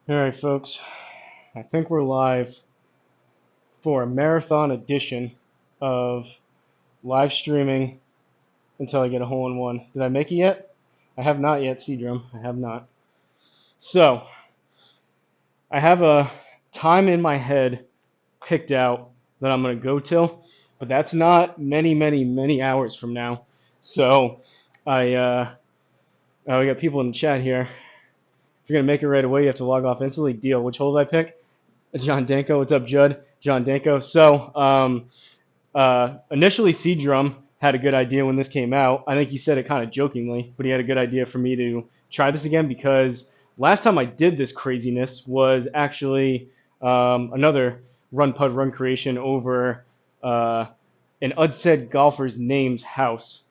All right, folks. I think we're live for a marathon edition of live streaming until I get a hole in one. Did I make it yet? I have not yet, Seedrum. I have not. So, I have a time in my head picked out that I'm going to go till, but that's not many hours from now. So, we got people in the chat here. If you're going to make it right away, you have to log off instantly. Deal. Which hole did I pick? John Danko, what's up, Judd? John Danko. So, initially, C Drum had a good idea when this came out. I think he said it kind of jokingly, but he had a good idea for me to try this again because last time I did this craziness was actually another run putt run creation over an unsaid golfer's name's house.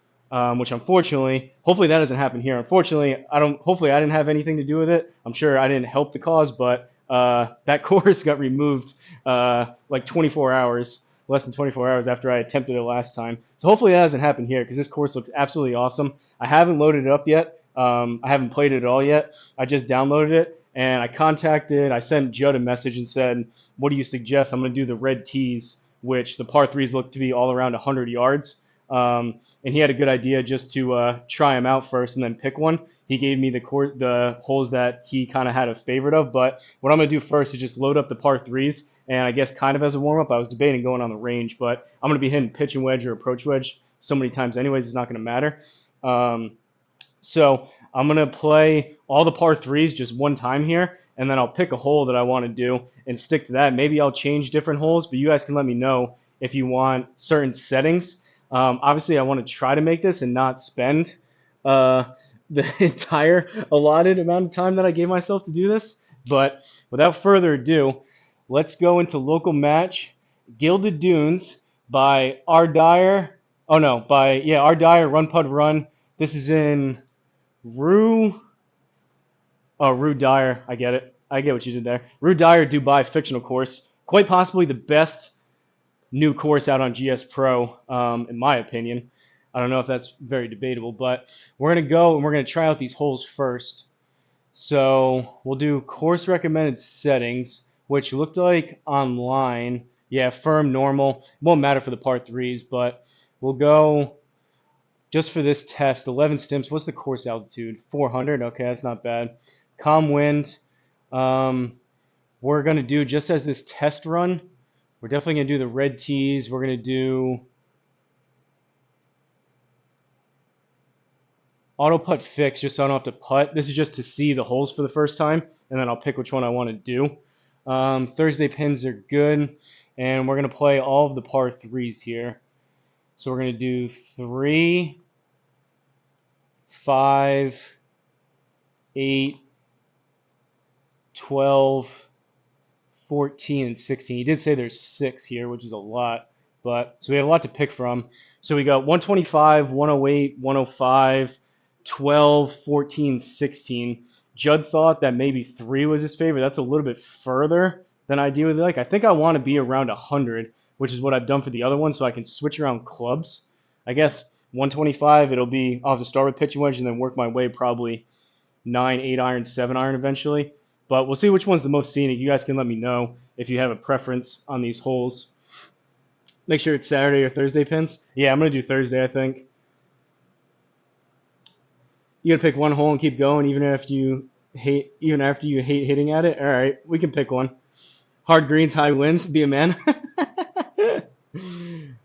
Which unfortunately, hopefully that doesn't happen here. Unfortunately, Hopefully I didn't have anything to do with it. I'm sure I didn't help the cause, but that course got removed like 24 hours, less than 24 hours after I attempted it last time. So hopefully that doesn't happen here because this course looks absolutely awesome. I haven't loaded it up yet. I haven't played it at all yet. I just downloaded it and I sent Judd a message and said, "What do you suggest?" I'm going to do the red tees, which the par threes look to be all around 100 yards. And he had a good idea just to try them out first and then pick one. He gave me the holes that he kind of had a favorite of, but what I'm going to do first is just load up the par threes, and I guess kind of as a warm-up, I was debating going on the range, but I'm going to be hitting pitch and wedge or approach wedge so many times anyways, it's not going to matter. So I'm going to play all the par threes just one time here, and then I'll pick a hole that I want to do and stick to that. Maybe I'll change different holes, but you guys can let me know if you want certain settings. Obviously, I want to try to make this and not spend the entire allotted amount of time that I gave myself to do this. But without further ado, let's go into local match Gilded Dunes by R. Dyer. Oh no, R. Dyer Run Pud Run. This is in Rue. Oh, Rue Dyer. I get it. I get what you did there. Rue Dyer Dubai fictional course. Quite possibly the best new course out on GSPro, in my opinion. I don't know if that's very debatable, but we're going to go and we're going to try out these holes first. So we'll do course recommended settings, which looked like online. Yeah, firm, normal. Won't matter for the par threes, but we'll go just for this test. 11 stims. What's the course altitude? 400. Okay, that's not bad. Calm wind. We're going to do just as this test run. We're definitely going to do the red tees. We're going to do auto putt fix just so I don't have to putt. This is just to see the holes for the first time, and then I'll pick which one I want to do. Thursday pins are good, and we're going to play all of the par threes here. So we're going to do 3, 5, 8, 12, 14, and 16. He did say there's 6 here, which is a lot. But so we have a lot to pick from. So we got 125, 108, 105, 12, 14, 16. Judd thought that maybe 3 was his favorite. That's a little bit further than I ideally like. I think I want to be around 100, which is what I've done for the other one, so I can switch around clubs. I guess 125, I'll have to start with pitch and wedge and then work my way probably 9, 8 iron, 7 iron eventually. But we'll see which one's the most scenic. You guys can let me know if you have a preference on these holes. Make sure it's Saturday or Thursday pins. Yeah, I'm going to do Thursday, I think. You got to pick one hole and keep going even after you hate hitting at it? All right, we can pick one. Hard greens, high winds, be a man.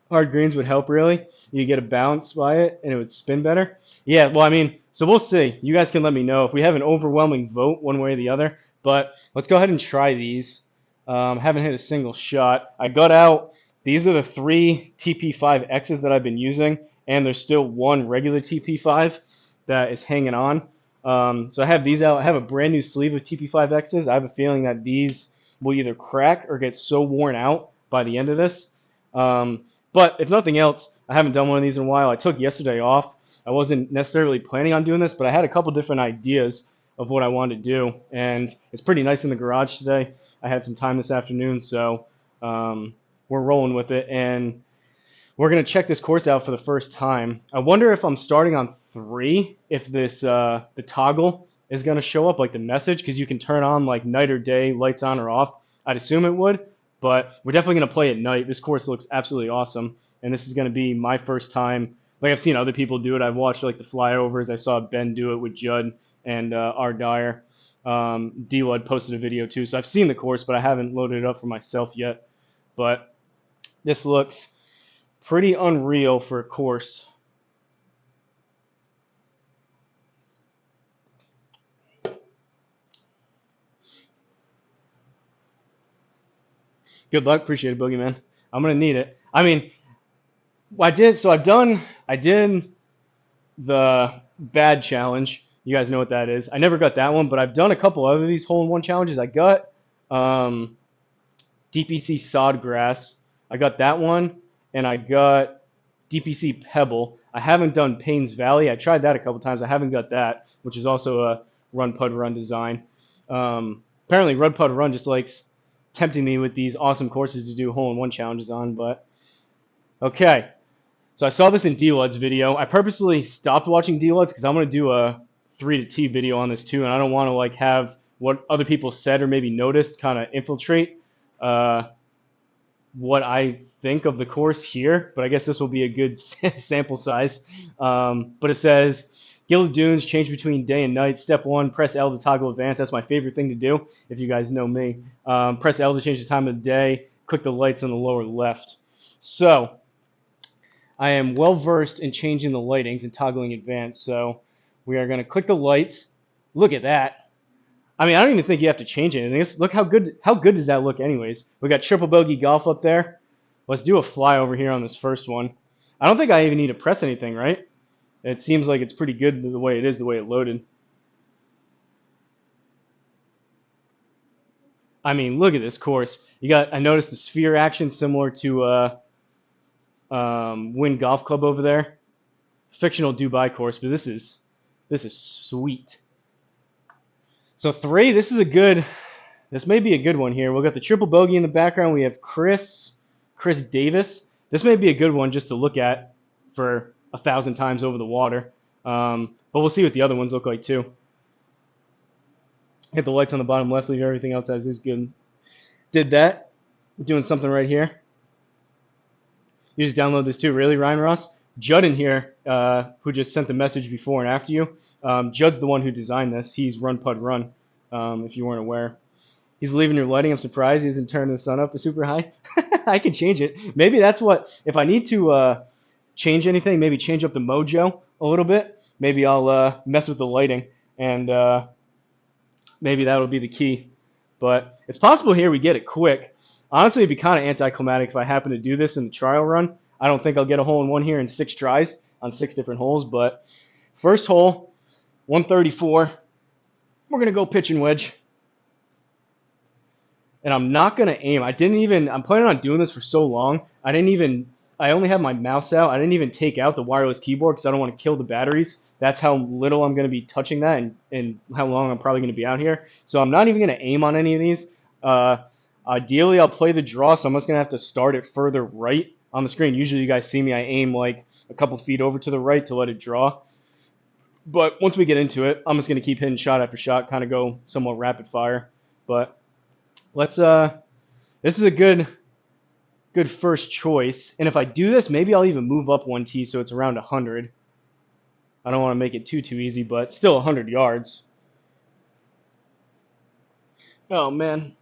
Hard greens would help, really. You get a bounce by it, and it would spin better. Yeah, well, I mean, so we'll see. You guys can let me know if we have an overwhelming vote one way or the other. But let's go ahead and try these. Haven't hit a single shot. I got out. These are the 3 TP5Xs that I've been using, and there's still 1 regular TP5 that is hanging on. So I have these out. I have a brand new sleeve of TP5Xs. I have a feeling that these will either crack or get so worn out by the end of this. But if nothing else, I haven't done one of these in a while. I took yesterday off. I wasn't necessarily planning on doing this, but I had a couple different ideas of what I wanted to do, and it's pretty nice in the garage today. I had some time this afternoon, so we're rolling with it, and we're going to check this course out for the first time. I wonder if I'm starting on 3, if this the toggle is going to show up, like the message, because you can turn on like night or day, lights on or off. I'd assume it would, but we're definitely going to play at night. This course looks absolutely awesome, and this is going to be my first time. Like, I've seen other people do it. I've watched like the flyovers. I saw Ben do it with Judd and R. Dyer. D-Lud posted a video too, so I've seen the course, but I haven't loaded it up for myself yet. But this looks pretty unreal for a course. Good luck. Appreciate it, Boogeyman. I'm going to need it. I mean, I did the bad challenge. You guys know what that is. I never got that one, but I've done a couple other of these hole-in-one challenges. I got DPC Sodgrass. I got that one, and I got DPC Pebble. I haven't done Payne's Valley. I tried that a couple times. I haven't got that, which is also a Run Pud Run design. Apparently, Run Pud Run just likes tempting me with these awesome courses to do hole-in-one challenges on, but okay. So I saw this in D-Lud's video. I purposely stopped watching D-Lud's because I'm going to do a 3 to T video on this too, and I don't want to like have what other people said or maybe noticed kind of infiltrate what I think of the course here, but I guess this will be a good sample size. But it says, Gilded Dunes, change between day and night. Step 1, press L to toggle advance. That's my favorite thing to do, if you guys know me. Press L to change the time of the day. Click the lights on the lower left. So, I am well versed in changing the lightings and toggling advance. So, we are going to click the lights. Look at that. I mean, I don't even think you have to change anything. Look how good does that look anyways. We got triple bogey golf up there. Let's do a flyover here on this first one. I don't think I even need to press anything, right? It seems like it's pretty good the way it is, the way it loaded. I mean, look at this course. I noticed the sphere action similar to Wynn Golf Club over there. Fictional Dubai course, but this is sweet. So 3, this may be a good one here. We've got the triple bogey in the background. We have Chris Davis. This may be a good one just to look at for 1,000 times over the water. But we'll see what the other ones look like too. Hit the lights on the bottom left, leave everything else as is good. Did that. We're doing something right here. You just download this too, really, Ryan Ross? Judd in here, who just sent the message before and after you, Judd's the one who designed this. He's Run Pud Run, if you weren't aware. He's leaving your lighting. I'm surprised he hasn't turned the sun up super high. I can change it. Maybe that's what, if I need to change anything, maybe change up the mojo a little bit. Maybe I'll mess with the lighting, and maybe that'll be the key. But it's possible here we get it quick. Honestly, it'd be kind of anticlimactic if I happen to do this in the trial run. I don't think I'll get a hole-in-one here in 6 tries on 6 different holes, but first hole, 134. We're going to go pitch and wedge. And I'm not going to aim. I'm planning on doing this for so long. I only have my mouse out. I didn't even take out the wireless keyboard because I don't want to kill the batteries. That's how little I'm going to be touching that and how long I'm probably going to be out here. So I'm not even going to aim on any of these. Ideally, I'll play the draw, so I'm just going to have to start it further right on the screen. Usually you guys see me, I aim like a couple feet over to the right to let it draw. But once we get into it, I'm just going to keep hitting shot after shot, kind of go somewhat rapid fire. But let's this is a good first choice. And if I do this, maybe I'll even move up 1 tee so it's around 100. I don't want to make it too easy, but still 100 yards. Oh man.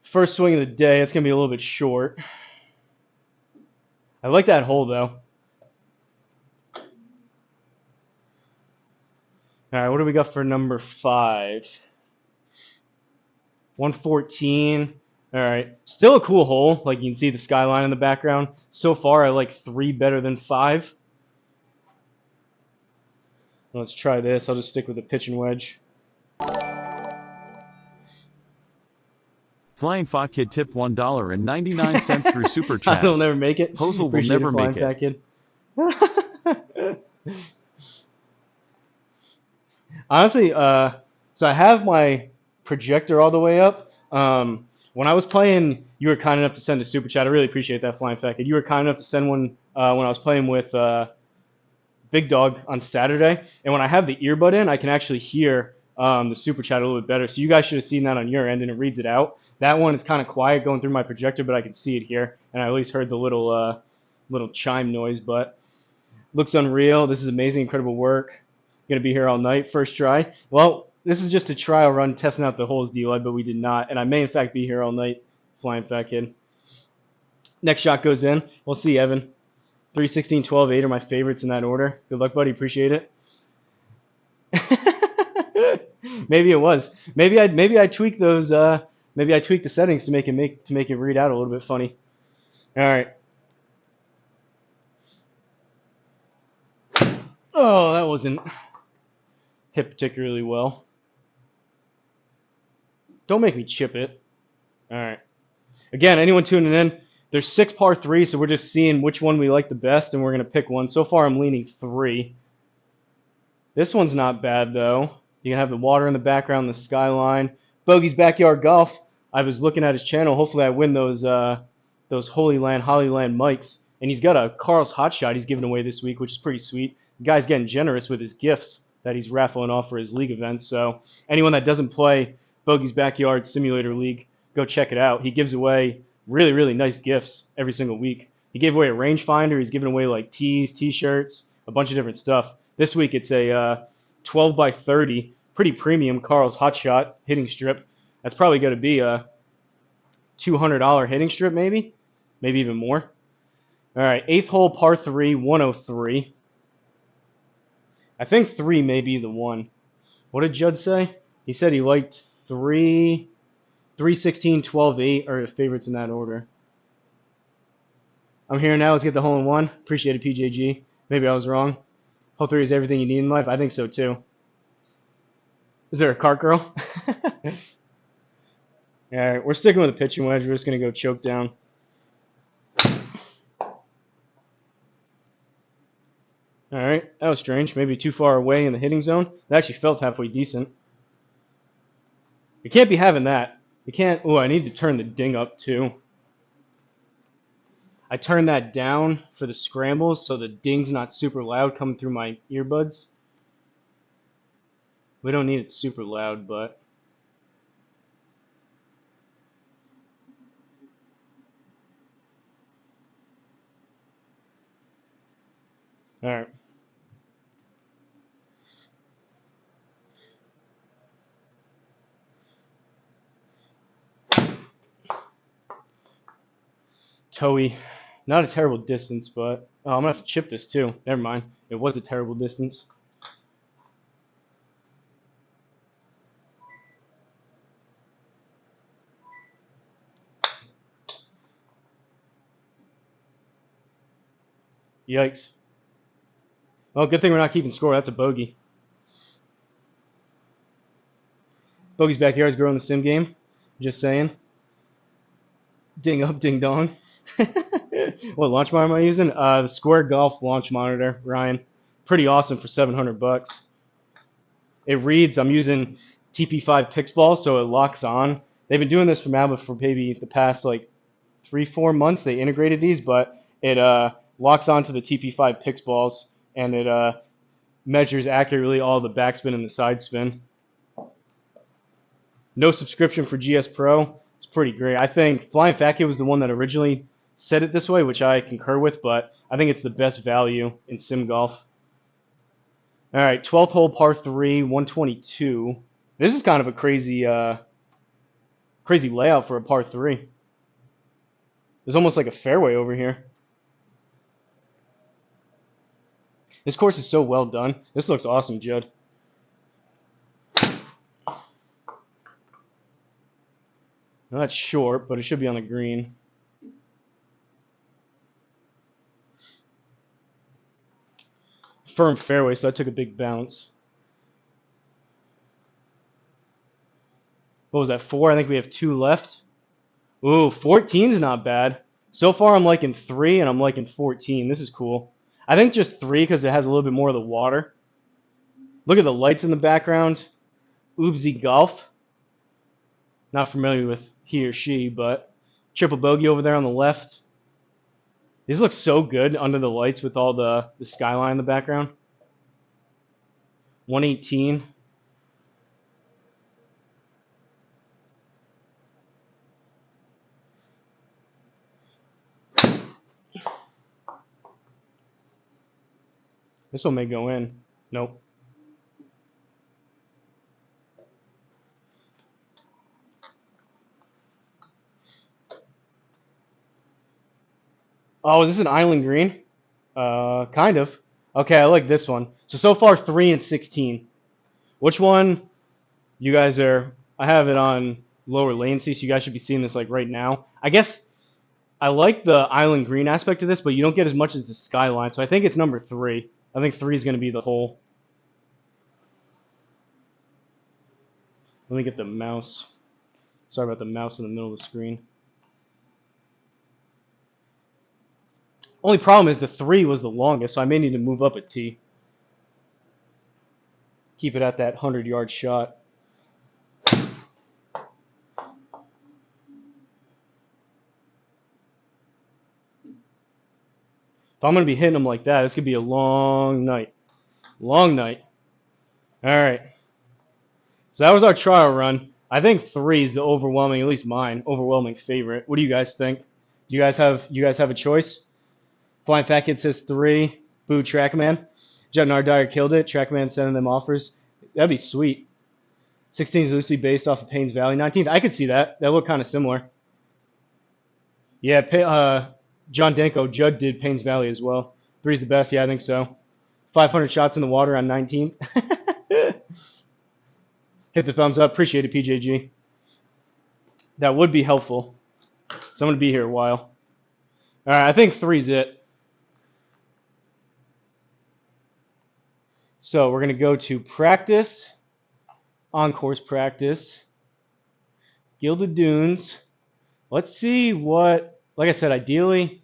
First swing of the day, it's going to be a little bit short. I like that hole, though. All right, what do we got for number 5? 114. All right, still a cool hole. Like, you can see the skyline in the background. So far, I like 3 better than 5. Let's try this. I'll just stick with the pitch and wedge. Flying Fat Kid tipped $1.99 through Super Chat. I'll never make it. Hosel will never make it. Kid. Honestly, so I have my projector all the way up. When I was playing, you were kind enough to send a super chat. I really appreciate that, Flying Fat Kid. You were kind enough to send one when I was playing with Big Dog on Saturday. And when I have the earbud in, I can actually hear the super chat a little bit better. So you guys should have seen that on your end, and it reads it out. That one, it's kind of quiet going through my projector, but I can see it here, and I at least heard the little chime noise. But looks unreal. This is amazing, incredible work. Gonna be here all night. First try. Well, this is just a trial run testing out the holes, D-Lud, but we did not. And I may, in fact, be here all night, Flying Fat Kid. Next shot goes in. We'll see, Evan. 3, 16, 12, 8 are my favorites in that order. Good luck, buddy. Appreciate it. Maybe it was. Maybe I tweak those. Maybe I tweak the settings to make it read out a little bit funny. All right. Oh, that wasn't hit particularly well. Don't make me chip it. All right. Again, anyone tuning in, there's 6 par 3, so we're just seeing which one we like the best, and we're going to pick one. So far, I'm leaning 3. This one's not bad, though. You can have the water in the background, the skyline. Bogey's Backyard Golf. I was looking at his channel. Hopefully, I win those Holy Land mics. And he's got a Carl's Hot Shot he's giving away this week, which is pretty sweet. The guy's getting generous with his gifts that he's raffling off for his league events. So anyone that doesn't play Bogey's Backyard Simulator League, go check it out. He gives away really, really nice gifts every single week. He gave away a rangefinder. He's giving away like tees, T-shirts, a bunch of different stuff. This week it's a 12 by 30, pretty premium Carl's Hot Shot hitting strip. That's probably going to be a $200 hitting strip, maybe even more. All right, 8th hole, par 3, 103. I think 3 may be the one. What did Judd say? He said he liked 3, 16, 12, 8 are his favorites in that order. I'm here now. Let's get the hole in one. Appreciate it, PJG. Maybe I was wrong. Hole 3 is everything you need in life. I think so, too. Is there a cart girl? All right, we're sticking with a pitching wedge. We're just going to go choke down. All right, that was strange. Maybe too far away in the hitting zone. It actually felt halfway decent. You can't be having that. You can't. Oh, I need to turn the ding up too. I turned that down for the scrambles so the ding's not super loud coming through my earbuds. We don't need it super loud, but all right. Toey. Not a terrible distance, but oh, I'm going to have to chip this too. Never mind. It was a terrible distance. Yikes. Well, good thing we're not keeping score. That's a bogey. Bogey's Backyard's growing the sim game. Just saying. Ding up, ding dong. What launch monitor am I using? The Square Golf launch monitor, Ryan. Pretty awesome for $700. It reads. I'm using TP5 Pixball, so it locks on. They've been doing this for Mammoth for maybe the past like 3-4 months. They integrated these, but it locks onto the TP5 Pixballs, and it measures accurately all the backspin and the side spin. No subscription for GSPro. It's pretty great. I think Flying Fat Kid was the one that originally said it this way, which I concur with, but I think it's the best value in sim golf. All right, 12th hole, par 3, 122. This is kind of a crazy layout for a par 3. There's almost like a fairway over here. This course is so well done. This looks awesome, Judd. Now that's short, but it should be on the green. Firm fairway, so that took a big bounce. What was that, 4? I think we have 2 left. Ooh, 14's not bad. So far, I'm liking 3, and I'm liking 14. This is cool. I think just 3 because it has a little bit more of the water. Look at the lights in the background. Oopsie Golf. Not familiar with he or she, but triple bogey over there on the left. These look so good under the lights with all the skyline in the background. 118. This one may go in. Nope. Oh, is this an island green? Kind of. Okay, I like this one. So far 3 and 16. Which one you guys are... I have it on lower latency, so you guys should be seeing this like right now. I guess I like the island green aspect of this, but you don't get as much as the skyline, so I think it's number 3. I think 3 is going to be the hole. Let me get the mouse. Sorry about the mouse in the middle of the screen. Only problem is the 3 was the longest, so I may need to move up a tee. Keep it at that 100-yard shot. If I'm going to be hitting them like that, this could be a long night. Long night. All right. So that was our trial run. I think 3 is the overwhelming, at least mine, overwhelming favorite. What do you guys think? You guys have a choice? Flying Fat Kid says 3. Boo Trackman. Jet Dyer killed it. Trackman sending them offers. That'd be sweet. 16 is loosely based off of Payne's Valley. 19th, I could see that. That looked kind of similar. Yeah, John Danko, Judd did Payne's Valley as well. 3's the best. Yeah, I think so. 500 shots in the water on 19th. Hit the thumbs up. Appreciate it, PJG. That would be helpful. So I'm going to be here a while. All right, I think 3's it. So we're going to go to practice, on-course practice, Gilded Dunes. Let's see what, like I said, ideally,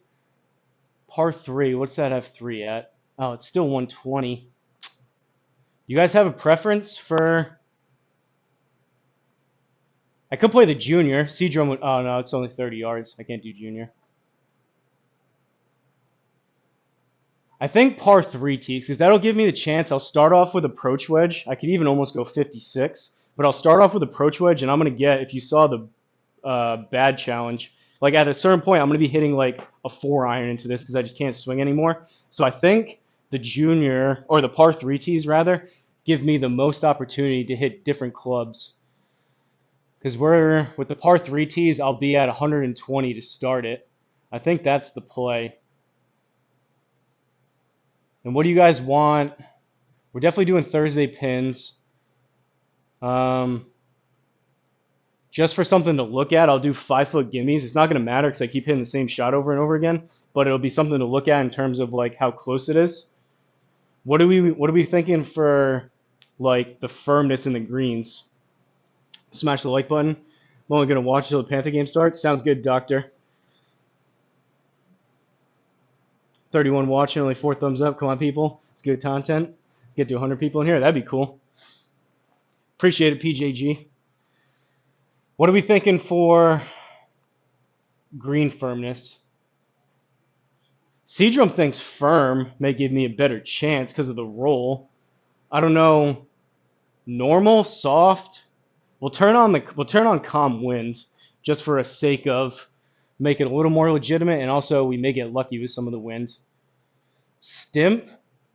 par 3. What's that have 3 at? Oh, it's still 120. You guys have a preference for... I could play the junior. Seadrum would... Oh, no, it's only 30 yards. I can't do junior. I think par 3 tees, because that'll give me the chance. I'll start off with approach wedge. I could even almost go 56, but I'll start off with approach wedge, and I'm going to get, if you saw the bad challenge, like at a certain point, I'm going to be hitting like a 4-iron into this because I just can't swing anymore. So I think the junior, or the par 3 tees rather, give me the most opportunity to hit different clubs. Because with the par 3 tees, I'll be at 120 to start it. I think that's the play. And what do you guys want? We're definitely doing Thursday pins. Just for something to look at, I'll do 5-foot gimmies. It's not going to matter because I keep hitting the same shot over and over again, but it'll be something to look at in terms of like how close it is. What are we thinking for like the firmness in the greens? Smash the like button. I'm only going to watch until the Panther game starts. Sounds good, Doctor. 31 watching, only 4 thumbs up. Come on, people. It's good content. Let's get to 100 people in here. That'd be cool. Appreciate it, PJG. What are we thinking for green firmness? Seadrum thinks firm may give me a better chance because of the roll. I don't know. Normal, soft. We'll turn on calm wind just for a sake of make it a little more legitimate, and also we may get lucky with some of the wind. Stimp,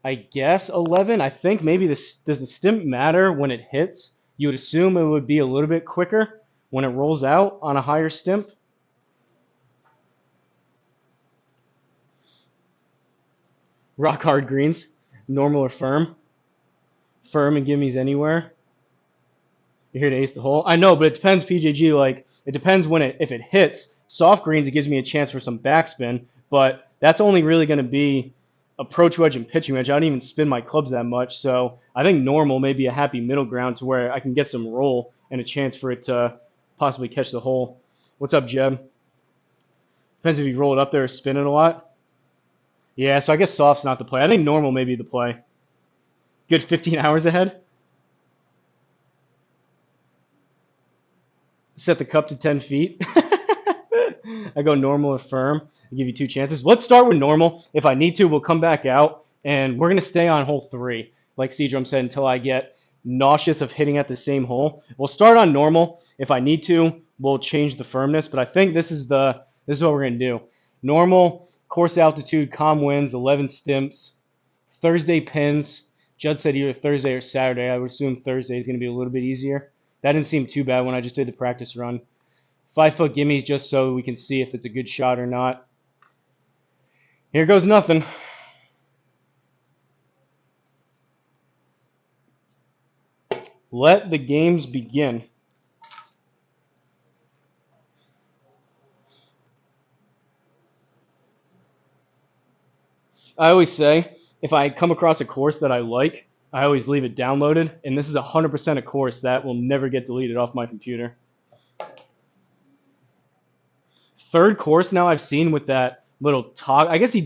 I guess 11. I think maybe does the stimp matter when it hits? You would assume it would be a little bit quicker when it rolls out on a higher stimp. Rock hard greens, normal or firm. Firm and gimmies anywhere. You're here to ace the hole. I know, but it depends, PJG. Like, it depends if it hits. Soft greens, it gives me a chance for some backspin, but that's only really going to be approach wedge and pitching wedge. I don't even spin my clubs that much, so I think normal may be a happy middle ground to where I can get some roll and a chance for it to possibly catch the hole. What's up, Jeb? Depends if you roll it up there or spin it a lot. Yeah, so I guess soft's not the play. I think normal may be the play. Good 15 hours ahead. Set the cup to 10 feet. I go normal or firm. I give you 2 chances. Let's start with normal. If I need to, we'll come back out, and we're going to stay on hole 3, like Seedrum said, until I get nauseous of hitting at the same hole. We'll start on normal. If I need to, we'll change the firmness, but I think this is what we're going to do. Normal, course altitude, calm winds, 11 stimps, Thursday pins. Judd said either Thursday or Saturday. I would assume Thursday is going to be a little bit easier. That didn't seem too bad when I just did the practice run. 5-foot gimmies just so we can see if it's a good shot or not. Here goes nothing. Let the games begin. I always say, if I come across a course that I like, I always leave it downloaded, and this is 100% a course that will never get deleted off my computer. Third course now I've seen with that little toggle. I guess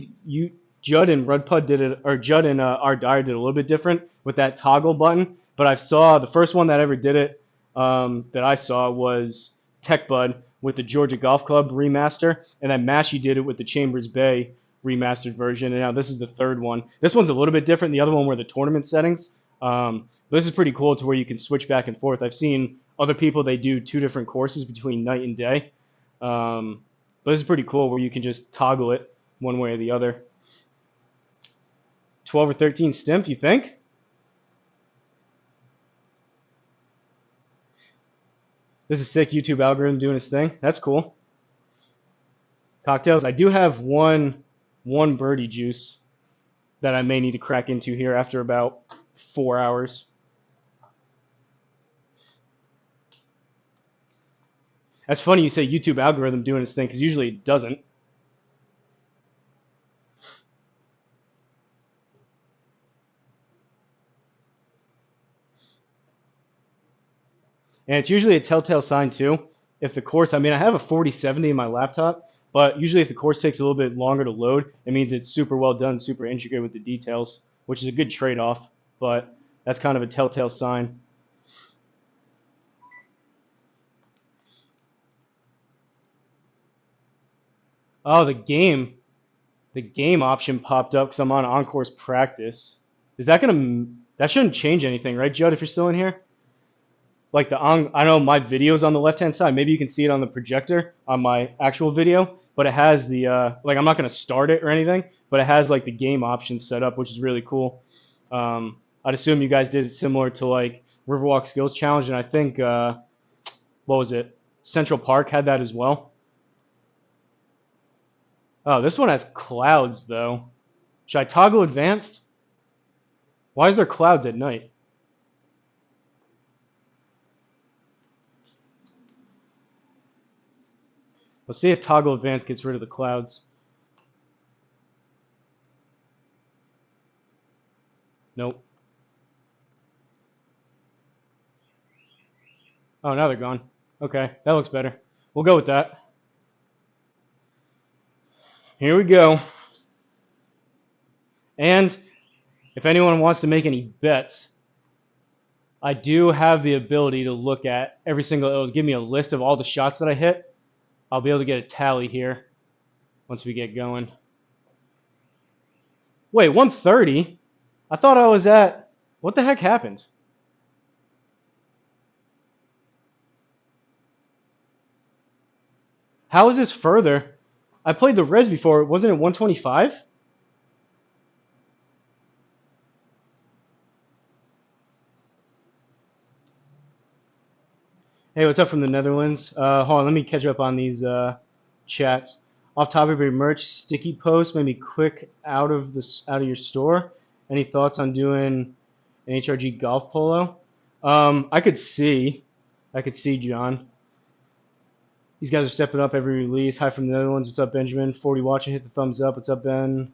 Judd and Rudpud did it, or Judd and R. Dyer did a little bit different with that toggle button. But I saw the first one that ever did it that I saw was Tech Bud with the Georgia Golf Club remaster, and then Mashie did it with the Chambers Bay remastered version. And now this is the third one. This one's a little bit different. The other one were the tournament settings. This is pretty cool to where you can switch back and forth. I've seen other people, they do 2 different courses between night and day. But this is pretty cool where you can just toggle it one way or the other. 12 or 13 stimp, you think? This is sick. YouTube algorithm doing its thing. That's cool. Cocktails. I do have one birdie juice that I may need to crack into here after about 4 hours. That's funny you say YouTube algorithm doing its thing, because usually it doesn't. And it's usually a telltale sign too. If the course, I have a 4070 in my laptop, but usually if the course takes a little bit longer to load, it means it's super well done, super intricate with the details, which is a good trade-off, but that's kind of a telltale sign. Oh, the game option popped up because I'm on on-course practice. That shouldn't change anything, right, Judd, if you're still in here? Like I know my video's on the left-hand side. Maybe you can see it on the projector on my actual video, but it has the, I'm not going to start it or anything, but it has like the game options set up, which is really cool. I'd assume you guys did it similar to like Riverwalk Skills Challenge, and I think, what was it? Central Park had that as well. Oh, this one has clouds, though. Should I toggle advanced? Why is there clouds at night? Let's see if toggle advanced gets rid of the clouds. Nope. Oh, now they're gone. Okay, that looks better. We'll go with that. Here we go. And if anyone wants to make any bets, I do have the ability to look at every single, it'll give me a list of all the shots that I hit. I'll be able to get a tally here once we get going. Wait, 130? I thought I was at, what the heck happened? How is this further? I played the res before. Wasn't it 125? Hey, what's up from the Netherlands? Hold on, let me catch up on these chats. Off topic of your merch, sticky post, maybe quick out of your store. Any thoughts on doing an HRG golf polo? I could see, John. These guys are stepping up every release. Hi from the Netherlands. What's up, Benjamin? 40 watching. Hit the thumbs up. What's up, Ben?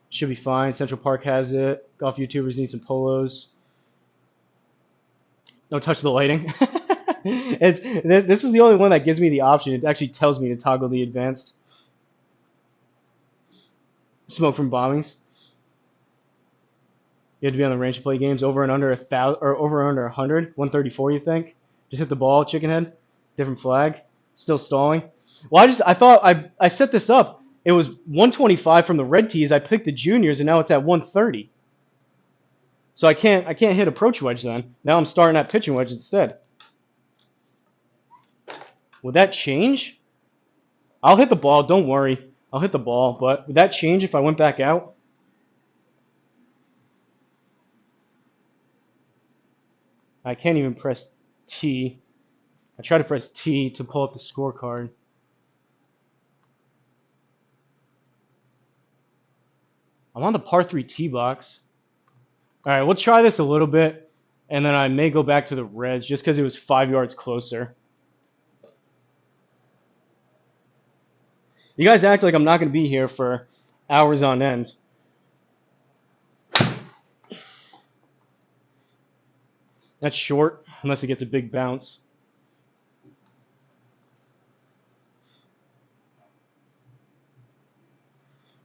Should be fine. Central Park has it. Golf YouTubers need some polos. Don't touch the lighting. This is the only one that gives me the option. It actually tells me to toggle the advanced. Smoke from bombings. You have to be on the range to play games over and under 1,000 or over and under 100. 134, you think? Just hit the ball, chicken head. Different flag. Still stalling. Well, I thought I set this up. It was 125 from the red tees. I picked the juniors, and now it's at 130. So I can't hit approach wedge then. Now I'm starting at pitching wedge instead. Would that change? I'll hit the ball. Don't worry. I'll hit the ball. But would that change if I went back out? I can't even press T. I try to press T to pull up the scorecard. I'm on the par 3 tee box. All right, we'll try this a little bit, and then I may go back to the reds just because it was 5 yards closer. You guys act like I'm not going to be here for hours on end. That's short, unless it gets a big bounce.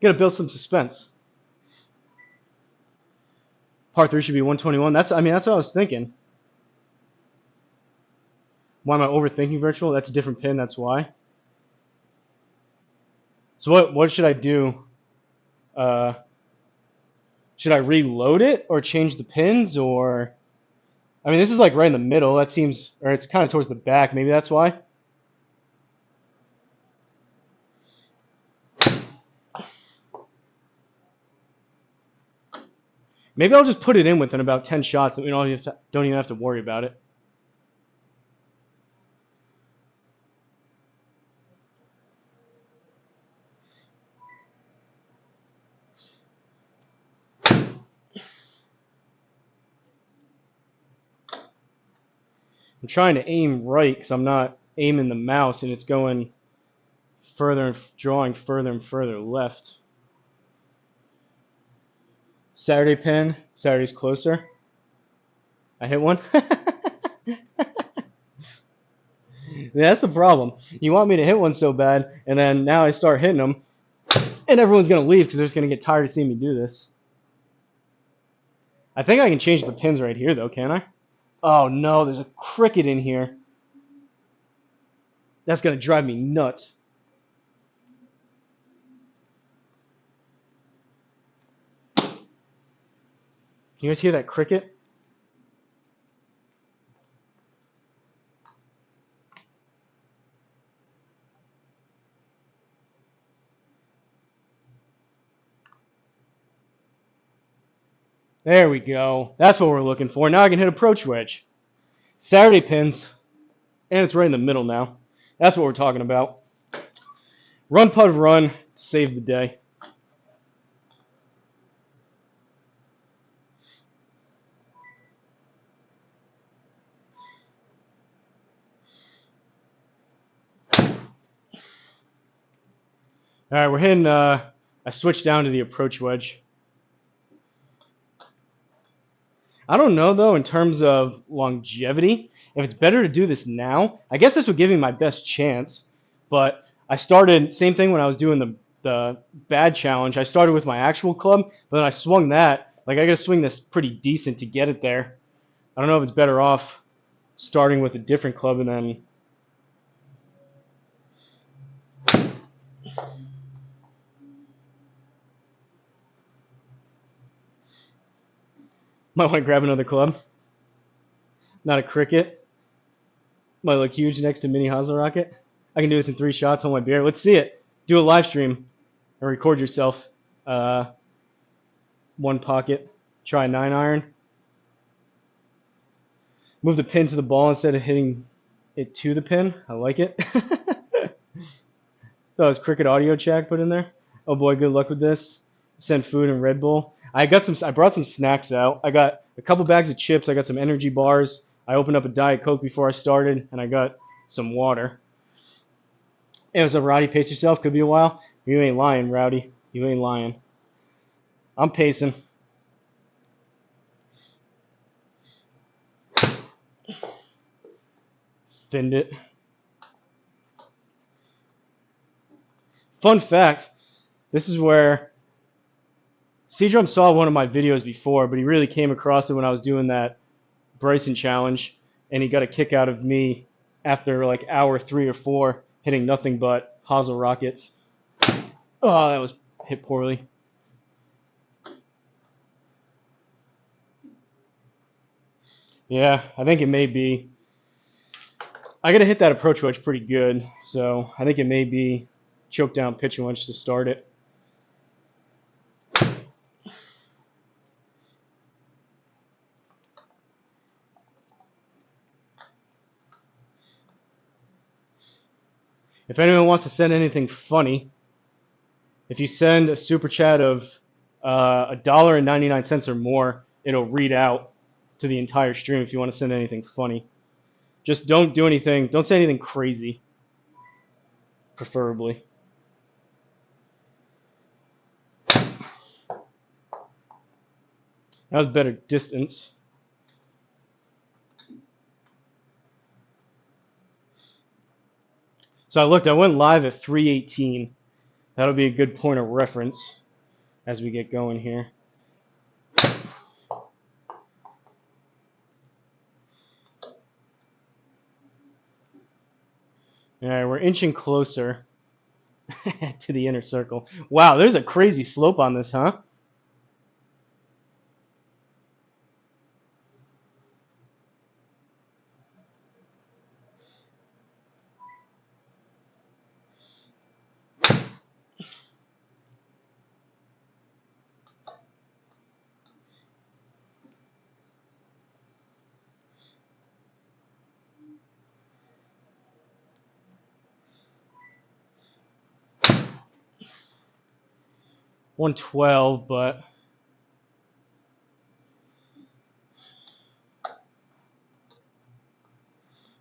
Got to build some suspense. Par 3 should be 121. That's what I was thinking. Why am I overthinking virtual? That's a different pin, that's why. So what should I do? Should I reload it or change the pins, or I mean, this is like right in the middle. That seems, or it's kind of towards the back. Maybe that's why. Maybe I'll just put it in within about 10 shots, and we don't even have to worry about it. I'm trying to aim right because I'm not aiming the mouse, and it's going further and drawing further and further left. Saturday pin. Saturday's closer. I hit one. Yeah, that's the problem. You want me to hit one so bad, and then now I start hitting them, and everyone's going to leave because they're just going to get tired of seeing me do this. I think I can change the pins right here, though, can't I? Oh, no, there's a cricket in here. That's going to drive me nuts. Can you guys hear that cricket? There we go. That's what we're looking for. Now I can hit approach wedge. Saturday pins. And it's right in the middle now. That's what we're talking about. Run, putt, run to save the day. All right, we're hitting, I switched down to the approach wedge. I don't know, though, in terms of longevity, if it's better to do this now. I guess this would give me my best chance, but I started, same thing when I was doing the bad challenge. I started with my actual club, but then I swung that. Like, I got to swing this pretty decent to get it there. I don't know if it's better off starting with a different club and then... Might want to grab another club. Not a cricket. Might look huge next to mini Hosel rocket. I can do this in 3 shots. Hold my beer. Let's see it. Do a live stream and record yourself. 1 pocket. Try a 9-iron. Move the pin to the ball instead of hitting it to the pin. I like it. Thought it was cricket audio chat put in there. Oh boy, good luck with this. Send food and Red Bull. I brought some snacks out. I got a couple bags of chips. I got some energy bars. I opened up a Diet Coke before I started, and I got some water. Hey, what's up, Rowdy? Pace yourself. Could be a while. You ain't lying, Rowdy. You ain't lying. I'm pacing. Thinned it. Fun fact, this is where C-Drum saw one of my videos before, but he really came across it when I was doing that Bryson challenge, and he got a kick out of me after like hour 3 or 4, hitting nothing but Hosel rockets. Oh, that was hit poorly. Yeah, I think it may be. I got to hit that approach wedge pretty good, so I think it may be choke down pitching wedge to start it. If anyone wants to send anything funny, if you send a super chat of $1.99 or more, it'll read out to the entire stream if you want to send anything funny. Just don't do anything. Don't say anything crazy, preferably. That was better distance. So I went live at 3:18. That'll be a good point of reference as we get going here. All right, we're inching closer to the inner circle. Wow, there's a crazy slope on this, huh? .112, but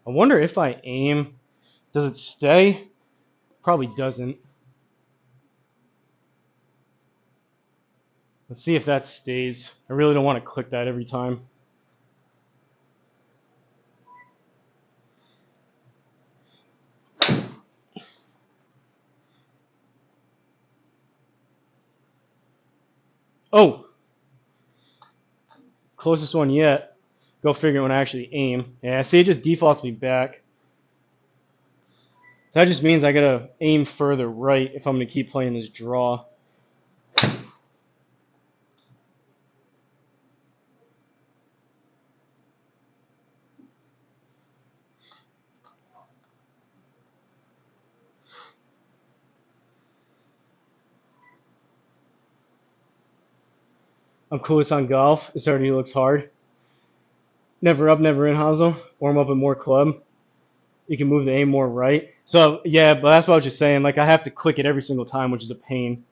I wonder if I aim, does it stay? Probably doesn't. Let's see if that stays. I really don't want to click that every time. Oh! Closest one yet. Go figure when I actually aim. Yeah, see, it just defaults me back. That just means I gotta aim further right if I'm gonna keep playing this draw. I'm clueless on golf. This already looks hard. Never up, never in, Hosel. Warm up at more club. You can move the aim more right. So, yeah, but that's what I was just saying. Like, I have to click it every single time, which is a pain.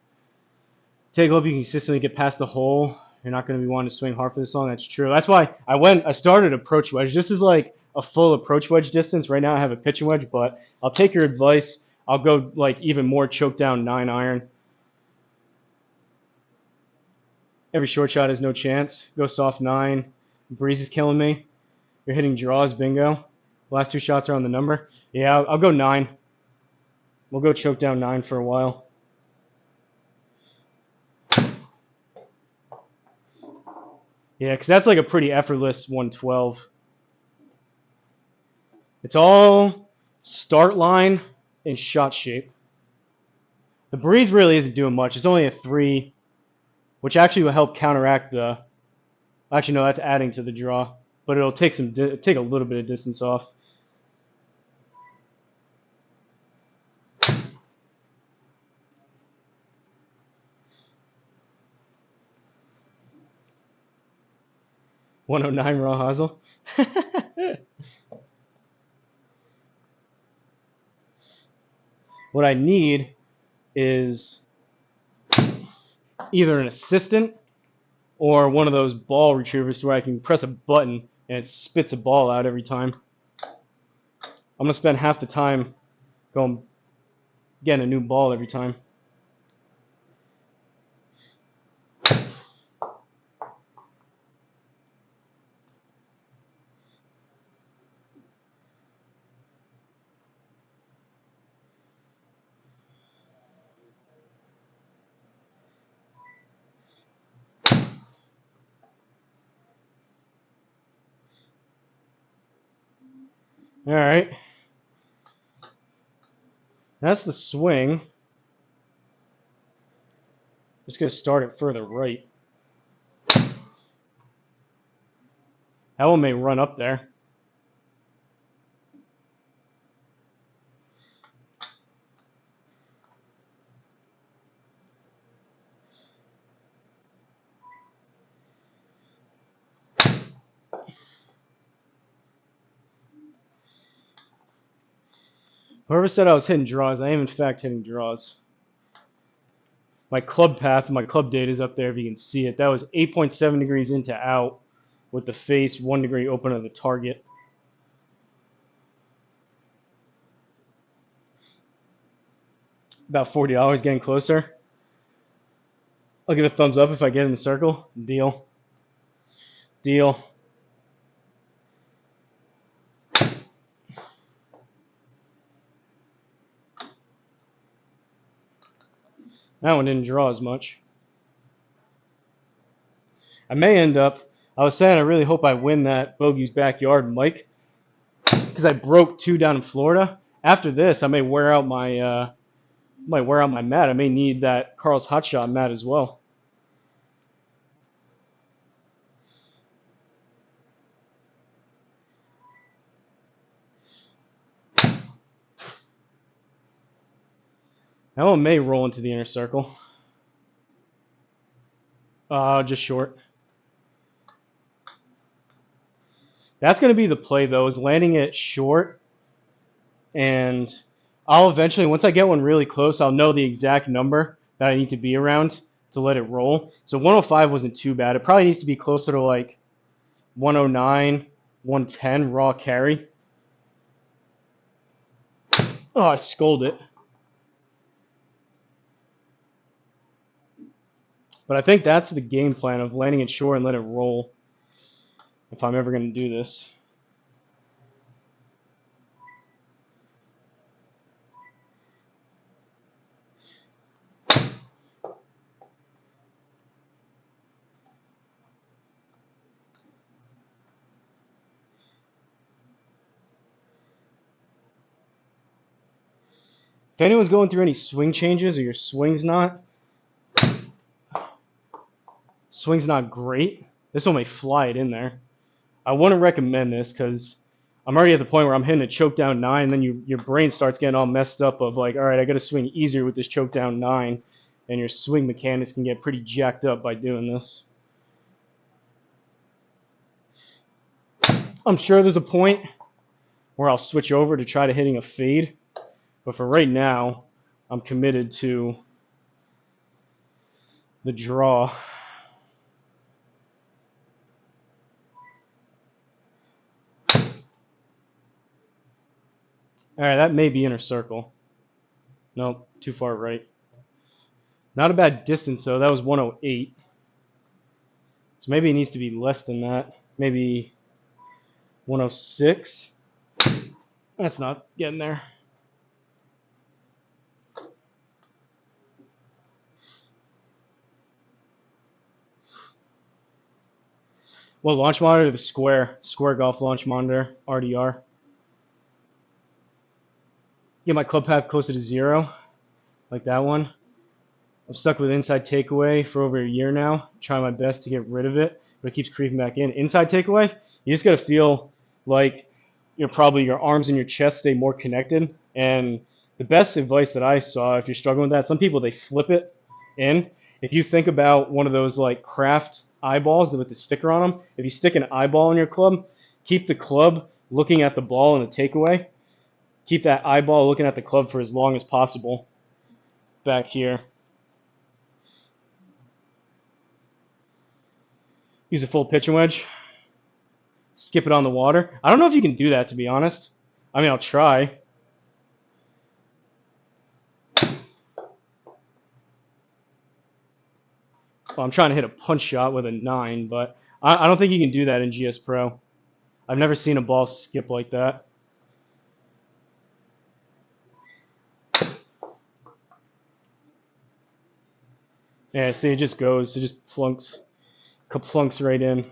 Take a look, you can consistently get past the hole. You're not going to be wanting to swing hard for this long. That's true. That's why I started approach wedge. This is like a full approach wedge distance. Right now I have a pitching wedge, but I'll take your advice. I'll go like even more choke down 9 iron. Every short shot has no chance. Go soft 9. Breeze is killing me. You're hitting draws, bingo. Last 2 shots are on the number. Yeah, I'll go 9. We'll go choke down 9 for a while. Yeah, because that's like a pretty effortless 112. It's all start line and shot shape. The breeze really isn't doing much. It's only a 3, which actually will help counteract the... Actually, no, that's adding to the draw. But it'll take take a little bit of distance off. .109 raw Hosel. What I need is either an assistant or one of those ball retrievers where I can press a button and it spits a ball out every time. I'm going to spend half the time going getting a new ball every time. All right. That's the swing. Just going to start it further right. That one may run up there. Whoever said I was hitting draws, I am in fact hitting draws. My club path, my club date is up there if you can see it. That was 8.7 degrees into out with the face 1 degree open of the target. About $40 getting closer. I'll give a thumbs up if I get in the circle. Deal. Deal. That one didn't draw as much. I may end up, I was saying I really hope I win that Bogey's Backyard Mike because I broke 2 down in Florida. After this, I may wear out my mat. I may need that Carl's Hot Shot mat as well. That one may roll into the inner circle. Just short. That's going to be the play, though, is landing it short. And I'll eventually, once I get one really close, I'll know the exact number that I need to be around to let it roll. So 105 wasn't too bad. It probably needs to be closer to like 109, 110 raw carry. Oh, I scolded it. But I think that's the game plan of landing it short and let it roll if I'm ever going to do this. If anyone's going through any swing changes or your swing's not great, this one may fly it in there. I wouldn't recommend this because I'm already at the point where I'm hitting a choke down 9, and then your brain starts getting all messed up of like, all right, I got to swing easier with this choke down 9, and your swing mechanics can get pretty jacked up by doing this. I'm sure there's a point where I'll switch over to try to hitting a fade, but for right now, I'm committed to the draw. All right, that may be inner circle. Nope, too far right. Not a bad distance, though. That was 108. So maybe it needs to be less than that. Maybe 106. That's not getting there. Well, launch monitor, the square golf launch monitor, RDR. Get my club path closer to 0, like that one. I'm stuck with inside takeaway for over a year now, trying my best to get rid of it, but it keeps creeping back in. Inside takeaway, you just got to feel like your arms and your chest stay more connected. And the best advice that I saw, if you're struggling with that, some people, they flip it in. If you think about one of those like craft eyeballs with the sticker on them, if you stick an eyeball in your club, keep the club looking at the ball in the takeaway. Keep that eyeball looking at the club for as long as possible back here. Use a full pitching wedge. Skip it on the water. I don't know if you can do that, to be honest. I mean, I'll try. Well, I'm trying to hit a punch shot with a 9, but I don't think you can do that in GSPro. I've never seen a ball skip like that. Yeah, see, it just goes. It just plunks right in.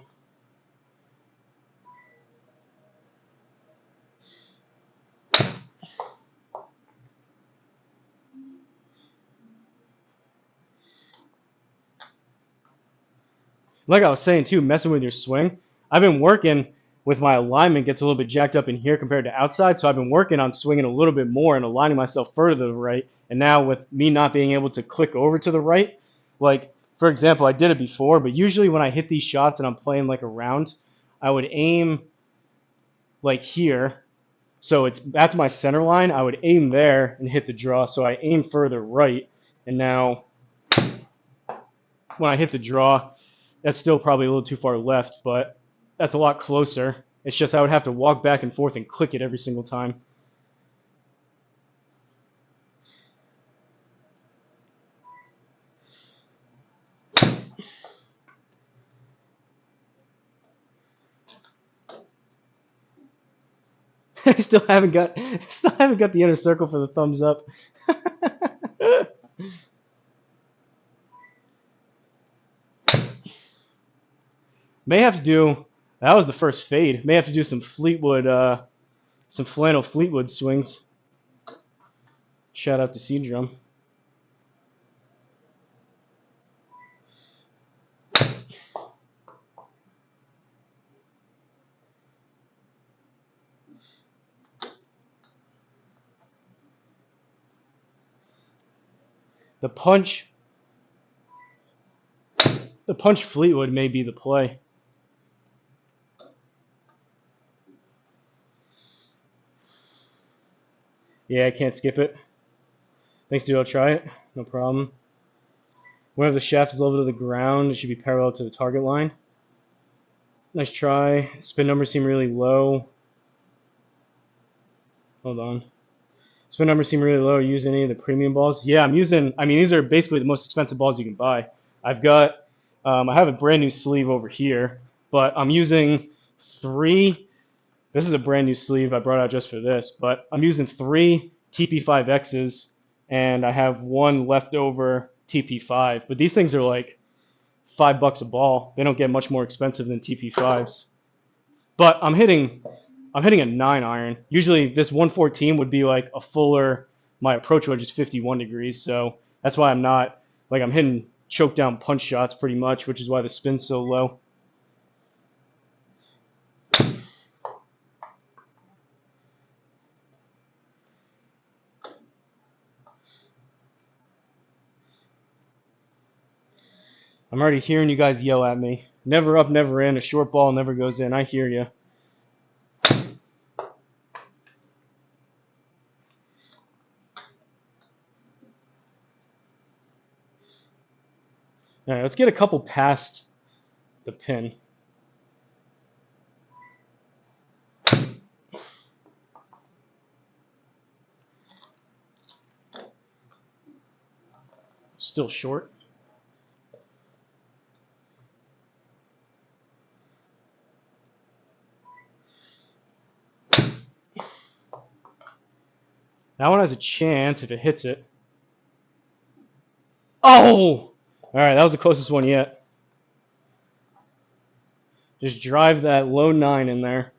Like I was saying too, messing with your swing. I've been working with my alignment gets a little bit jacked up in here compared to outside, so I've been working on swinging a little bit more and aligning myself further to the right. And now with me not being able to click over to the right, like for example, I did it before, but usually when I hit these shots and I'm playing like a round, I would aim like here. So that's my center line. I would aim there and hit the draw. So I aim further right, and now when I hit the draw, that's still probably a little too far left, but that's a lot closer. It's just I would have to walk back and forth and click it every single time. I still haven't got the inner circle for the thumbs up. May have to do. That was the first fade. May have to do some Fleetwood, some flannel Fleetwood swings. Shout out to C Drum. The punch Fleetwood may be the play. Yeah, I can't skip it. Thanks, dude. I'll try it. No problem. Whenever the shaft is level to the ground, it should be parallel to the target line. Nice try. Spin numbers seem really low. Hold on. Spin numbers seem really low. Are you using any of the premium balls? Yeah, I'm using. I mean, these are basically the most expensive balls you can buy. I've got. I have a brand new sleeve over here, but I'm using 3. This is a brand new sleeve I brought out just for this, but I'm using 3 TP5Xs, and I have 1 leftover TP5. But these things are like $5 a ball. They don't get much more expensive than TP5s. But I'm hitting a 9 iron. Usually this 114 would be like a fuller. My approach wedge is 51 degrees, so that's why I'm not like I'm hitting choke down punch shots pretty much, which is why the spin's so low. I'm already hearing you guys yell at me. Never up, never in. A short ball never goes in. I hear you. All right, let's get a couple past the pin. Still short. That one has a chance if it hits it. Oh! All right, that was the closest one yet. Just drive that low 9 in there.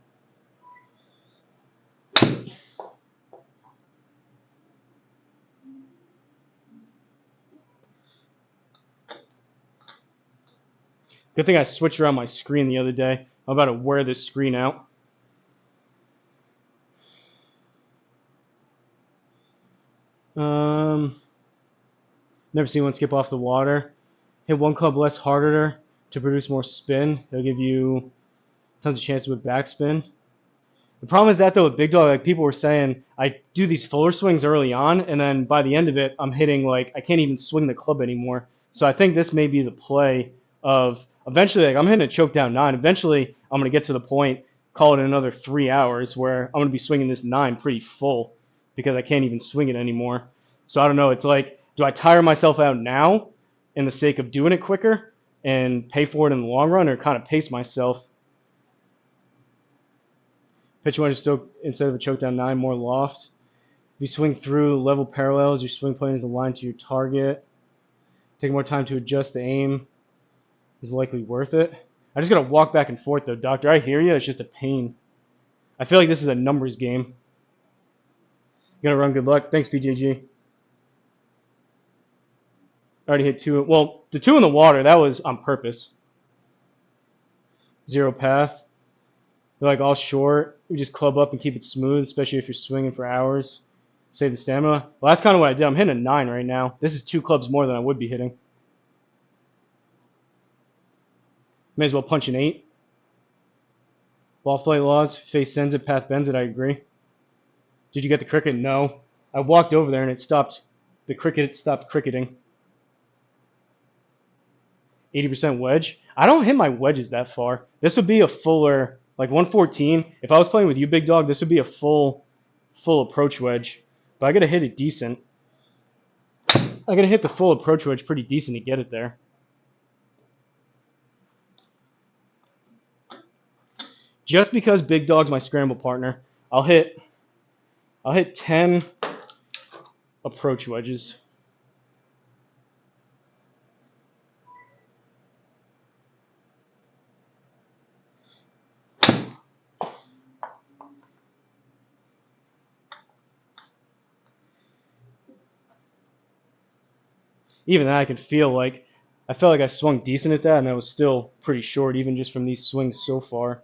Good thing I switched around my screen the other day. I'm about to wear this screen out. Never seen one skip off the water. Hit one club less harder to produce more spin. They'll give you tons of chances with backspin. The problem is that though with big dog, like people were saying, I do these fuller swings early on, and then by the end of it, I'm hitting like I can't even swing the club anymore. So I think this may be the play of eventually, like I'm hitting a choke down 9. Eventually, I'm gonna get to the point, call it another 3 hours, where I'm gonna be swinging this 9 pretty full because I can't even swing it anymore. So I don't know. It's like, do I tire myself out now in the sake of doing it quicker and pay for it in the long run, or kind of pace myself? Pitch one is still, instead of a choke down 9, more loft. If you swing through level parallels, your swing plane is aligned to your target. Take more time to adjust the aim is likely worth it. I just gotta walk back and forth though, Doctor. I hear you. It's just a pain. I feel like this is a numbers game. You gotta run. Good luck. Thanks, BJG. I already hit 2. Well, the 2 in the water, that was on purpose. Zero path. They're like all short. You just club up and keep it smooth, especially if you're swinging for hours. Save the stamina. Well, that's kind of what I did. I'm hitting a 9 right now. This is 2 clubs more than I would be hitting. May as well punch an 8. Ball flight laws. Face sends it, path bends it. I agree. Did you get the cricket? No. I walked over there and it stopped. The cricket stopped cricketing. 80% wedge. I don't hit my wedges that far. This would be a fuller, like 114. If I was playing with you, big dog, this would be a full approach wedge. But I gotta hit it decent. I gotta hit the full approach wedge pretty decent to get it there. Just because big dog's my scramble partner, I'll hit 10 approach wedges. Even that I can feel like I felt like I swung decent at that, and that was still pretty short, even just from these swings so far.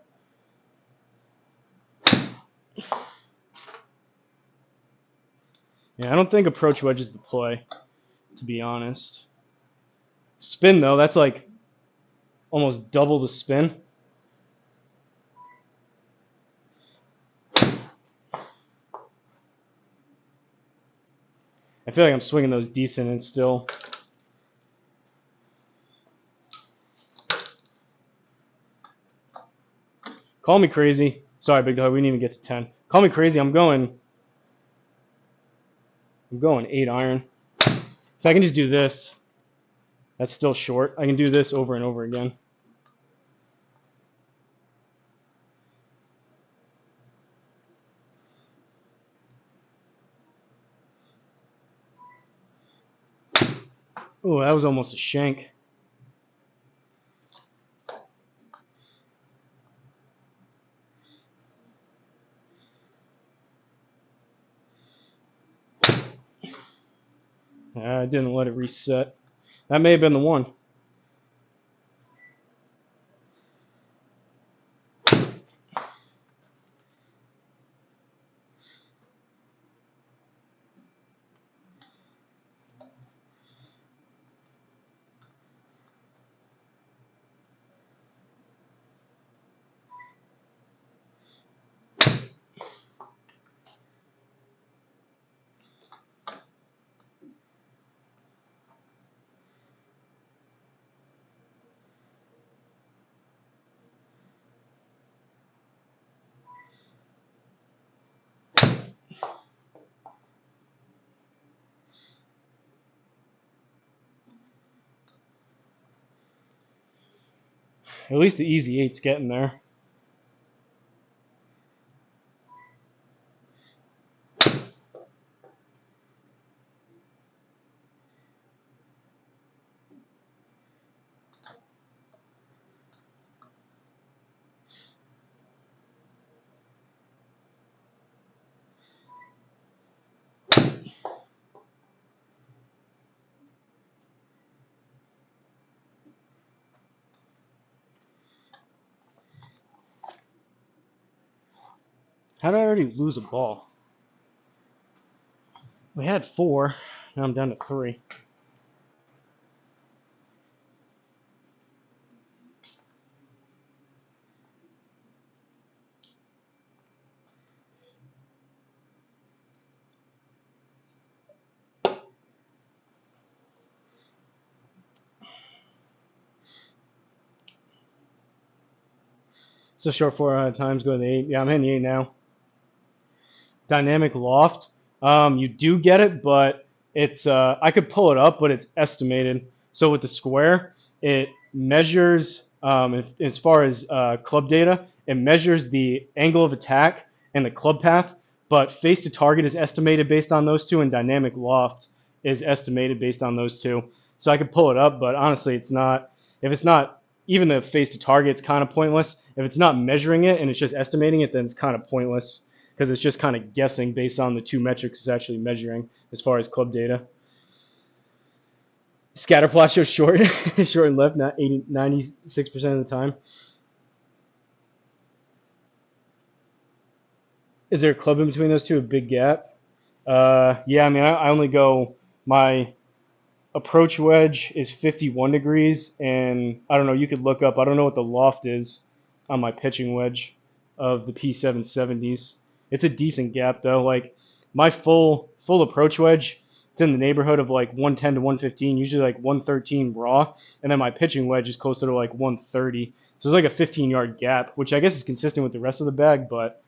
Yeah, I don't think approach wedge is the play, to be honest. Spin, though, that's like almost double the spin. I feel like I'm swinging those decent and still. Call me crazy. Sorry, big dog, we didn't even get to 10. Call me crazy, I'm going 8 iron. So I can just do this. That's still short. I can do this over and over again. Oh, that was almost a shank. I didn't let it reset. That may have been the one. At least the easy 8's getting there. How did I already lose a ball? We had 4. Now I'm down to 3. So short 4 times, go to the 8. Yeah, I'm hitting the 8 now. Dynamic loft. You do get it, but it's I could pull it up, but it's estimated. So with the square, it measures as far as club data, it measures the angle of attack and the club path. But face to target is estimated based on those two, and dynamic loft is estimated based on those two. So I could pull it up, but honestly, it's not. If it's not even the face to target, it's kind of pointless. If it's not measuring it and it's just estimating it, then it's kind of pointless because it's just kind of guessing based on the 2 metrics it's actually measuring as far as club data. Scatter plot shows short, short and left, not 96% of the time. Is there a club in between those two? A big gap? Yeah, I mean, I only go, my approach wedge is 51 degrees, and I don't know, you could look up, I don't know what the loft is on my pitching wedge of the P770s. It's a decent gap though. Like my full approach wedge, it's in the neighborhood of like 110 to 115, usually like 113 raw, and then my pitching wedge is closer to like 130. So it's like a 15-yard gap, which I guess is consistent with the rest of the bag, but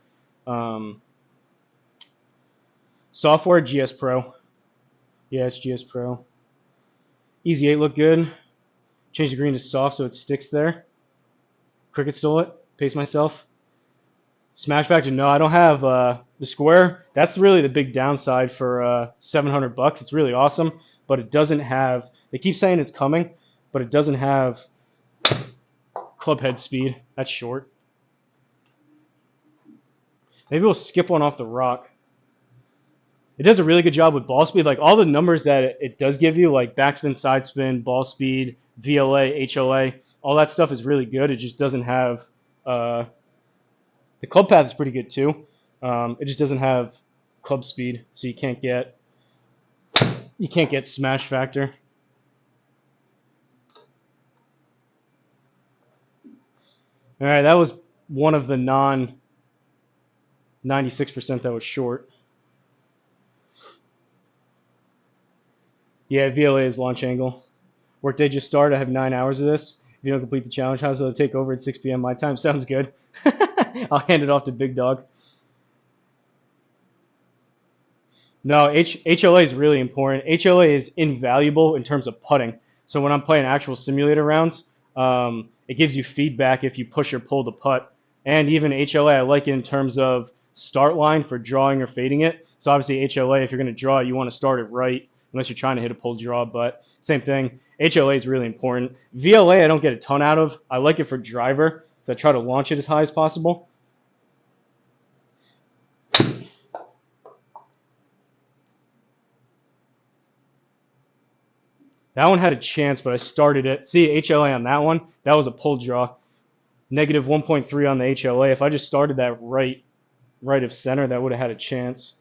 software GSPro. Yeah, it's GSPro. Easy 8 look good. Change the green to soft so it sticks there. Cricket stole it. Pace myself. Smash factor, no, I don't have the square. That's really the big downside for $700. It's really awesome, but it doesn't have. They keep saying it's coming, but it doesn't have club head speed. That's short. Maybe we'll skip one off the rock. It does a really good job with ball speed. Like all the numbers that it does give you, like backspin, side spin, ball speed, VLA, HLA, all that stuff is really good. It just doesn't have. The club path is pretty good too. It just doesn't have club speed, so you can't get smash factor. All right, that was one of the non 96% that was short. Yeah, VLA is launch angle. Workday just started. I have 9 hours of this. If you don't complete the challenge, how's it take over at 6 p.m. my time? Sounds good. I'll hand it off to Big Dog. No, HLA is really important. HLA is invaluable in terms of putting. So when I'm playing actual simulator rounds, it gives you feedback if you push or pull the putt. And even HLA, I like it in terms of start line for drawing or fading it. So obviously HLA, if you're going to draw, you want to start it right, unless you're trying to hit a pull draw. But same thing, HLA is really important. VLA, I don't get a ton out of. I like it for driver, so I try to launch it as high as possible. That one had a chance, but I started it. See, HLA on that one, that was a pull draw. Negative 1.3 on the HLA. If I just started that right of center, that would have had a chance.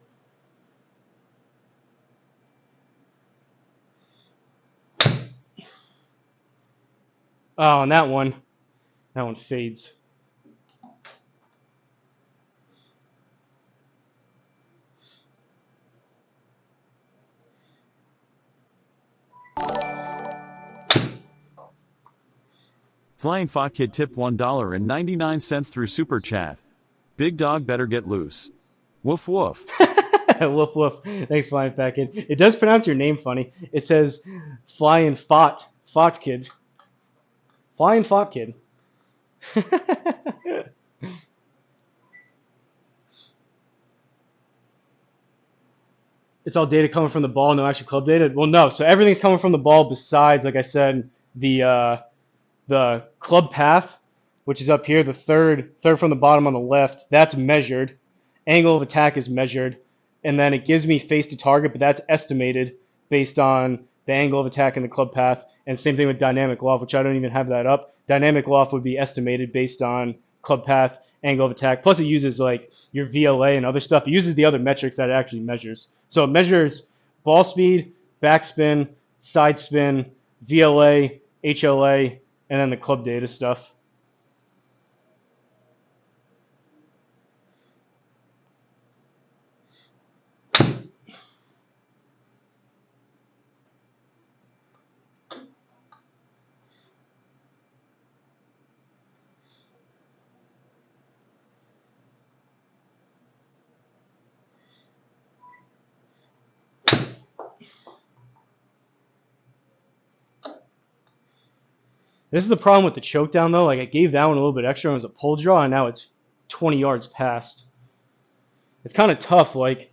Oh, and that one fades. Flying Fought Kid tipped $1.99 through Super Chat. Big Dog better get loose. Woof woof. Woof woof. Thanks, Flying Fat Kid. It does pronounce your name funny. It says Flying Fought Kid. Flying Fought Kid. It's all data coming from the ball, no actual club data. Well, no. So everything's coming from the ball besides, like I said, the club path, which is up here, the third from the bottom on the left. That's measured. Angle of attack is measured, and then it gives me face to target, but that's estimated based on the angle of attack in the club path. And same thing with dynamic loft, which I don't even have that up. Dynamic loft would be estimated based on club path, angle of attack. Plus, it uses like your VLA and other stuff. It uses the other metrics that it actually measures. So it measures ball speed, backspin, side spin, VLA, HLA, and then the club data stuff. This is the problem with the choke down though. Like I gave that one a little bit extra. It was a pull draw, and now it's 20 yards past. It's kind of tough. Like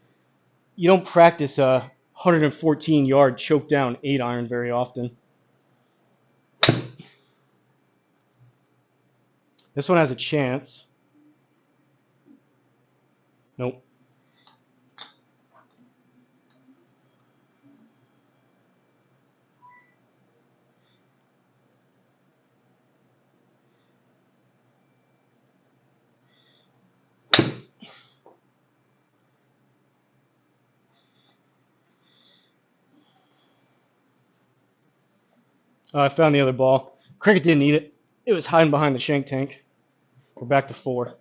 you don't practice a 114-yard choke down 8-iron very often. This one has a chance. Nope. I found the other ball. Cricket didn't eat it. It was hiding behind the shank tank. We're back to 4.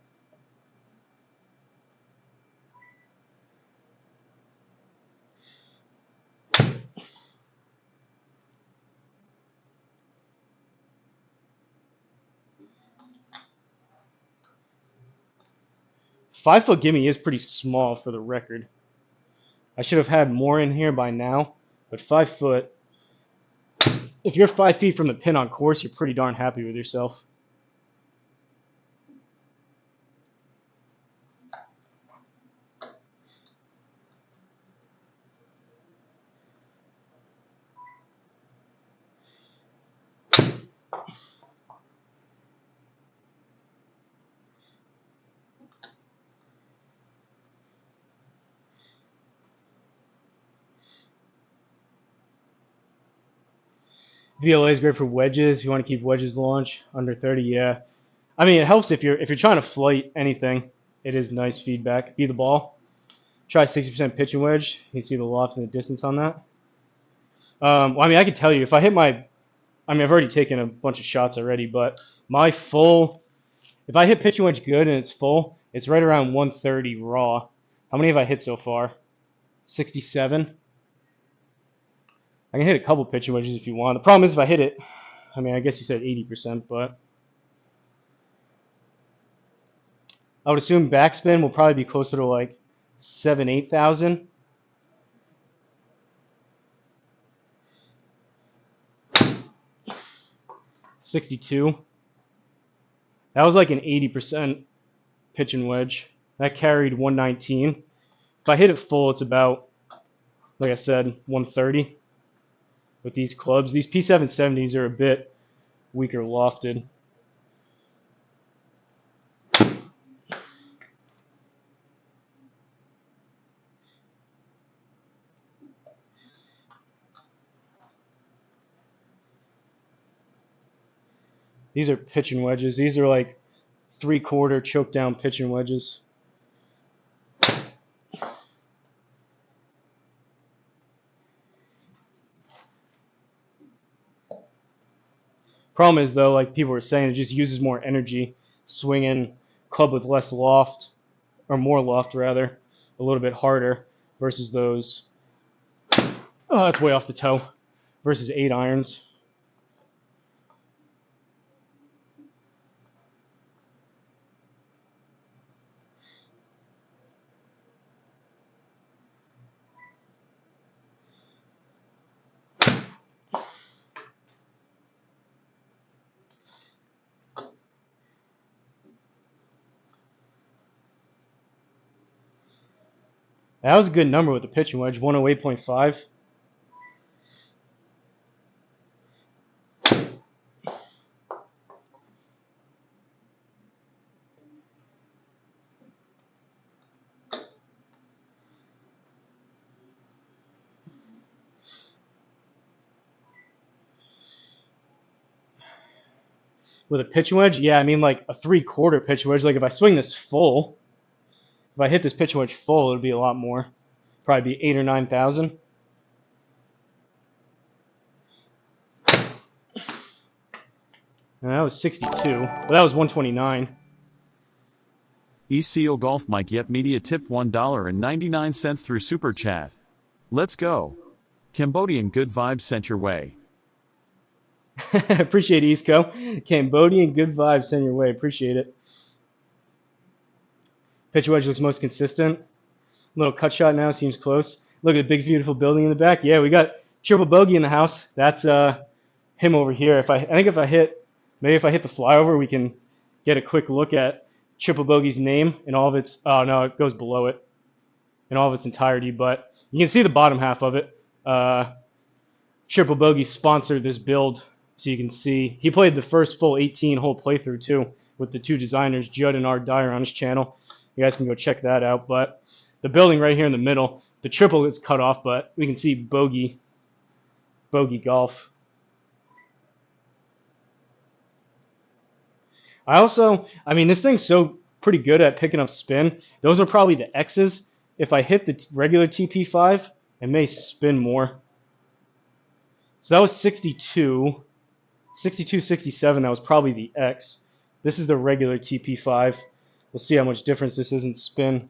Five-foot gimme is pretty small for the record. I should have had more in here by now, but 5 foot, if you're 5 feet from the pin on course, you're pretty darn happy with yourself. VLA is great for wedges. If you want to keep wedges launch under 30, yeah. I mean, it helps if you're trying to flight anything. It is nice feedback. Be the ball. Try 60% pitch and wedge. You see the loft and the distance on that. Well, I mean, I could tell you if I hit my. I mean, I've already taken a bunch of shots already, but my full. If I hit pitch and wedge good and it's full, it's right around 130 raw. How many have I hit so far? 67. I can hit a couple pitch and wedges if you want. The problem is if I hit it, I mean, I guess you said 80%, but I would assume backspin will probably be closer to like 8,000. $62. That was like an 80% pitch and wedge. That carried 119. If I hit it full, it's about, like I said, 130. With these clubs, these P770s are a bit weaker lofted. These are pitch and wedges. These are like 3/4 choke down pitch and wedges. Problem is though, like people were saying, it just uses more energy swinging club with less loft, or more loft rather, a little bit harder versus those. Oh, that's way off the toe. Versus 8 irons. That was a good number with the pitching wedge, 108.5. With a pitching wedge, yeah, I mean like a 3/4 pitching wedge. Like if I swing this full, if I hit this pitching wedge full, it'd be a lot more. Probably be 8,000 or 9,000. And that was 62. Well, that was 129. East Seal Golf Mike Yep Media tipped $1.99 through Super Chat. Let's go. Cambodian good vibes sent your way. Appreciate it, Eastco. Cambodian good vibes sent your way. Appreciate it. Pitch wedge looks most consistent. Little cut shot now seems close. Look at the big beautiful building in the back. Yeah, we got triple bogey in the house. That's him over here. I think if I hit the flyover, we can get a quick look at triple bogey's name and all of its. Oh no, it goes below it in all of its entirety. But you can see the bottom half of it. Triple bogey sponsored this build. So you can see he played the first full 18-hole playthrough too with the 2 designers, Judd and Art Dyer, on his channel. You guys can go check that out. But the building right here in the middle, the triple is cut off, but we can see bogey golf. I mean, this thing's so pretty good at picking up spin. Those are probably the X's. If I hit the regular TP5, it may spin more. So that was 62. 62, 67, that was probably the X. This is the regular TP5. We'll see how much difference this is in spin.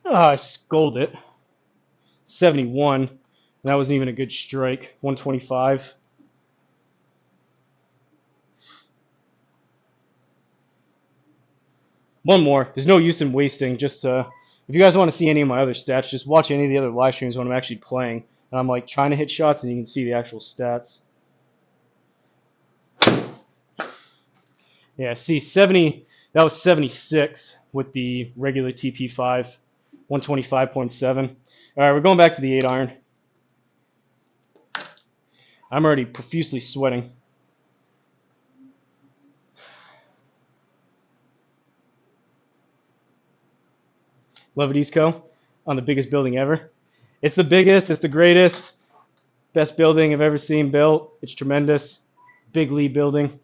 I scolded it. 71. That wasn't even a good strike. 125. One more. There's no use in wasting. Just if you guys want to see any of my other stats, just watch any of the other live streams when I'm actually playing. And I'm like trying to hit shots, and you can see the actual stats. Yeah, see 70. That was 76 with the regular TP5. 125.7. All right, we're going back to the 8-iron. I'm already profusely sweating. Love it, Eastco, on the biggest building ever. It's the biggest, it's the greatest, best building I've ever seen built. It's tremendous. Big Lee building.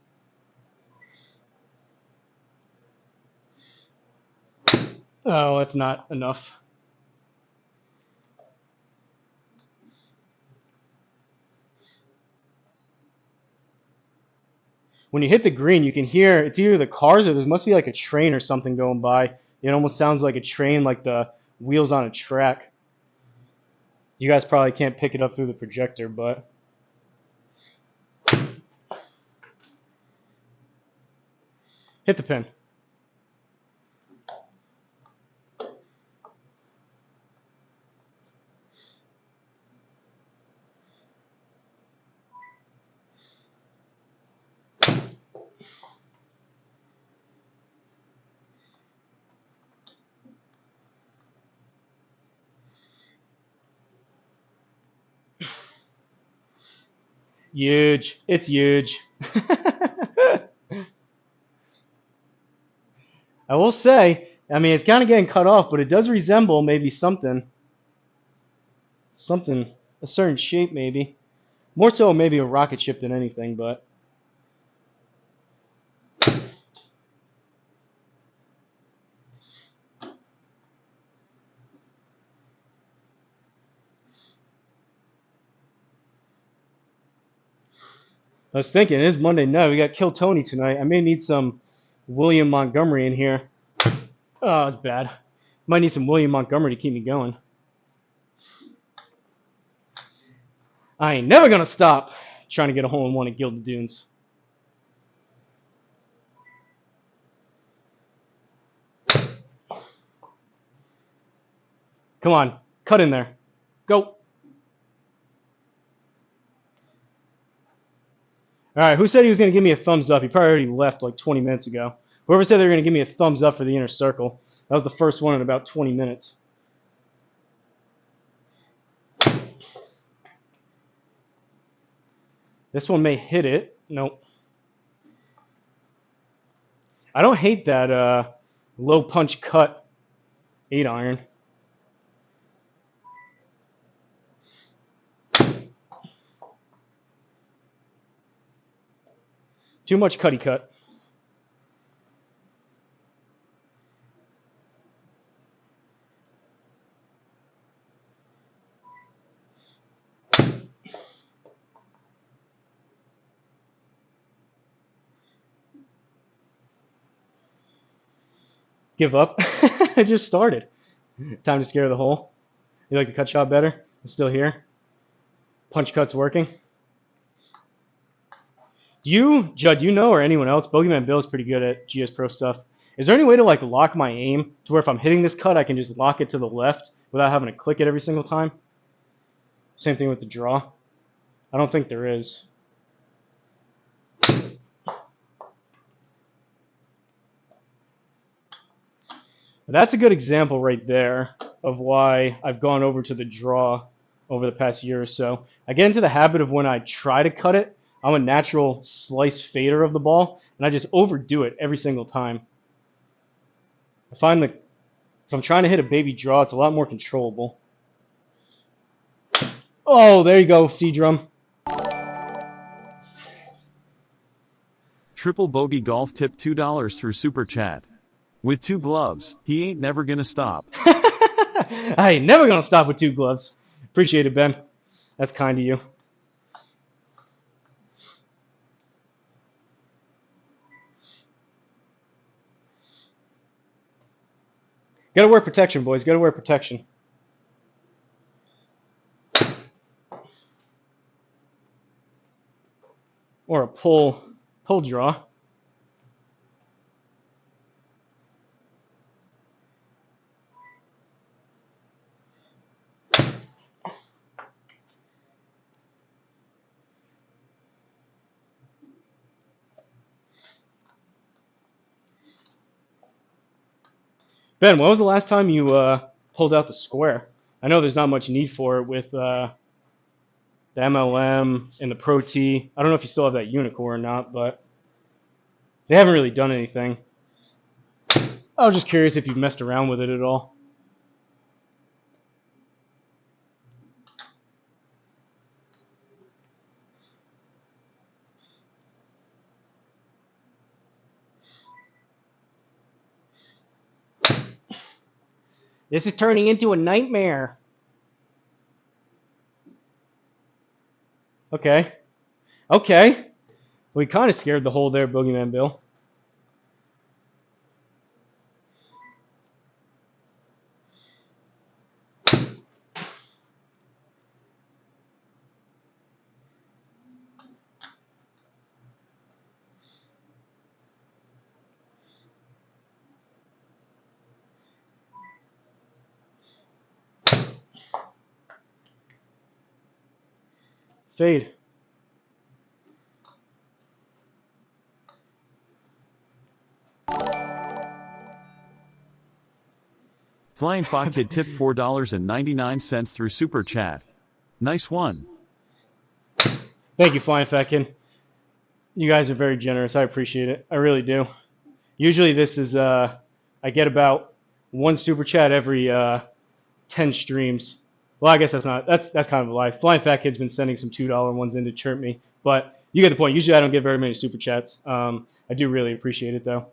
Oh, that's not enough. When you hit the green, you can hear, it's either the cars or there must be like a train or something going by. It almost sounds like a train, like the wheels on a track. You guys probably can't pick it up through the projector, but hit the pin. Huge. It's huge. I will say, I mean, it's kind of getting cut off, but it does resemble maybe something, a certain shape maybe. More so maybe a rocket ship than anything, but. I was thinking, it is Monday night. We got Kill Tony tonight. I may need some William Montgomery in here. Oh, it's bad. Might need some William Montgomery to keep me going. I ain't never going to stop trying to get a hole-in-one at Gilded Dunes. Come on. Cut in there. Go. All right, who said he was going to give me a thumbs up? He probably already left like 20 minutes ago. Whoever said they were going to give me a thumbs up for the inner circle. That was the first one in about 20 minutes. This one may hit it. Nope. I don't hate that low punch cut 8-iron. Too much cutty cut. Give up. I just started. Time to scare the hole. You like the cut shot better? I'm still here. Punch cut's working. Judd, do you know, or anyone else? Bogeyman Bill is pretty good at GSPro stuff. Is there any way to like lock my aim to where if I'm hitting this cut, I can just lock it to the left without having to click it every single time? Same thing with the draw. I don't think there is. That's a good example right there of why I've gone over to the draw over the past year or so. I get into the habit of when I try to cut it, I'm a natural slice fader of the ball, and I just overdo it every single time. I find that if I'm trying to hit a baby draw, it's a lot more controllable. Oh, there you go, C-Drum. Triple Bogey Golf tip $2 through Super Chat. With 2 gloves, he ain't never gonna stop. I ain't never gonna stop with 2 gloves. Appreciate it, Ben. That's kind of you. Gotta wear protection, boys. Gotta wear protection. Or a pull draw. Ben, when was the last time you pulled out the square? I know there's not much need for it with the MLM and the Pro T. I don't know if you still have that unicorn or not, but they haven't really done anything. I was just curious if you've messed around with it at all. This is turning into a nightmare. Okay. Okay. We kind of scared the hole there, Boogeyman Bill. Fade. Flying Fox Kid tipped $4.99 through Super Chat. Nice one. Thank you, Flying Fat Kid. You guys are very generous. I appreciate it. I really do. Usually this is, I get about one Super Chat every 10 streams. Well, I guess that's kind of a lie. Flying Fat Kid's been sending some $2 ones in to chirp me. But you get the point. Usually I don't get very many Super Chats. I do really appreciate it, though.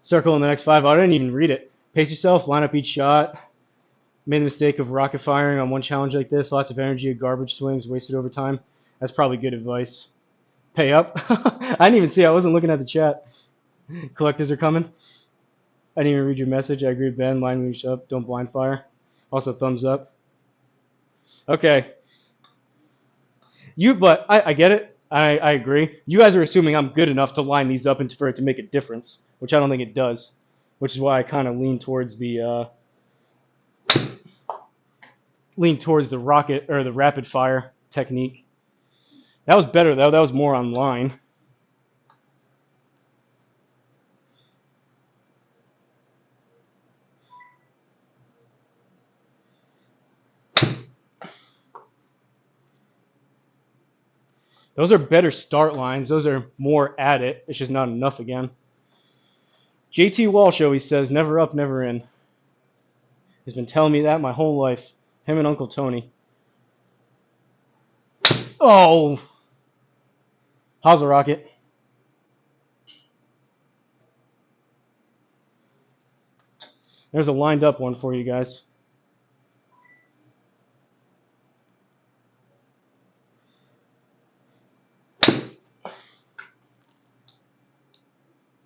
Circle in the next 5. I didn't even read it. Pace yourself. Line up each shot. Made the mistake of rocket firing on one challenge like this. Lots of energy, garbage swings, wasted over time. That's probably good advice. Pay up. I didn't even see. I wasn't looking at the chat. Collectors are coming. I didn't even read your message. I agree with Ben. Line moves up. Don't blind fire. Also, thumbs up. Okay. But I get it. I agree. You guys are assuming I'm good enough to line these up and for it to make a difference, which I don't think it does. Which is why I kind of lean towards the rocket or the rapid fire technique. That was better though. That was more online. Those are better start lines. Those are more at it. It's just not enough again. JT Walsh always says, never up, never in. He's been telling me that my whole life. Him and Uncle Tony. Oh! Hosel rocket. There's a lined up one for you guys.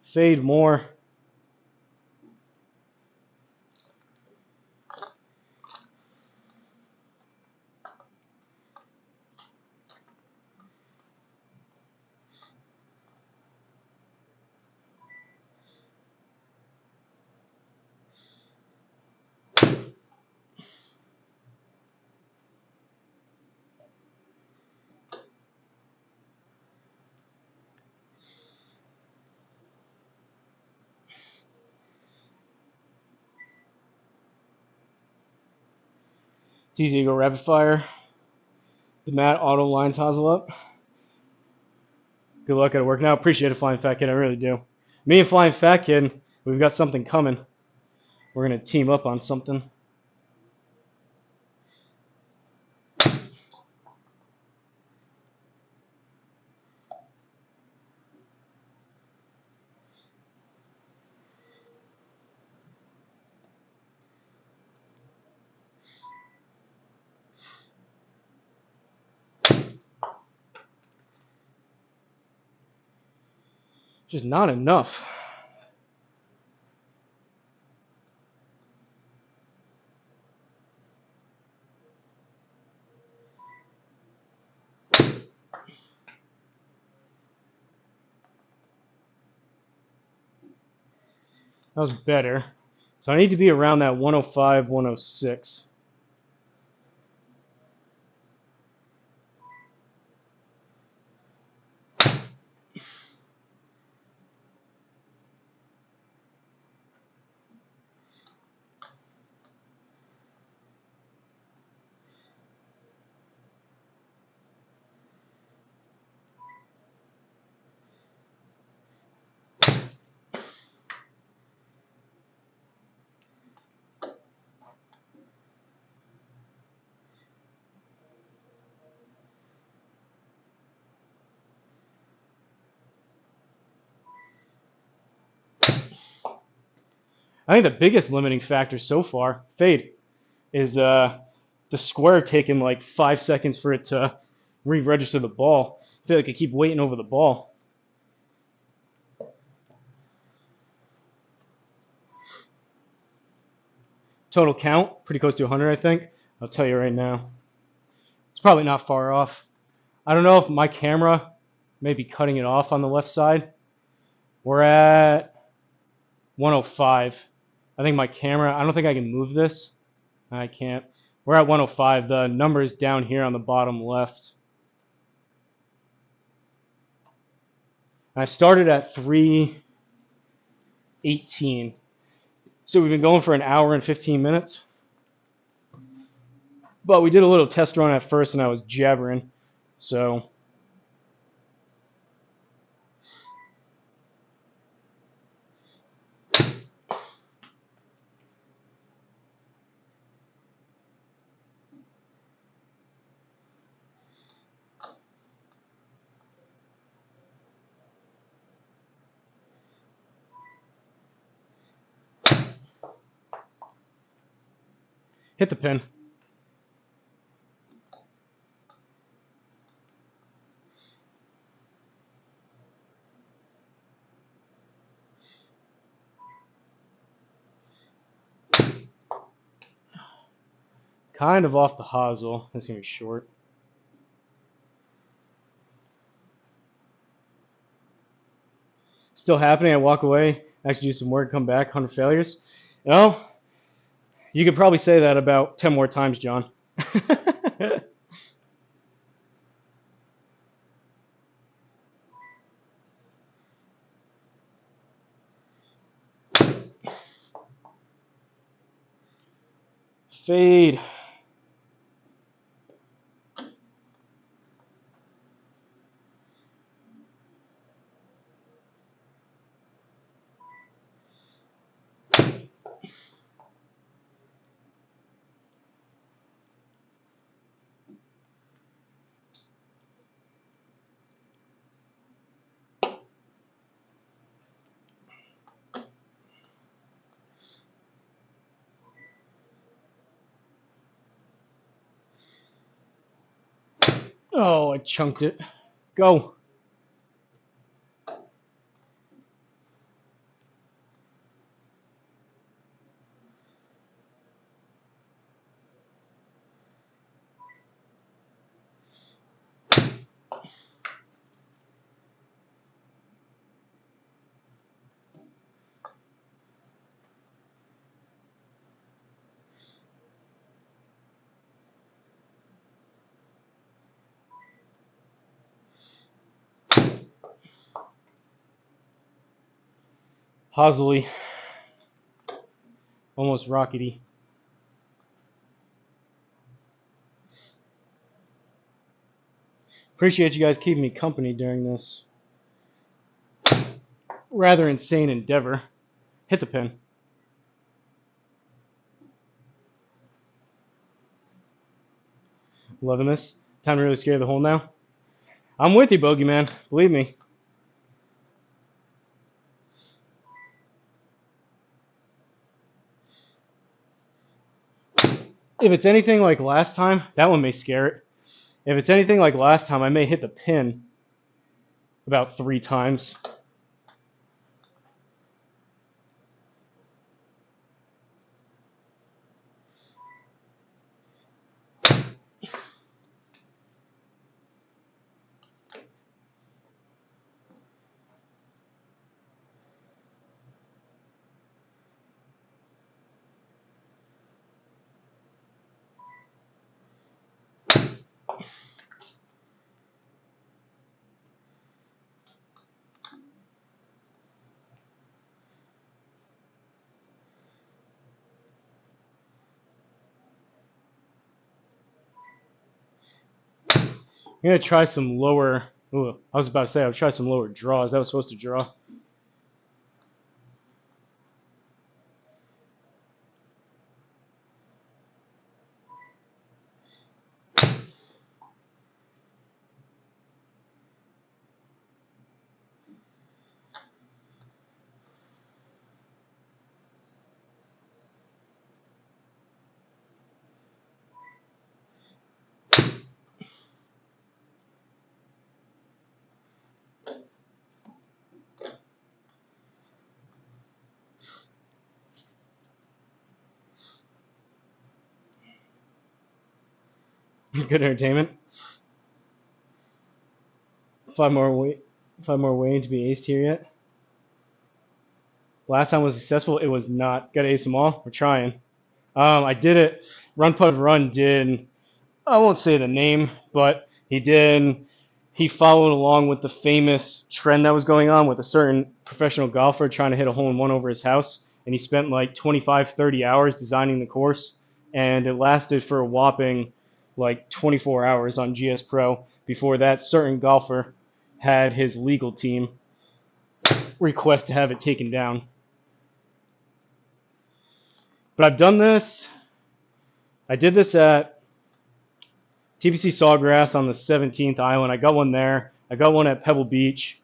Fade more. It's easy to go rapid fire. The mat auto lines Hosel up. Good luck at work now. Appreciate it, Flying Fat Kid. I really do. Me and Flying Fat Kid, we've got something coming. We're going to team up on something. Just not enough. That was better. So I need to be around that 105, 106. I think the biggest limiting factor so far, fade, is the square taking like 5 seconds for it to re-register the ball. I feel like I keep waiting over the ball. Total count, pretty close to 100, I think. I'll tell you right now. It's probably not far off. I don't know if my camera may be cutting it off on the left side. We're at 105. I think my camera, I don't think I can move this. I can't. We're at 105. The number is down here on the bottom left. I started at 3:18. So we've been going for an hour and 15 minutes. But we did a little test run at first and I was jabbering. So hit the pin. Kind of off the hosel. That's going to be short. Still happening. I walk away, actually do some work, come back, 100 failures. You know, you could probably say that about 10 more times, John. Fade. Oh, I chunked it. Go. Hosely. Almost rockety. Appreciate you guys keeping me company during this rather insane endeavor. Hit the pin. Loving this. Time to really scare the hole now. I'm with you, Bogeyman. Believe me. If it's anything like last time, that one may scare it. If it's anything like last time, I may hit the pin about 3 times. I'm gonna try some lower. Ooh, I was about to say I would try some lower draws. That was supposed to draw. Good entertainment. Five more waiting to be aced here yet. Last time was successful. It was not. Got to ace them all. We're trying. I did it. Run Put Run did. I won't say the name, but he did. He followed along with the famous trend that was going on with a certain professional golfer trying to hit a hole in one over his house, and he spent like 25, 30 hours designing the course, and it lasted for a whopping like 24 hours on GSPro before that certain golfer had his legal team request to have it taken down. But I've done this. I did this at TPC Sawgrass on the 17th island. I got one there. I got one at Pebble Beach.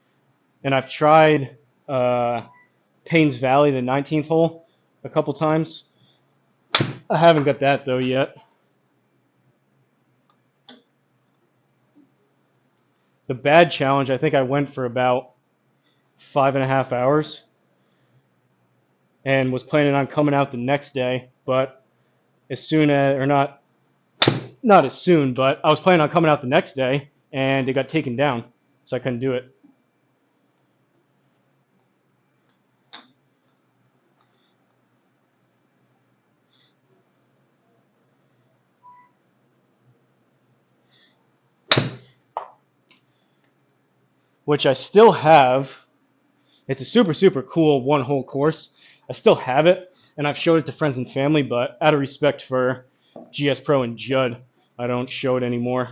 And I've tried Paynes Valley, the 19th hole, a couple times. I haven't got that, though, yet. The bad challenge, I think I went for about 5.5 hours and was planning on coming out the next day. But as soon as, or not as soon, but I was planning on coming out the next day, and it got taken down, so I couldn't do it. Which I still have. It's a super, super cool one-hole course. I still have it, and I've showed it to friends and family, but out of respect for GSPro and Judd, I don't show it anymore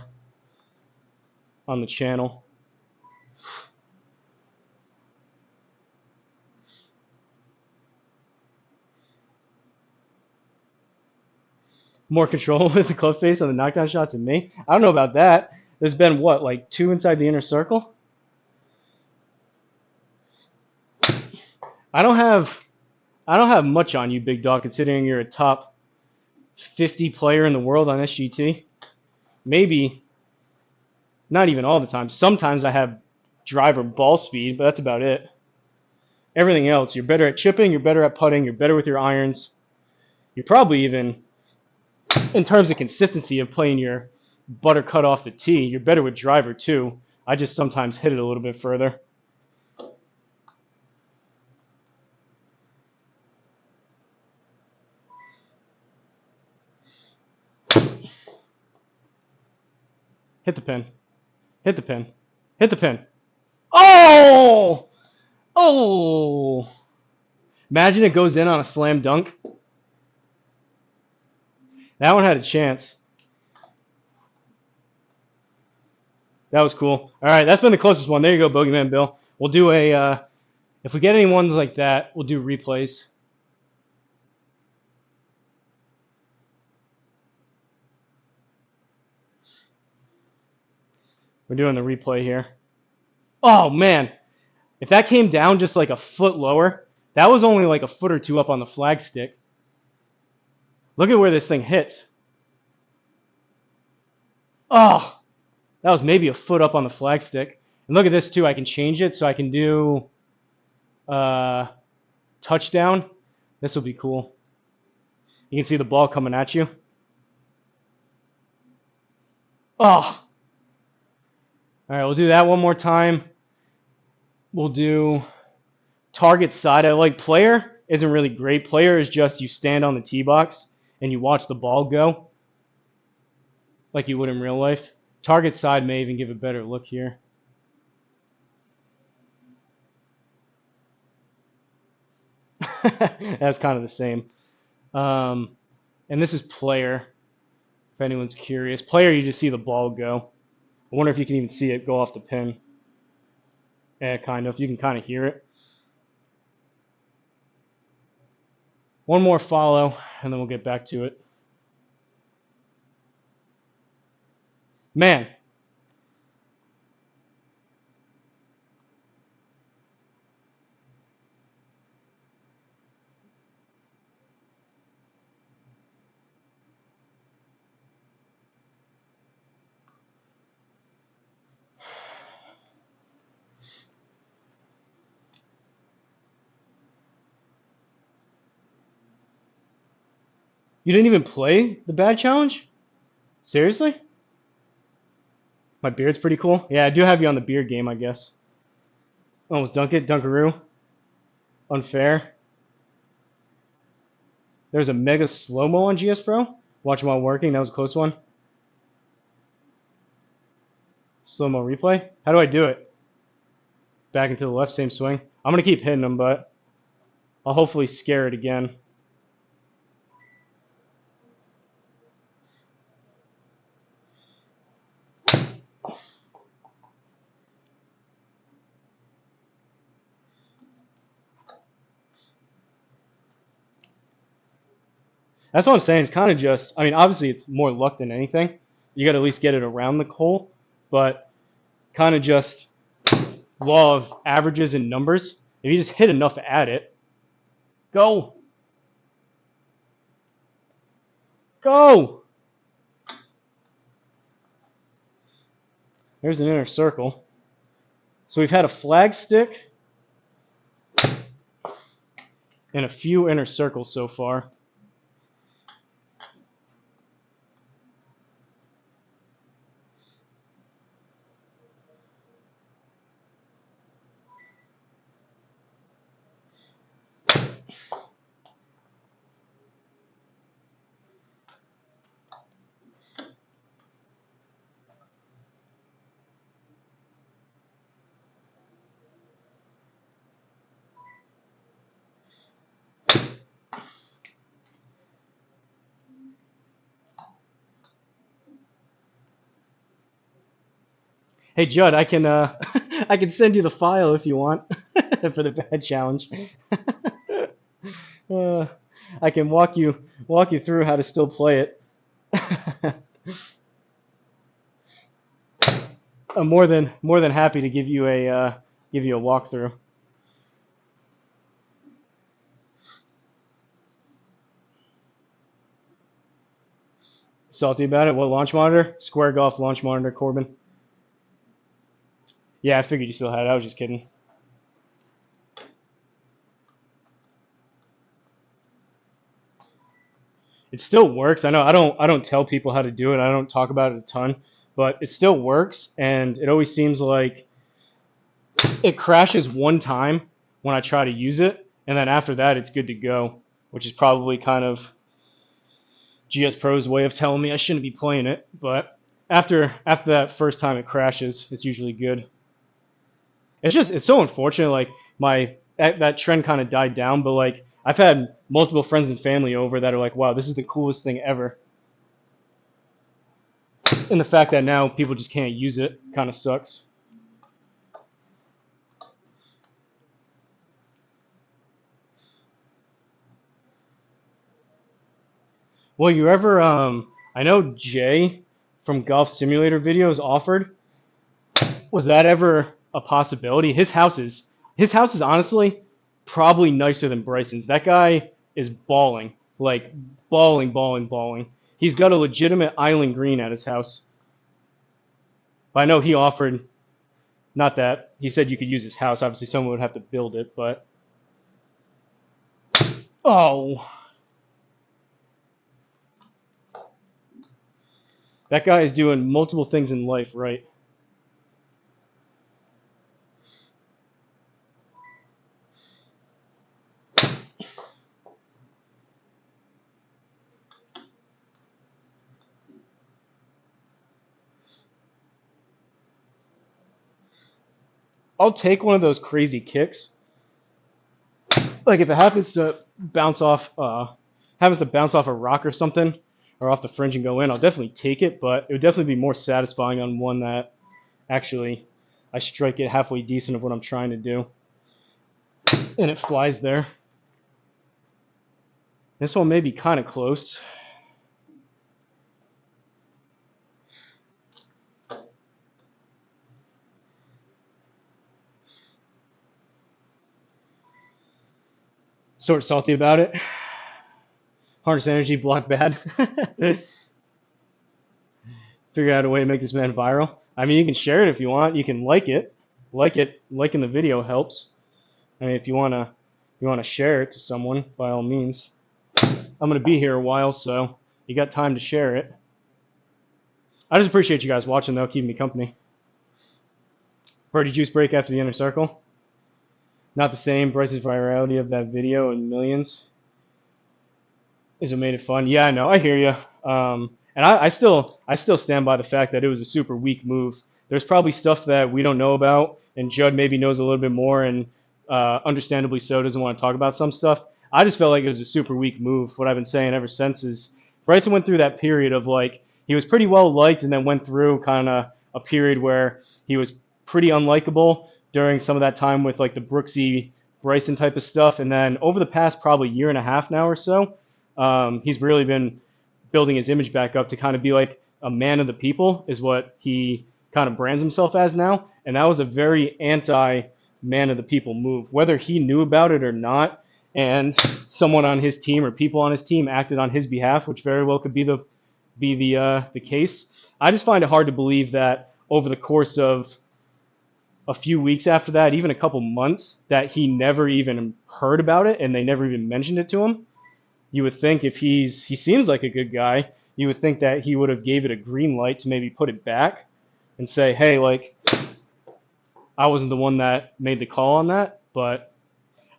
on the channel. More control with the club face on the knockdown shots than me. I don't know about that. There's been, what, like 2 inside the inner circle? I don't have much on you, big dog, considering you're a top 50 player in the world on SGT. Maybe not even all the time. Sometimes I have driver ball speed, but that's about it. Everything else, you're better at chipping, you're better at putting, you're better with your irons. You're probably even, in terms of consistency of playing your butter cut off the tee, you're better with driver too. I just sometimes hit it a little bit further. Hit the pin. Hit the pin. Hit the pin. Oh! Oh! Imagine it goes in on a slam dunk. That one had a chance. That was cool. All right, that's been the closest one. There you go, Bogeyman Bill. We'll do a, if we get any ones like that, we'll do replays. We're doing the replay here. Oh, man. If that came down just like a foot lower, that was only like a foot or two up on the flag stick. Look at where this thing hits. Oh, that was maybe a foot up on the flag stick. And look at this too. I can change it so I can do touchdown. This will be cool. You can see the ball coming at you. Oh. All right, we'll do that one more time. We'll do target side. I like player isn't really great. Player is just you stand on the tee box and you watch the ball go like you would in real life. Target side may even give a better look here. That's kind of the same. And this is player, if anyone's curious. Player, you just see the ball go. I wonder if you can even see it go off the pin. Yeah, kind of. You can kind of hear it. One more follow, and then we'll get back to it. Man. You didn't even play the bad challenge? Seriously? My beard's pretty cool. Yeah, I do have you on the beard game, I guess. Almost dunk it. Dunkaroo. Unfair. There's a mega slow-mo on GSPro. Watch them while working. That was a close one. Slow-mo replay. How do I do it? Back into the left, same swing. I'm going to keep hitting them, but I'll hopefully scare it again. That's what I'm saying. It's kind of just, I mean, obviously it's more luck than anything. You got to at least get it around the hole, but kind of just law of averages and numbers. If you just hit enough at it, go. Go. There's an inner circle. So we've had a flag stick and a few inner circles so far. Hey Judd, I can I can send you the file if you want for the bad challenge. uh, I can walk you through how to still play it. I'm more than happy to give you a walkthrough. Salty about it? What launch monitor? Square Golf launch monitor, Corbin. Yeah, I figured you still had it. I was just kidding. It still works. I know I don't tell people how to do it. I don't talk about it a ton, but it still works, and it always seems like it crashes one time when I try to use it, and then after that it's good to go, which is probably kind of GSPro's way of telling me I shouldn't be playing it, but after that first time it crashes, it's usually good. It's so unfortunate. Like that trend kind of died down, but like I've had multiple friends and family over that are like, wow, this is the coolest thing ever. And the fact that now people just can't use it kind of sucks. Well, you ever I know Jay from Golf Simulator videos offered. Was that ever a possibility? His house is honestly probably nicer than Bryson's. That guy is balling. Like balling, balling, balling. He's got a legitimate island green at his house. But I know he offered, not that, he said you could use his house. Obviously someone would have to build it, but oh. That guy is doing multiple things in life, right? I'll take one of those crazy kicks. Like if it happens to bounce off a rock or something, or off the fringe and go in, I'll definitely take it. But it would definitely be more satisfying on one that Actually, I strike it halfway decent of what I'm trying to do, and it flies there. This one may be kind of close. Sort of salty about it. Harness energy, block bad. Figure out a way to make this man viral. I mean, you can share it if you want. You can like it. Liking the video helps. I mean, if you wanna share it to someone, by all means. I'm gonna be here a while, so you got time to share it. I just appreciate you guys watching, though, keeping me company. Birdie juice break after the inner circle. Not the same. Bryce's virality of that video and millions is what made it fun. Yeah, I know. I hear you. And I still stand by the fact that it was a super weak move. There's probably stuff that we don't know about, and Judd maybe knows a little bit more, and understandably so, doesn't want to talk about some stuff. I just felt like it was a super weak move. What I've been saying ever since is Bryson went through that period of like he was pretty well liked, and then went through kind of a period where he was pretty unlikable during some of that time with like the Brooksy Bryson type of stuff, and then over the past probably year and a half now or so, he's really been building his image back up to kind of be like a man of the people is what he kind of brands himself as now. And that was a very anti man of the people move, whether he knew about it or not. And someone on his team or people on his team acted on his behalf, which very well could be the case. I just find it hard to believe that over the course of a few weeks after that, even a couple months, that he never even heard about it and they never even mentioned it to him. You would think if he seems like a good guy, you would think that he would have gave it a green light to maybe put it back and say, hey, like, I wasn't the one that made the call on that. But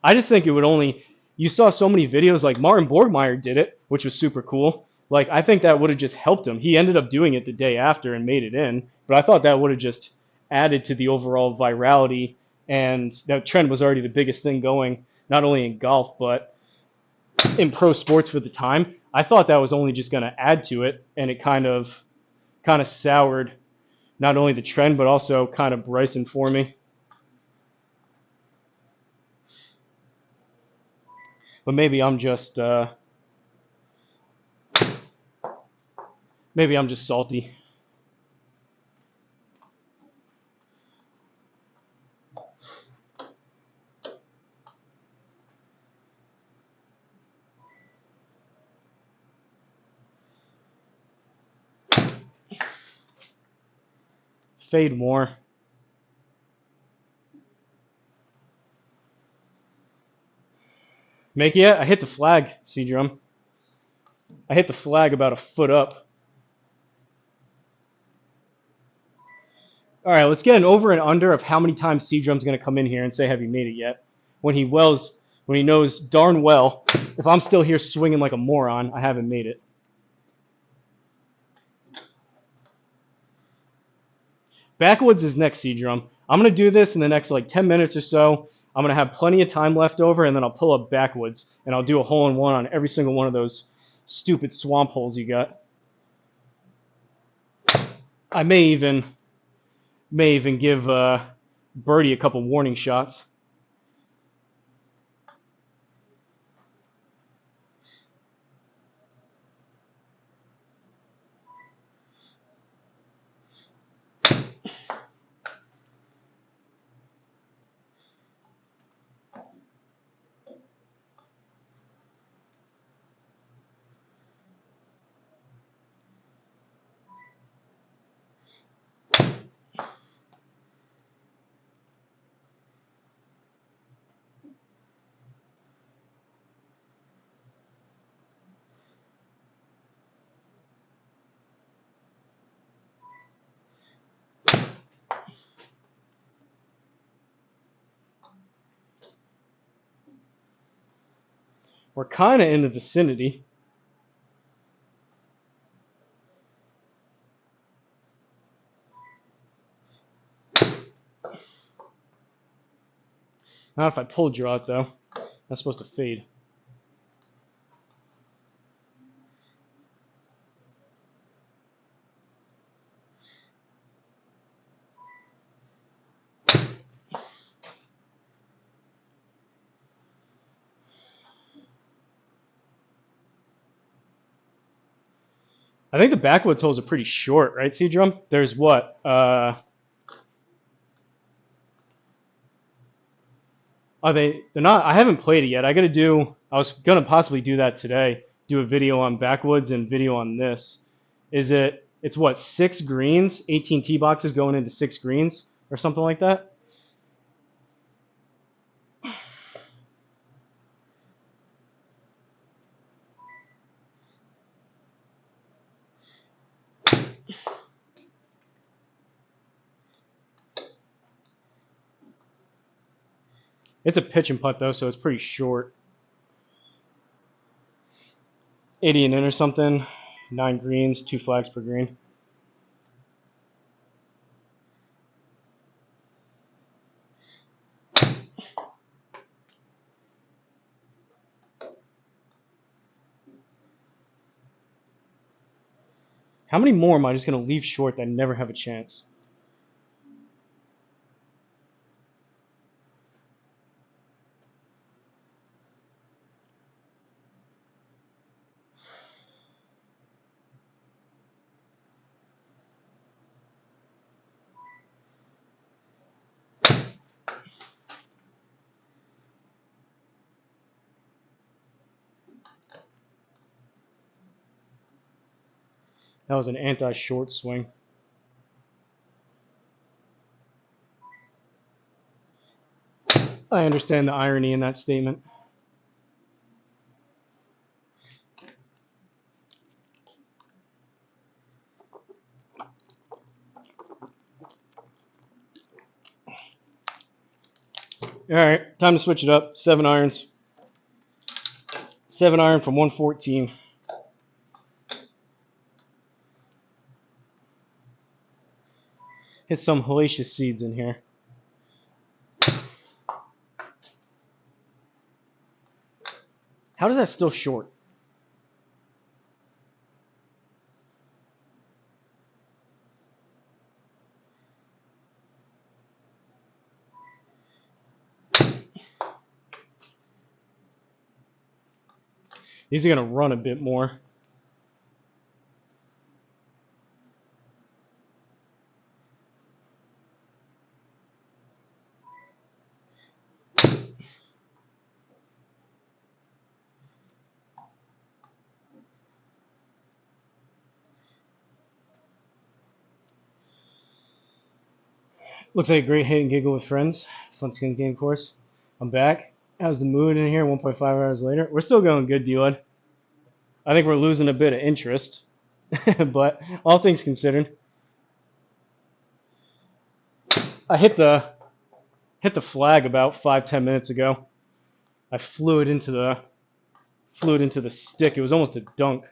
I just think it would only, you saw so many videos like Martin Borgmeyer did it, which was super cool. Like, I think that would have just helped him. He ended up doing it the day after and made it in, but I thought that would have just added to the overall virality, and that trend was already the biggest thing going, not only in golf, but in pro sports for the time. I thought that was only just going to add to it, and it kind of soured not only the trend but also kind of Bryson for me. But maybe I'm just salty. Fade more. Make it? I hit the flag, C-Drum. I hit the flag about a foot up. All right, let's get an over and under of how many times C-Drum's going to come in here and say, have you made it yet? When he knows darn well, if I'm still here swinging like a moron, I haven't made it. Backwoods is next, C-Drum. I'm going to do this in the next like 10 minutes or so. I'm going to have plenty of time left over, and then I'll pull up backwoods, and I'll do a hole-in-one on every single one of those stupid swamp holes you got. I may even give Birdie a couple warning shots. We're kind of in the vicinity. Not if I pull draw it, though. That's supposed to fade. I think the backwood holes are pretty short, right, C-Drum? There's what? Are they? They're not. I haven't played it yet. I was gonna possibly do that today. Do a video on backwoods and video on this. It's what, 6 greens, 18 tee boxes going into 6 greens or something like that. It's a pitch and putt though, so it's pretty short. 80 and in or something. 9 greens, 2 flags per green. How many more am I just going to leave short that never have a chance? That was an anti-short swing. I understand the irony in that statement. All right, time to switch it up. 7 irons. 7 iron from 114. Hit some hellacious seeds in here. How does that still short? These are going to run a bit more. Looks like a great hit and giggle with friends. Flintskins game course. I'm back. How's the mood in here 1.5 hours later? We're still going good, D-Lud. I think we're losing a bit of interest. But all things considered. I hit the flag about 5-10 minutes ago. I flew it into the stick. It was almost a dunk.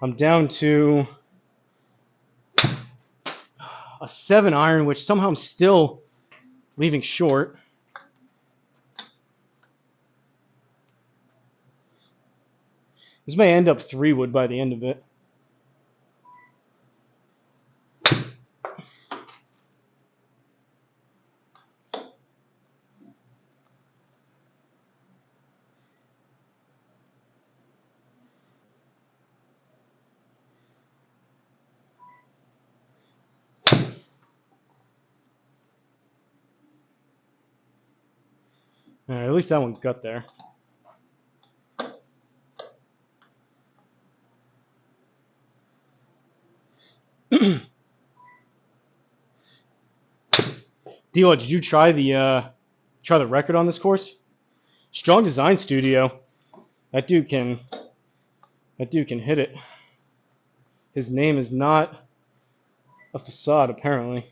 I'm down to a 7 iron, which somehow I'm still leaving short. This may end up 3-wood by the end of it. All right, at least that one got there. Dilo, did you try the record on this course? Strong Design Studio. That dude can hit it. His name is not a facade, apparently.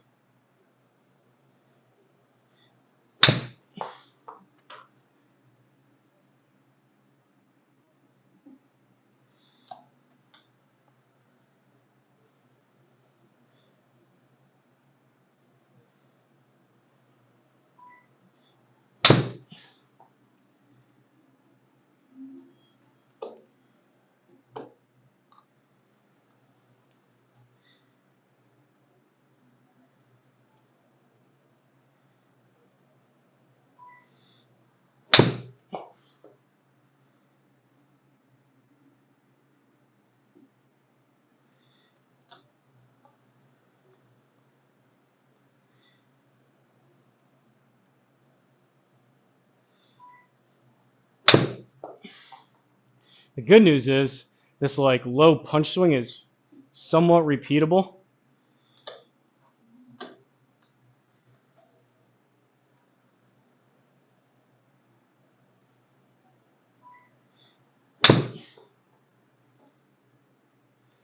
The good news is this like low punch swing is somewhat repeatable.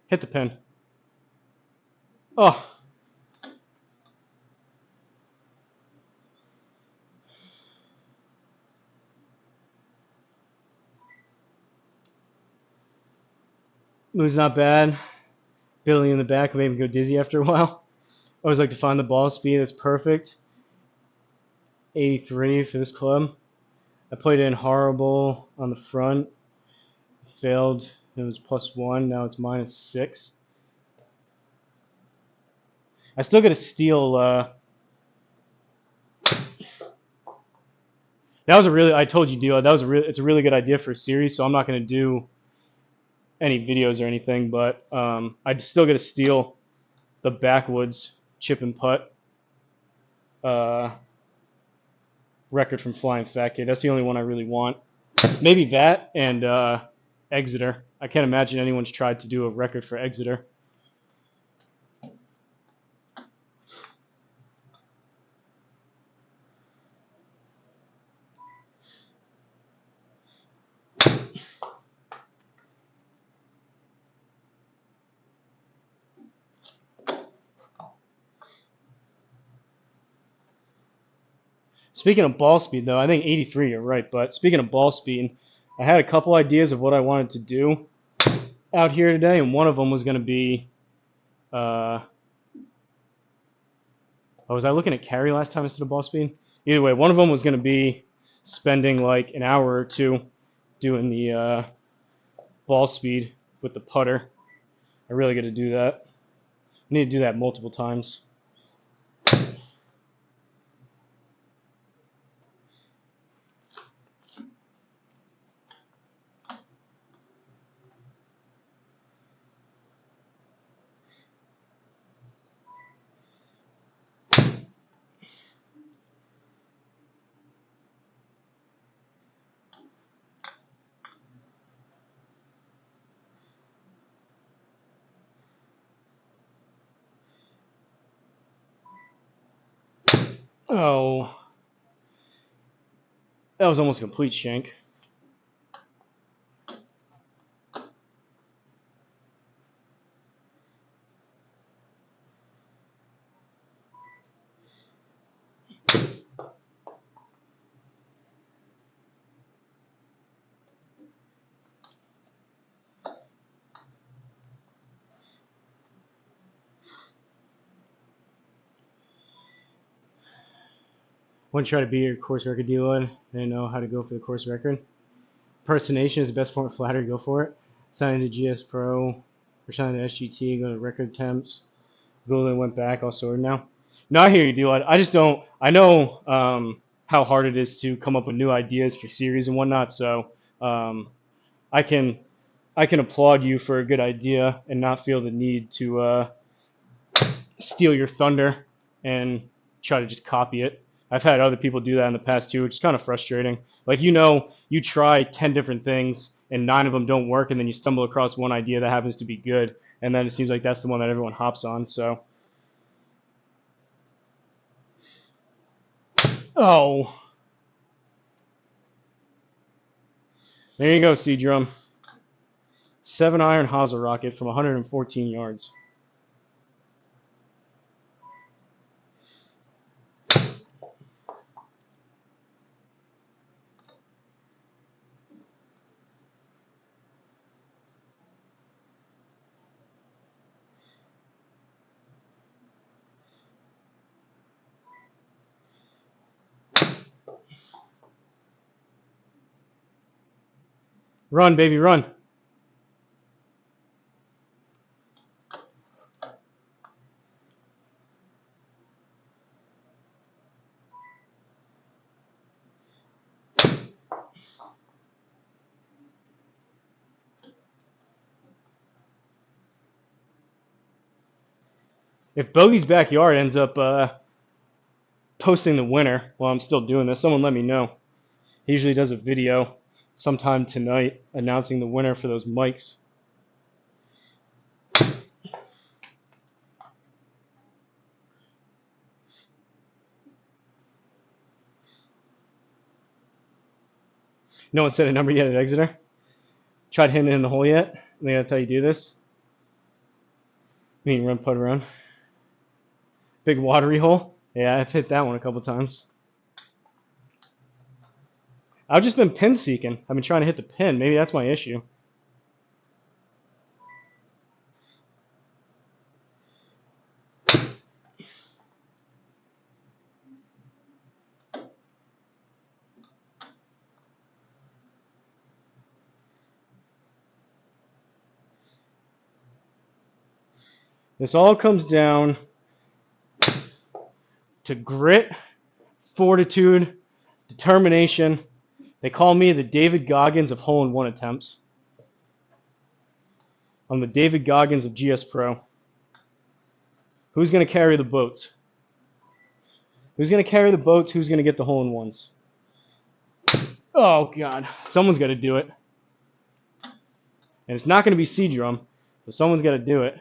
Hit the pin. Oh. Move's not bad. Billy in the back made me go dizzy after a while. I always like to find the ball speed that's perfect. 83 for this club. I played in horrible on the front. Failed. It was +1. Now it's -6. I still get a steal. That was a really. I told you, Dio. That was a really. It's a really good idea for a series. So I'm not going to do any videos or anything, but I'd still get a steal. The backwoods chip and putt record from Flying Fat Kid. That's the only one I really want. Maybe that and Exeter. I can't imagine anyone's tried to do a record for Exeter. Speaking of ball speed, though, I think 83, you're right. But speaking of ball speed, I had a couple ideas of what I wanted to do out here today, and one of them was going to be, was I looking at carry last time instead of ball speed? Either way, one of them was going to be spending like an hour or two doing the ball speed with the putter. I really got to do that. I need to do that multiple times. Oh, that was almost a complete shank. Wouldn't try to beat your course record, D-Lud. I didn't know how to go for the course record. Impersonation is the best form of flattery. Go for it. Sign into GSPro. Or sign into SGT. Go to record attempts. Gilded went back. All sorted now. No, I hear you, D-Lud. I just don't. I know how hard it is to come up with new ideas for series and whatnot. So I can applaud you for a good idea and not feel the need to steal your thunder and try to just copy it. I've had other people do that in the past too, which is kind of frustrating. Like, you try 10 different things and 9 of them don't work, and then you stumble across one idea that happens to be good, and then it seems like that's the one that everyone hops on. So, oh, there you go, C-Drum. 7-iron Hosel rocket from 114 yards. Run, baby, run. If Bogey's Backyard ends up posting the winner while I'm still doing this, someone let me know. He usually does a video sometime tonight announcing the winner for those mics. No one said a number yet at Exeter. Tried hitting it in the hole yet? I think that's how you do this. You can run putt around. Big watery hole. Yeah, I've hit that one a couple times. I've just been pin seeking. I've been trying to hit the pin. Maybe that's my issue. This all comes down to grit, fortitude, determination. They call me the David Goggins of hole-in-one attempts. I'm the David Goggins of GSPro. Who's going to carry the boats? Who's going to carry the boats? Who's going to get the hole-in-ones? Oh, God. Someone's got to do it. And it's not going to be C-Drum, so someone's got to do it.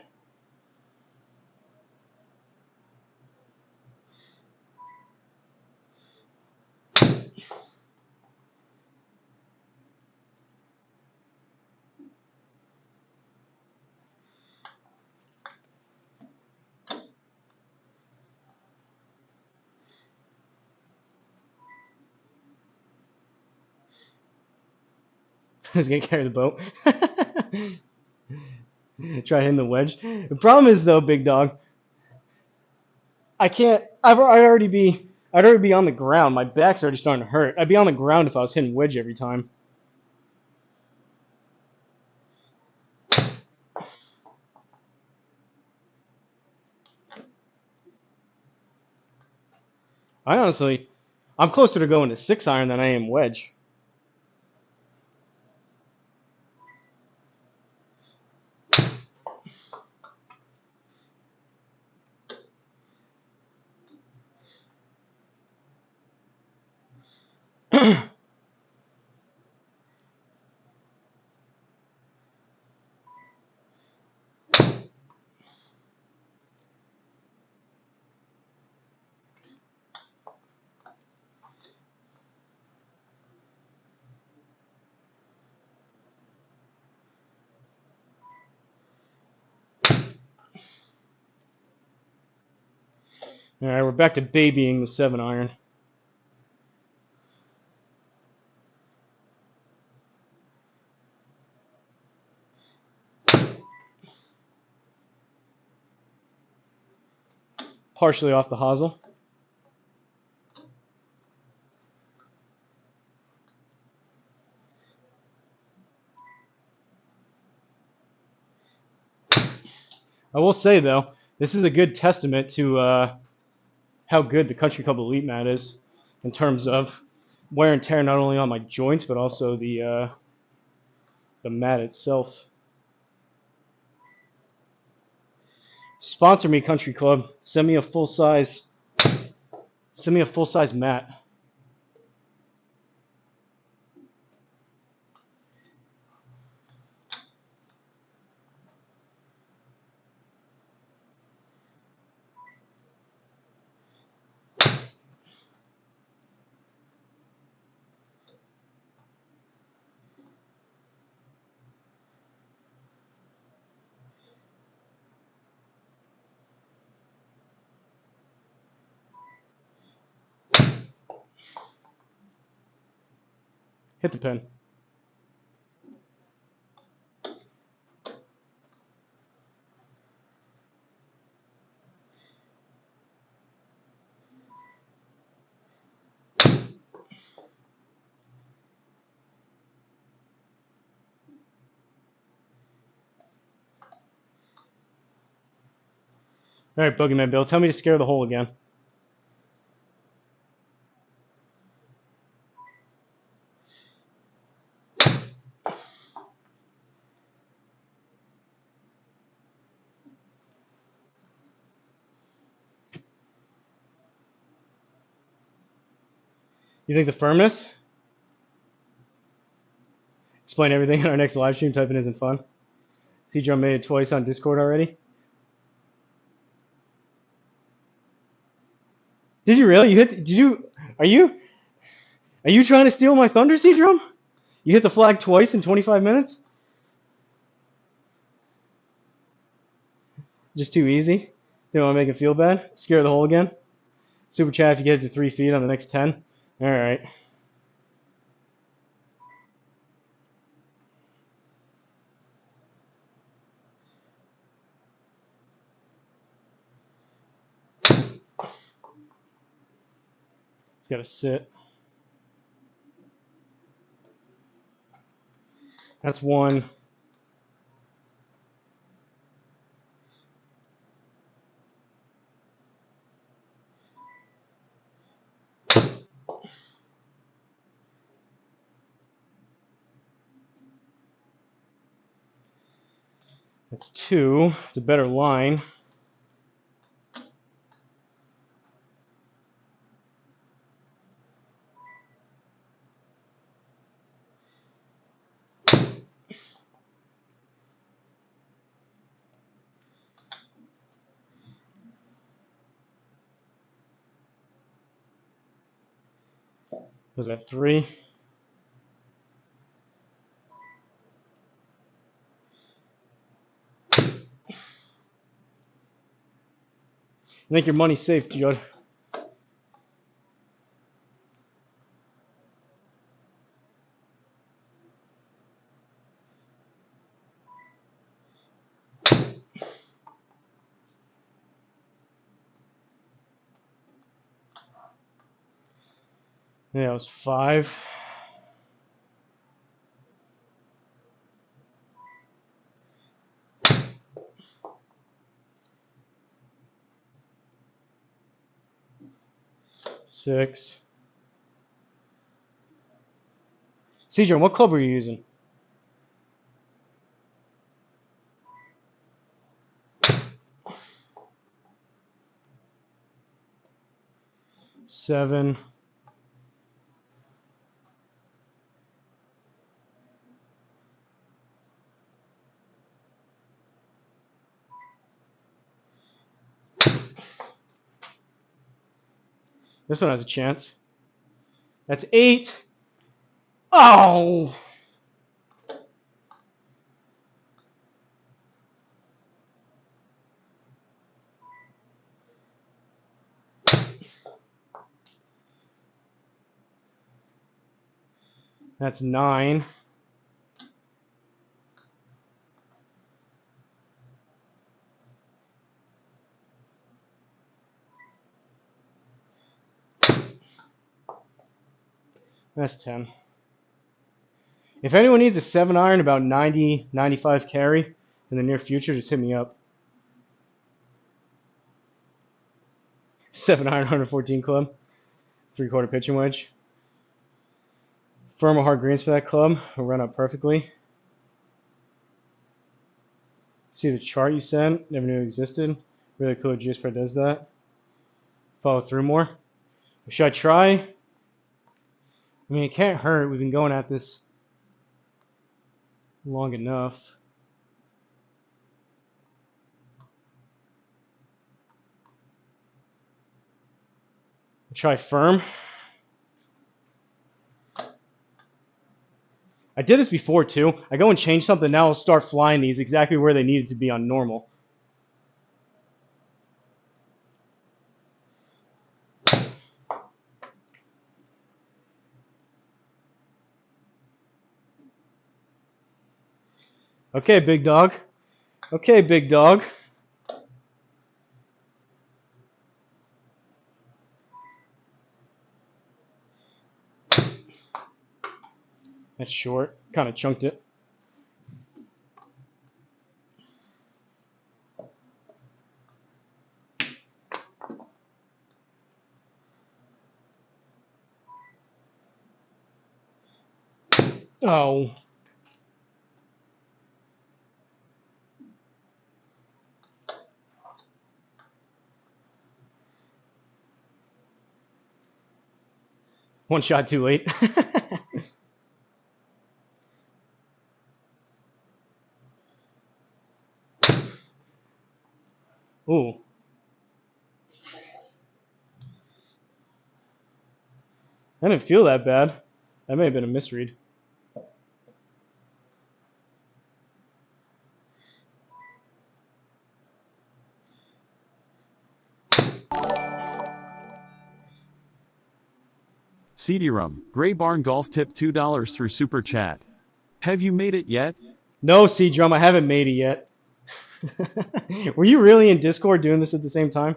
Who's going to carry the boat? Try hitting the wedge. The problem is, though, big dog, I can't. I'd already be on the ground. My back's already starting to hurt. I'd be on the ground if I was hitting wedge every time. I'm closer to going to 6-iron than I am wedge. All right, we're back to babying the 7-iron. Partially off the hosel. I will say, though, this is a good testament to how good the Country Club Elite mat is in terms of wear and tear, not only on my joints, but also the mat itself. Sponsor me, Country Club. Send me a full-size mat. Hit the pin. All right, Boogeyman Bill, tell me to scare the hole again. You think the firmness? explain everything in our next live stream. Typing isn't fun. C-Drum made it twice on Discord already. Did you really? You hit? Did you? Are you trying to steal my thunder, C-Drum? You hit the flag twice in 25 minutes? Just too easy. Didn't want to make it feel bad. Scare the hole again. Super chat if you get it to 3 feet on the next 10. All right. It's got to sit. That's one. That's two. It's a better line. Was that three? I think your money's safe, Judd. Yeah, it was five. Six. C-Drum, what club were you using? Seven. This one has a chance. That's eight. Oh! That's nine. That's 10. If anyone needs a 7 iron about 90, 95 carry in the near future, just hit me up. 7 iron, 114 club. 3/4 pitching wedge. Firm or hard greens for that club will run up perfectly. See the chart you sent? Never knew it existed. Really cool GSPro does that. Follow through more. Should I try? I mean, it can't hurt. We've been going at this long enough. Try firm. I did this before too. I go and change something, now I'll start flying these exactly where they needed to be on normal. Okay, big dog. Okay, big dog. That's short. Kind of chunked it. Oh. One shot too late. Ooh. I didn't feel that bad. That may have been a misread. CD-ROM, Gray Barn Golf tip $2 through Super Chat. Have you made it yet? No, C-Drum, I haven't made it yet. Were you really in Discord doing this at the same time?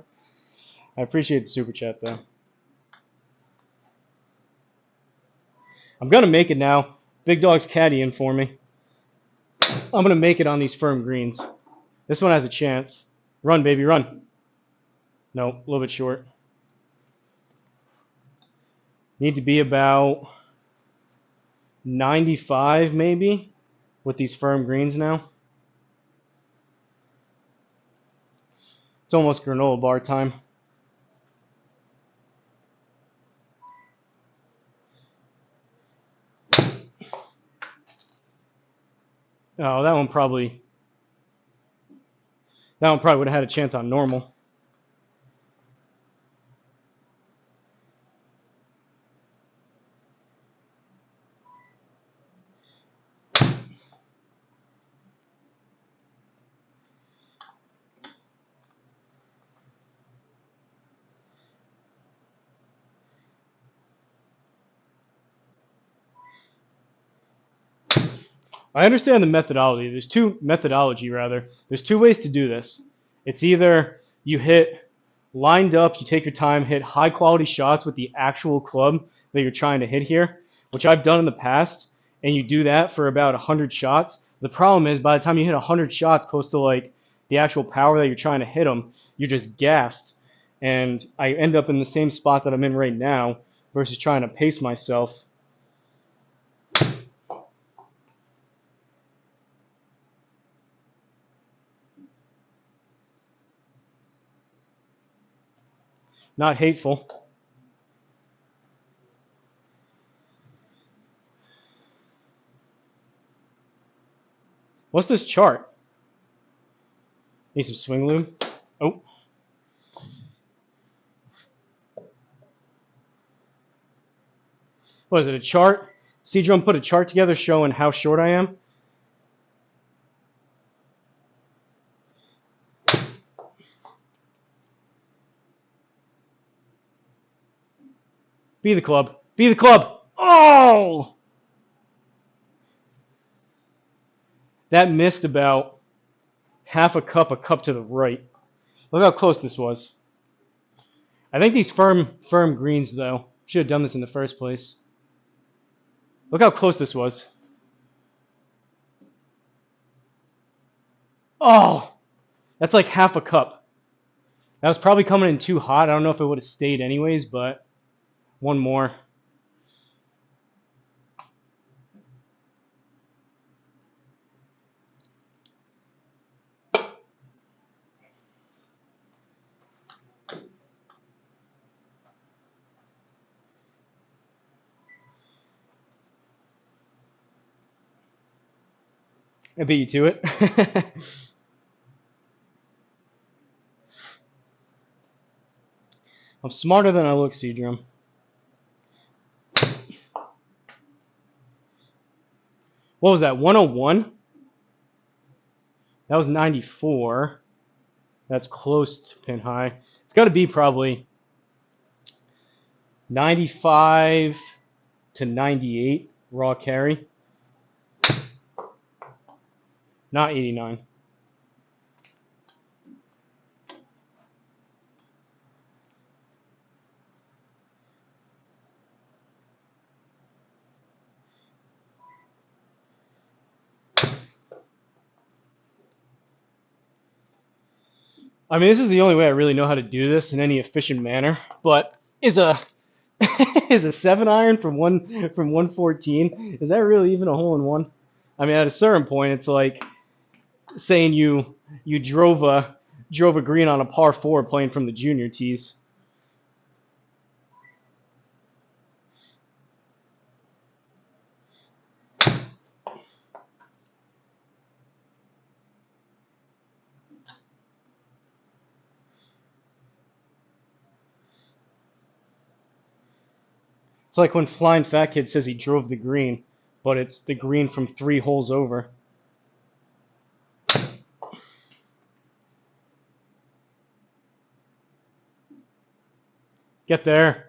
I appreciate the super chat, though. I'm going to make it now. Big Dog's caddying for me. I'm going to make it on these firm greens. This one has a chance. Run, baby, run. No, a little bit short. Need to be about 95 maybe with these firm greens now. It's almost granola bar time. Oh, that one probably would have had a chance on normal. I understand the methodology. There's two ways to do this. It's either you hit lined up, you take your time, hit high quality shots with the actual club that you're trying to hit here, which I've done in the past, and you do that for about 100 shots. The problem is by the time you hit 100 shots close to like the actual power that you're trying to hit them, you're just gassed. And I end up in the same spot that I'm in right now versus trying to pace myself. Not hateful. What's this chart? Need some swing lube. Oh. What is it, a chart? C-Drum put a chart together showing how short I am. Be the club. Be the club. Oh! That missed about half a cup to the right. Look how close this was. I think these firm greens, though, should have done this in the first place. Look how close this was. Oh! That's like half a cup. That was probably coming in too hot. I don't know if it would have stayed anyways, but one more. I beat you to it. I'm smarter than I look, C-Drum. What was that, 101? That was 94. That's close to pin high. It's got to be probably 95 to 98 raw carry. Not 89. I mean, this is the only way I really know how to do this in any efficient manner. But is a is a 7-iron from 114? Is that really even a hole in one? I mean, at a certain point, it's like saying you drove a green on a par 4 playing from the junior tees. It's like when Flying Fat Kid says he drove the green, but it's the green from 3 holes over. Get there.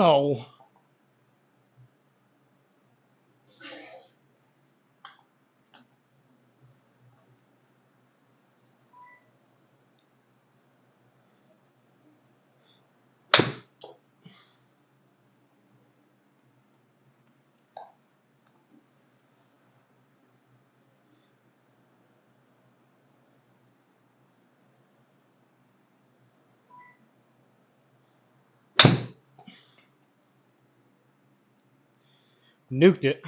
Oh. Nuked it.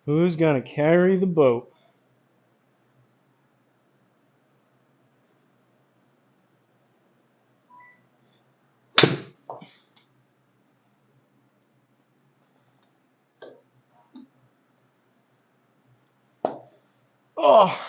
Who's gonna carry the boat? Oh.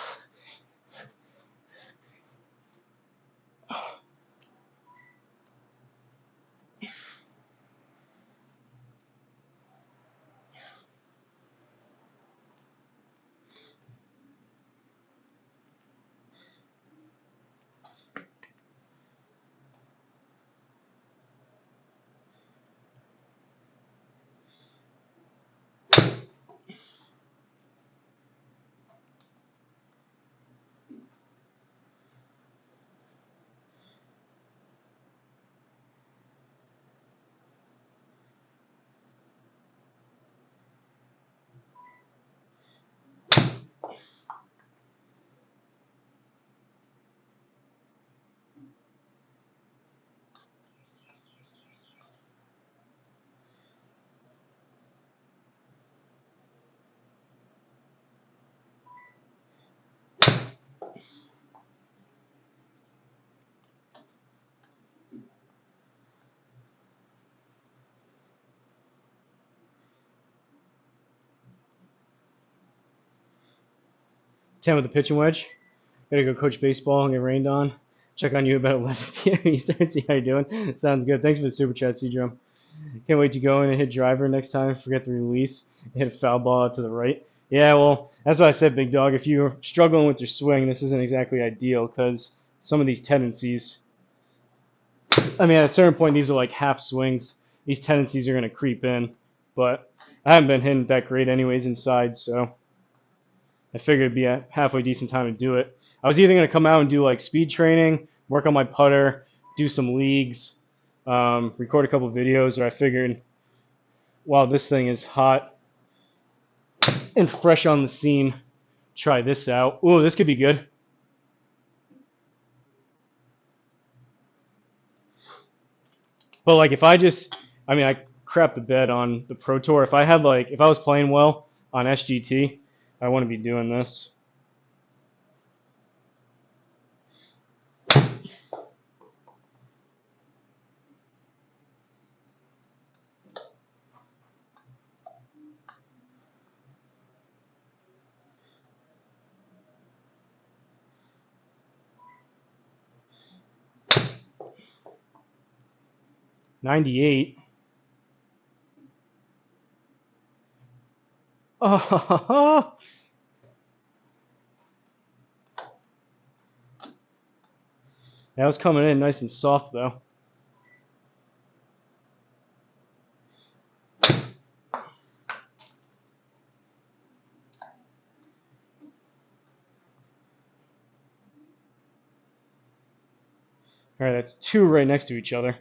Ten with the pitching wedge. Gotta go coach baseball and get rained on. Check on you about 11 p.m. Eastern. See how you're doing. Sounds good. Thanks for the super chat, C-Drum. Can't wait to go in and hit driver next time. Forget the release. Hit a foul ball out to the right. Yeah, well, that's what I said, big dog. If you're struggling with your swing, this isn't exactly ideal because some of these tendencies. I mean, at a certain point, these are like half swings. These tendencies are going to creep in, but I haven't been hitting that great anyways inside, so I figured it'd be a halfway decent time to do it. I was either going to come out and do like speed training, work on my putter, do some leagues, record a couple videos, or I figured while this thing is hot and fresh on the scene, try this out. Ooh, this could be good. But like if I just, I mean, I crap the bed on the Pro Tour. If I had like, if I was playing well on SGT, I wouldn't be doing this. '98. Oh, That was coming in nice and soft though. All right, that's two right next to each other.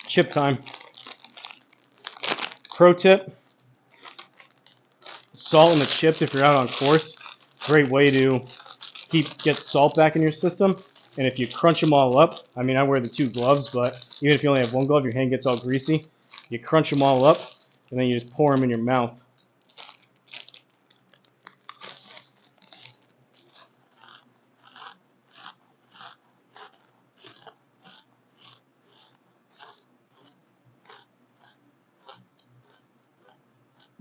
Chip time. Pro tip, salt in the chips if you're out on course. Great way to get salt back in your system. And if you crunch them all up, I mean, I wear the 2 gloves, but even if you only have 1 glove, your hand gets all greasy. You crunch them all up, and then you just pour them in your mouth.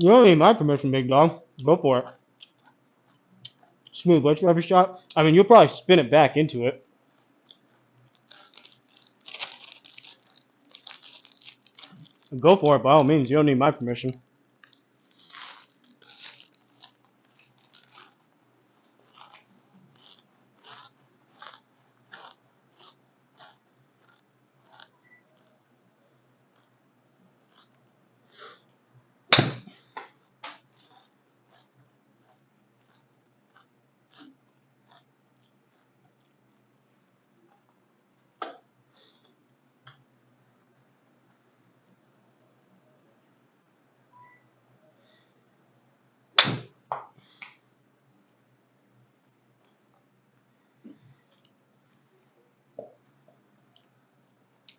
You don't need my permission, big dog. Go for it. Smooth whatsoever shot. I mean, you'll probably spin it back into it. Go for it by all means. You don't need my permission.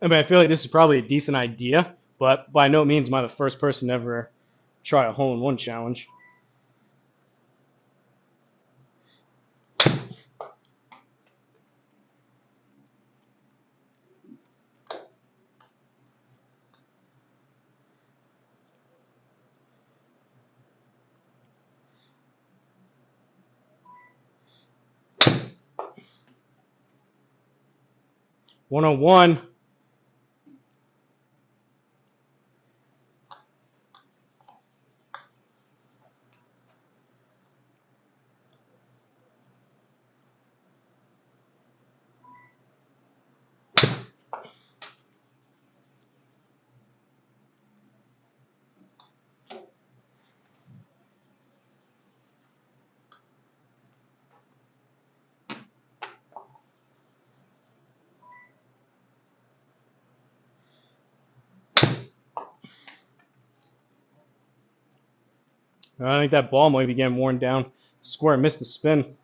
I mean, I feel like this is probably a decent idea, but by no means am I the first person to ever try a hole-in-one challenge. One-on-one. I think that ball might be getting worn down. Square missed the spin.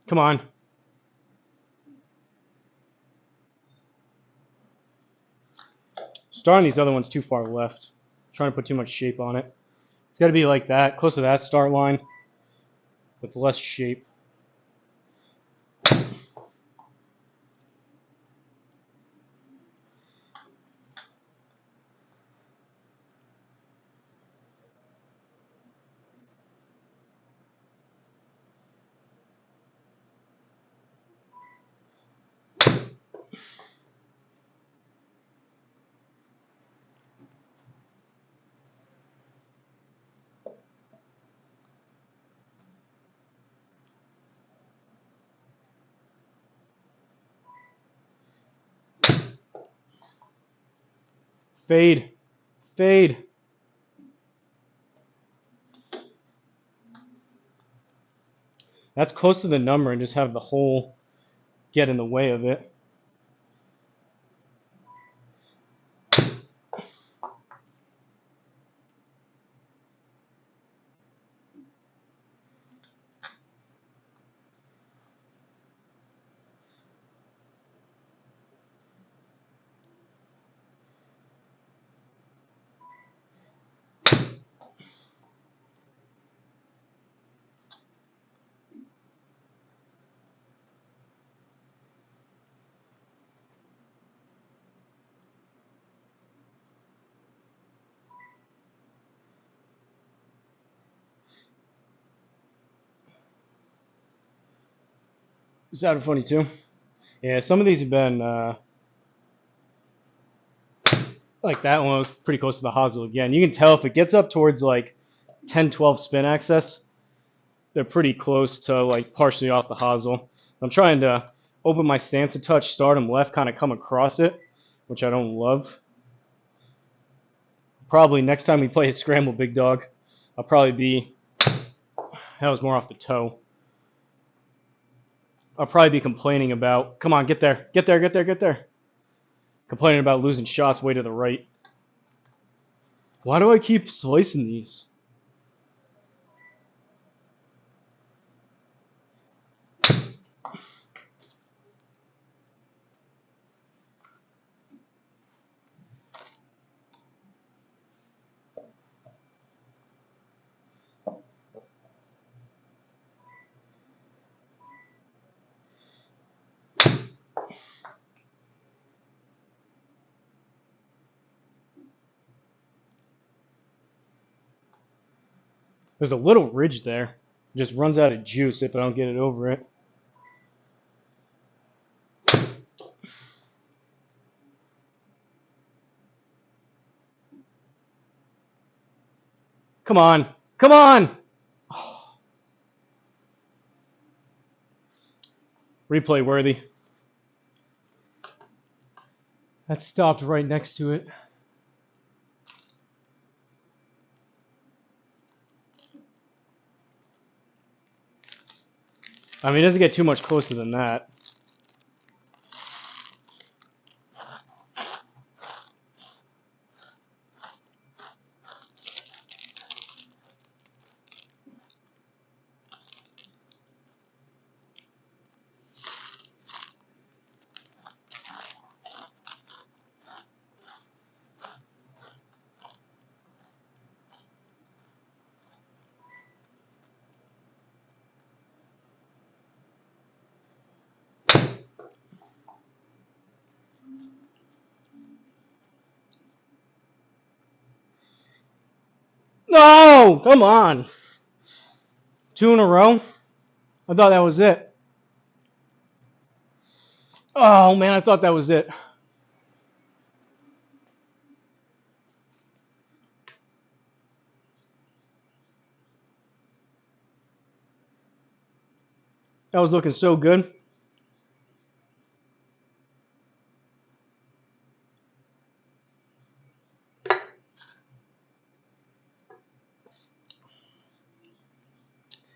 Come on. Starting these other ones too far left. Trying to put too much shape on it. It's got to be like that, close to that start line, with less shape. Fade. Fade. That's close to the number and just have the hole get in the way of it. Is that funny too? Yeah, some of these have been like that one was pretty close to the Hosel again. You can tell if it gets up towards like 10, 12 spin access, they're pretty close to like partially off the Hosel. I'm trying to open my stance a touch, start them left, kind of come across it, which I don't love. Probably next time we play a scramble big dog, I'll probably be, that was more off the toe. I'll probably be complaining about, come on, get there, get there, get there, get there. Complaining about losing shots way to the right. Why do I keep slicing these? There's a little ridge there. It just runs out of juice if I don't get it over it. Come on. Come on! Oh. Replay worthy. That stopped right next to it. I mean, it doesn't get too much closer than that. No! Come on! 2 in a row? I thought that was it. Oh, man, I thought that was it. That was looking so good.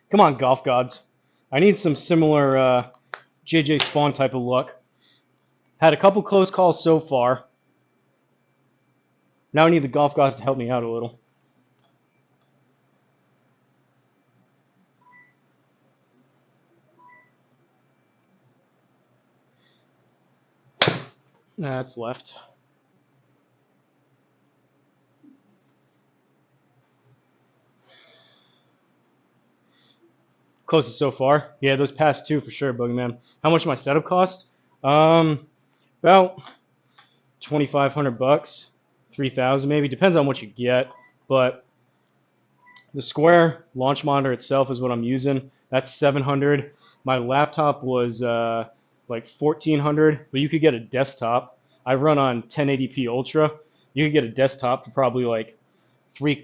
Come on, golf gods. I need some similar JJ Spawn type of luck. Had a couple close calls so far. Now I need the golf gods to help me out a little. That's left. Closest so far. Yeah, those past 2 for sure, Boogeyman. How much my setup cost? About 2,500 bucks, 3,000 maybe. Depends on what you get. But the Square launch monitor itself is what I'm using. That's 700. My laptop was like 1,400, but you could get a desktop. I run on 1080p Ultra. You could get a desktop for probably like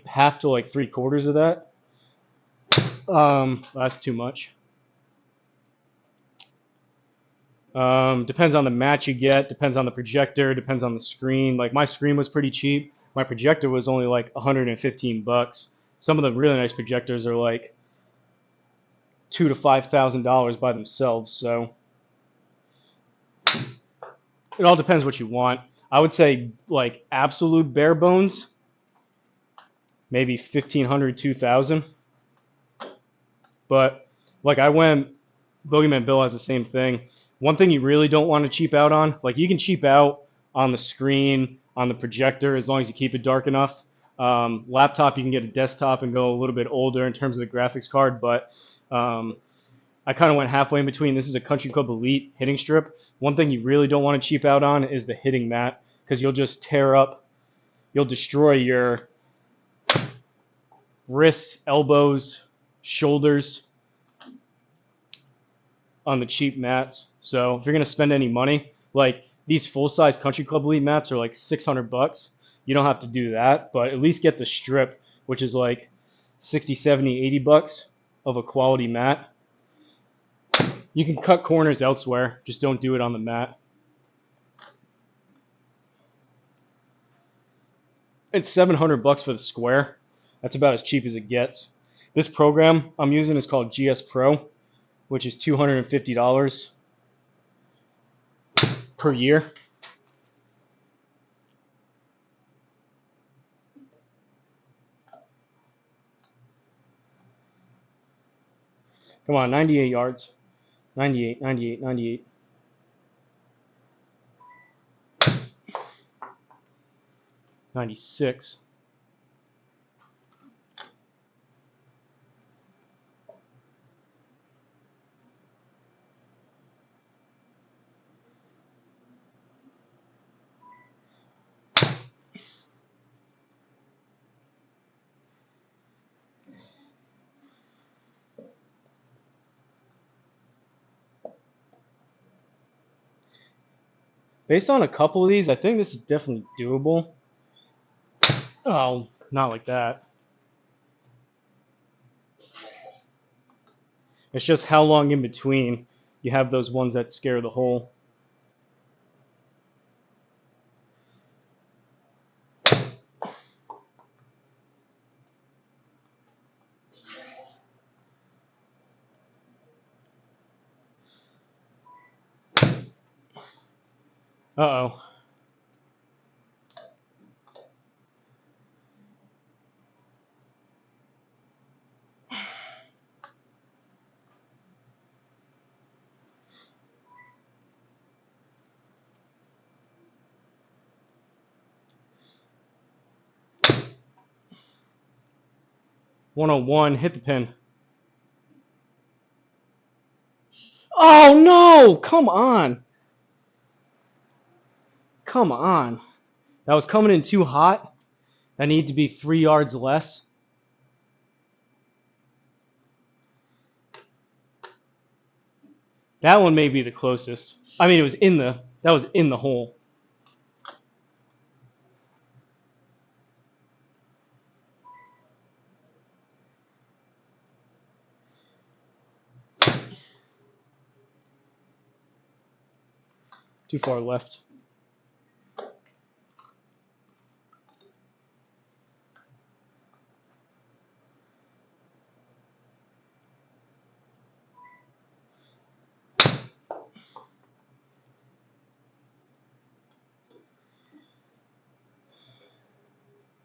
half to like 3/4 of that. That's too much. Depends on the match you get, depends on the projector, depends on the screen. Like my screen was pretty cheap. My projector was only like 115 bucks. Some of the really nice projectors are like $2,000 to $5,000 by themselves. So it all depends what you want. I would say like absolute bare bones, maybe 1,500, 2,000. But like I went, Boogeyman Bill has the same thing. One thing you really don't want to cheap out on, like you can cheap out on the screen, on the projector, as long as you keep it dark enough. Laptop, you can get a desktop and go a little bit older in terms of the graphics card, but I kind of went halfway in between. This is a Country Club Elite hitting strip. One thing you really don't want to cheap out on is the hitting mat, because you'll just tear up, you'll destroy your wrists, elbows, shoulders. on the cheap mats. So if you're gonna spend any money, like these full-size Country Club Elite mats are like $600. You don't have to do that, but at least get the strip, which is like 60, 70, $80 of a quality mat. You can cut corners elsewhere, just don't do it on the mat. It's $700 for the square. That's about as cheap as it gets. This program I'm using is called GSPro, which is $250 per year. Come on, 98 yards. 98, 98, 98. $96. Based on a couple of these, I think this is definitely doable. Oh, not like that. It's just how long in between you have those ones that scare the hole. Uh-oh. $101, hit the pin. Oh no! Come on! Come on. That was coming in too hot. That needed to be 3 yards less. That one may be the closest. I mean, that was in the hole. Too far left.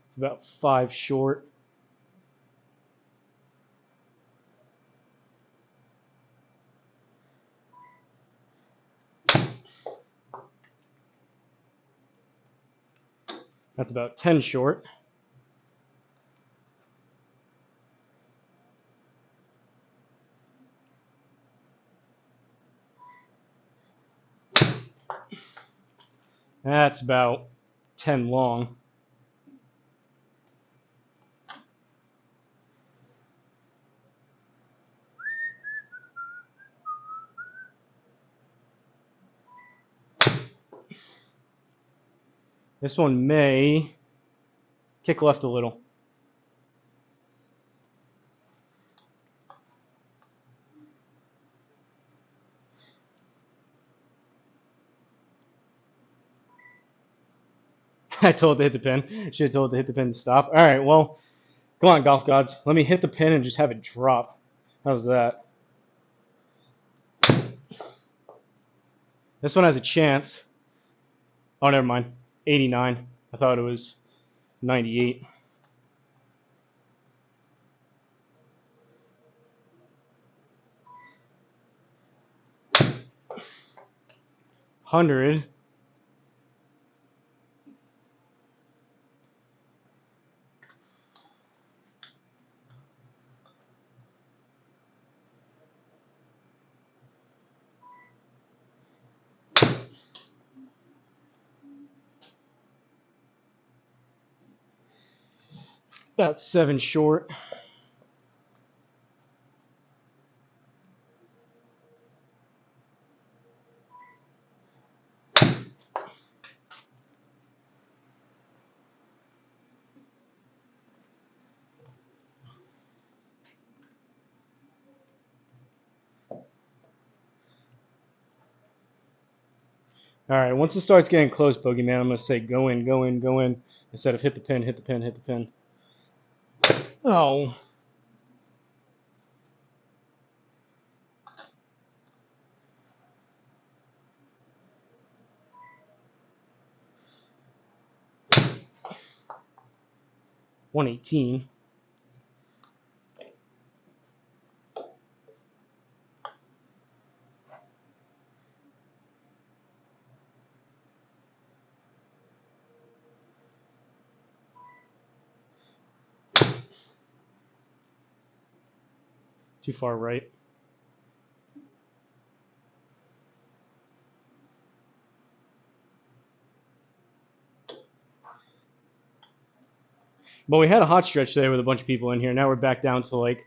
It's about 5 short. That's about 10 short. That's about 10 long. This one may kick left a little. I told it to hit the pin. Should have told it to hit the pin and stop. All right, well, come on, golf gods. Let me hit the pin and just have it drop. How's that? This one has a chance. Oh, never mind. 89. I thought it was 98. $100. About 7 short. All right, once it starts getting close, Bogeyman, I'm going to say go in, go in, go in, instead of hit the pin, hit the pin, hit the pin. Oh. $118. Too far right. But we had a hot stretch today with a bunch of people in here. Now we're back down to like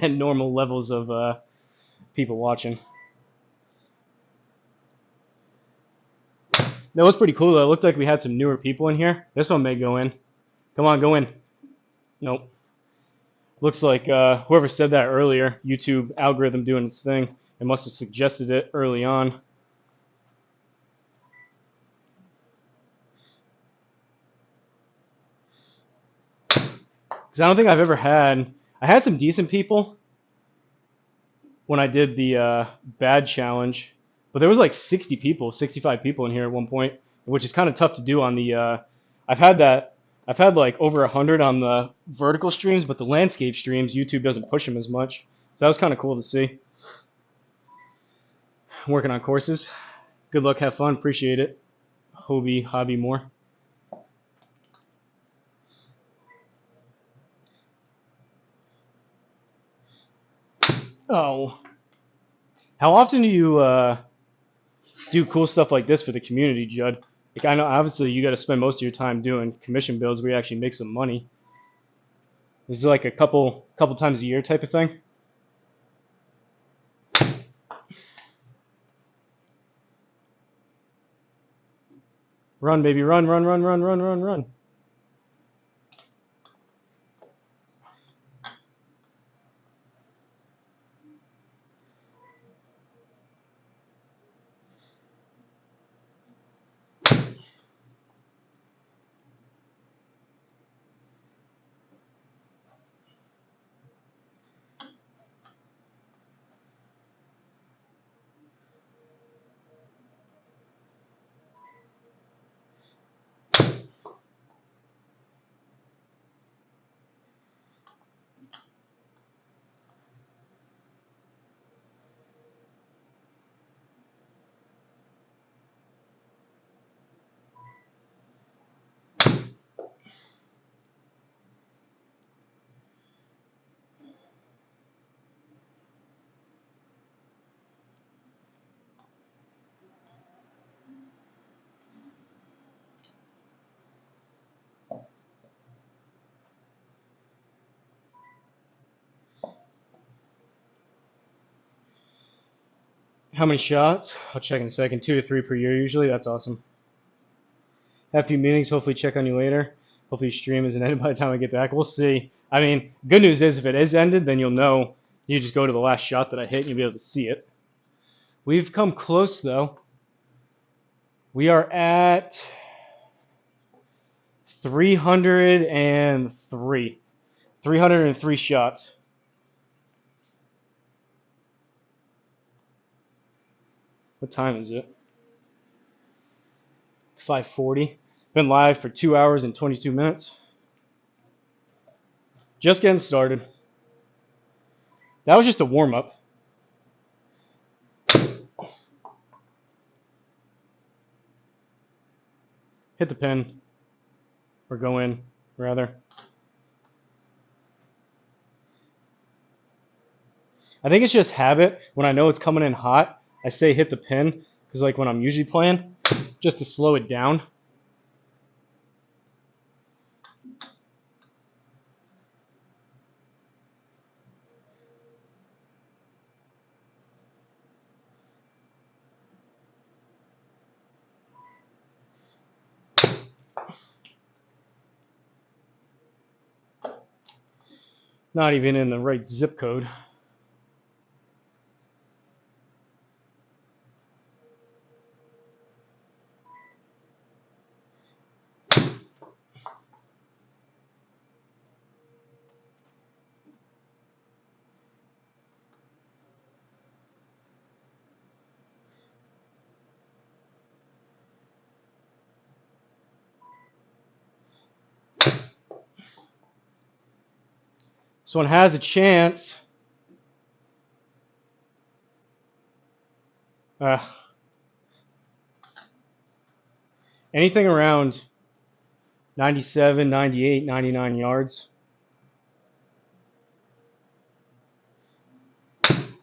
normal levels of people watching. That was pretty cool though. It looked like we had some newer people in here. This one may go in. Come on, go in. Nope. Looks like whoever said that earlier, YouTube algorithm doing its thing, it must have suggested it early on. Because I don't think I've ever had... I had some decent people when I did the bad challenge, but there was like 60 people, 65 people in here at one point, which is kind of tough to do on the... I've had like over 100 on the vertical streams, but the landscape streams, YouTube doesn't push them as much. So that was kind of cool to see. I'm working on courses. Good luck, have fun, appreciate it. Hobby more. Oh. How often do you do cool stuff like this for the community, Judd? Like, I know obviously you got to spend most of your time doing commission builds where you actually make some money. This is like a couple times a year type of thing. Run, baby, run, run, run, run, run, run, run. How many shots? I'll check in a second. 2 to 3 per year usually. That's awesome. Have a few meetings. Hopefully check on you later. Hopefully your stream isn't ended by the time I get back. We'll see. I mean, good news is if it is ended, then you'll know. You just go to the last shot that I hit and you'll be able to see it. We've come close though. We are at 303. 303 shots. What time is it? 5:40. Been live for 2 hours and 22 minutes. Just getting started. That was just a warm-up. Hit the pin. Or go in, rather. I think it's just habit. When I know it's coming in hot, I say hit the pin. Because like when I'm usually playing, just to slow it down. Not even in the right zip code. This one has a chance. Anything around 97, 98, 99 yards.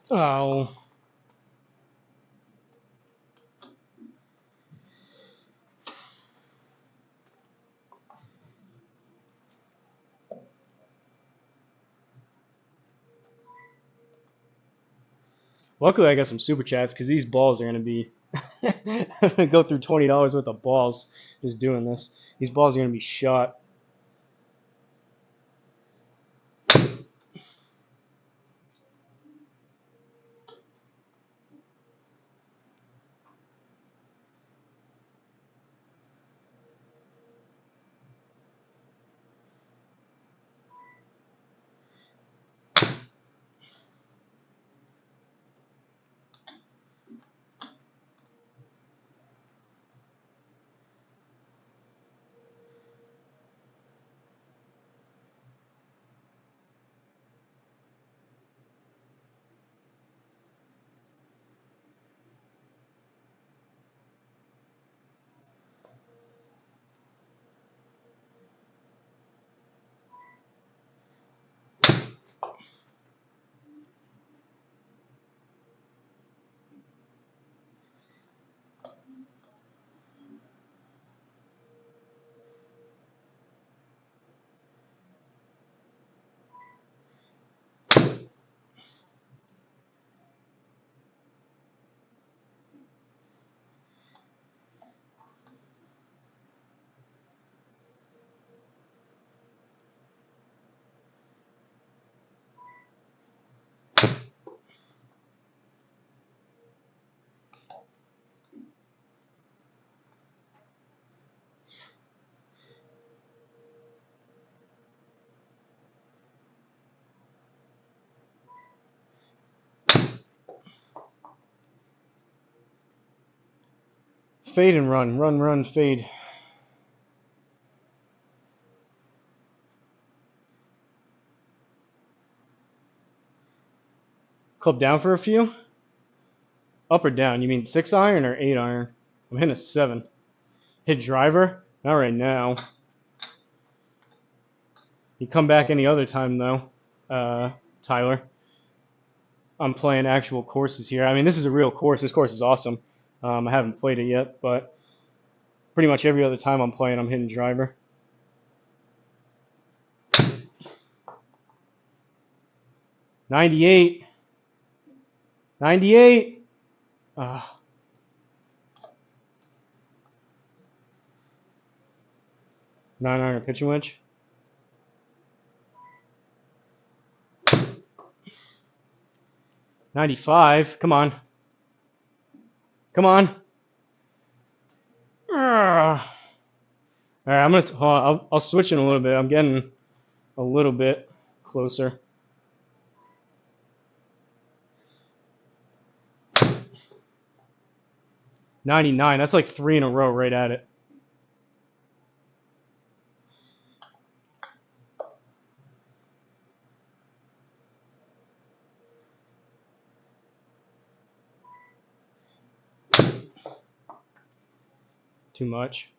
Oh. Luckily, I got some super chats because these balls are going to be. I'm going to go through $20 worth of balls just doing this. These balls are going to be shot. Fade and run. Run, run, fade. Club down for a few? Up or down? You mean 6 iron or 8 iron? I'm hitting a 7. Hit driver? Not right now. You come back any other time, though, Tyler. I'm playing actual courses here. I mean, this is a real course. This course is awesome. I haven't played it yet, but pretty much every other time I'm playing, I'm hitting driver. $98. $98. 9 iron pitching wedge. $95. Come on. Come on. All right, I'm gonna. I'll switch in a little bit. I'm getting a little bit closer. $99. That's like 3 in a row right at it. Too much.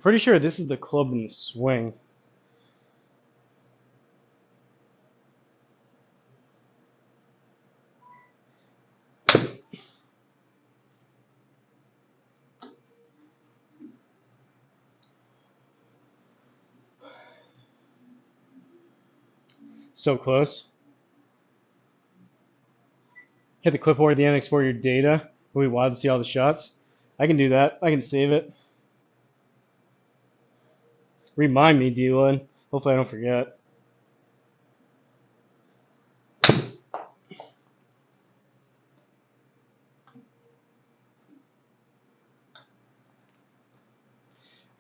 pretty sure this is the club and the swing. So close. Hit the clipboard at the end, export your data. It'll be wild to see all the shots. I can do that. I can save it. Remind me, D-Lud. Hopefully I don't forget.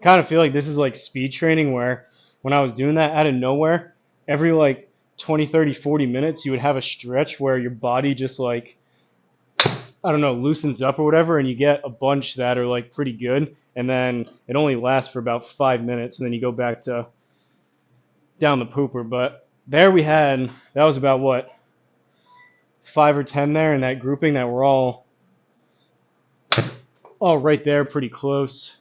Kind of feel like this is like speed training where when I was doing that out of nowhere, every like 20, 30, 40 minutes, you would have a stretch where your body just like, I don't know, loosens up or whatever, and you get a bunch that are like pretty good. And then it only lasts for about 5 minutes, and then you go back to down the pooper. But there we had, that was about what, 5 or 10 there in that grouping that were all right there, pretty close.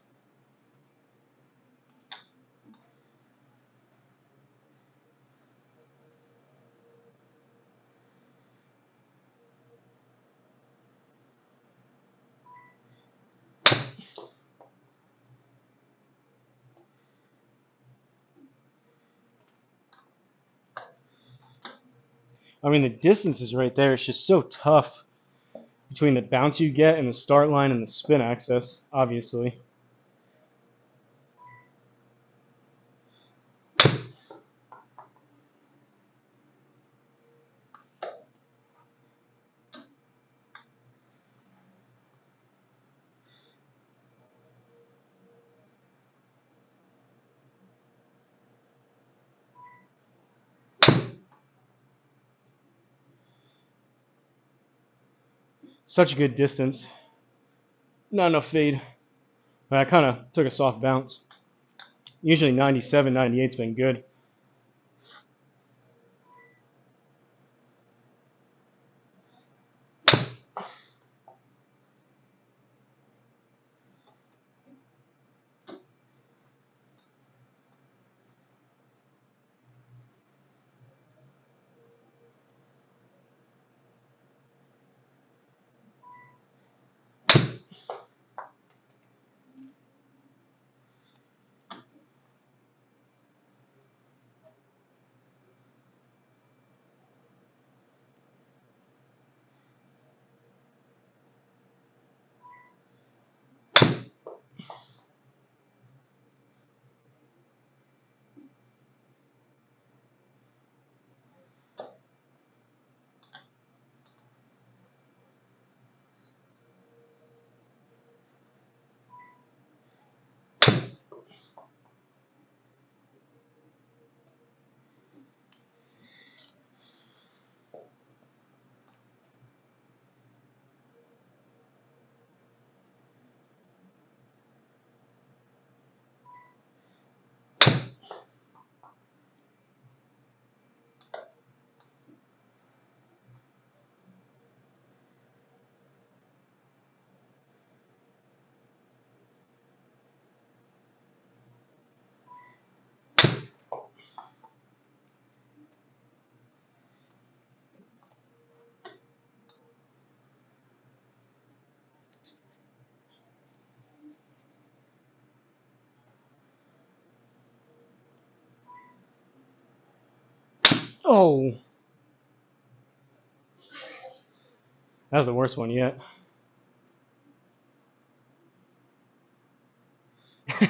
I mean, the distance is right there. It's just so tough between the bounce you get and the start line and the spin access, obviously. Such a good distance. Not enough fade. But I kind of took a soft bounce. Usually 97, 98's been good. Oh, that was the worst one yet.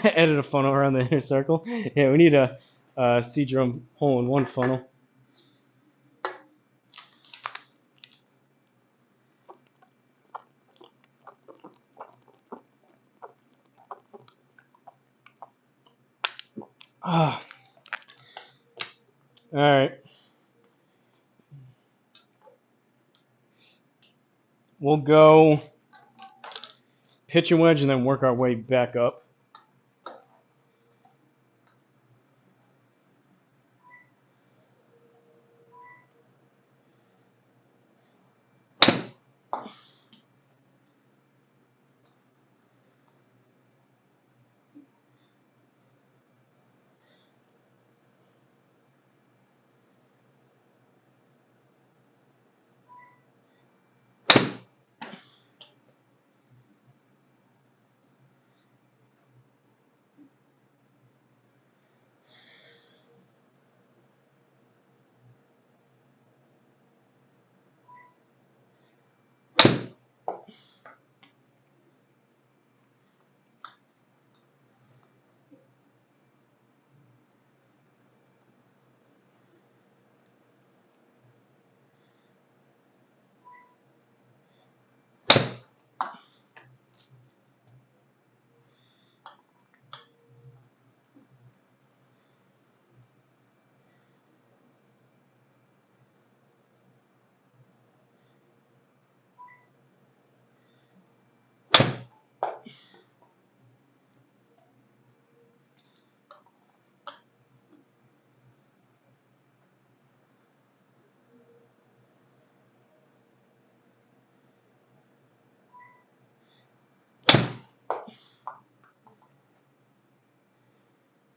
Edit a funnel around the inner circle. Yeah, we need a C-drum hole-in-one funnel. Ah, all right. We'll go pitch and wedge and then work our way back up.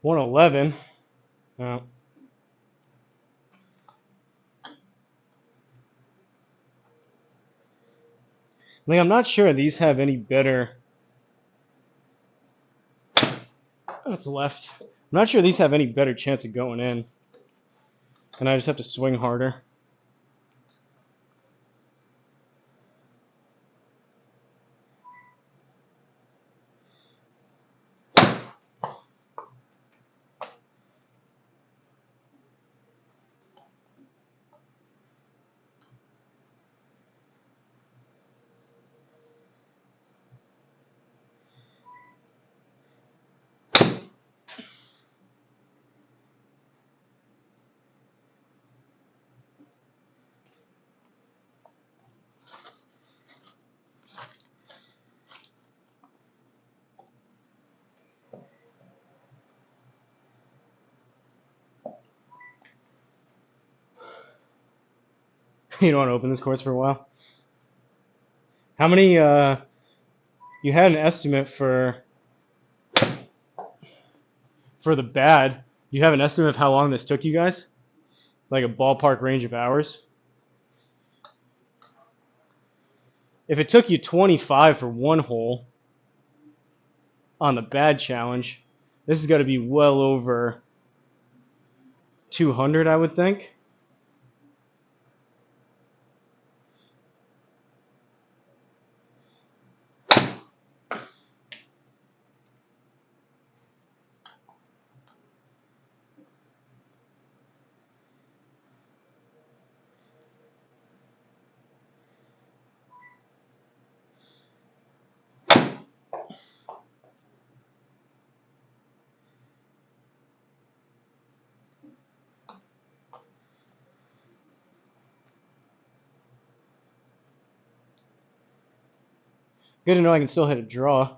111. Oh. Like, I'm not sure these have any better. That's left. I'm not sure these have any better chance of going in. And I just have to swing harder. You don't want to open this course for a while? How many, you had an estimate for the bad. You have an estimate of how long this took you guys? Like a ballpark range of hours? If it took you 25 for one hole on the bad challenge, this has got to be well over 200, I would think. Good to know I can still hit a draw.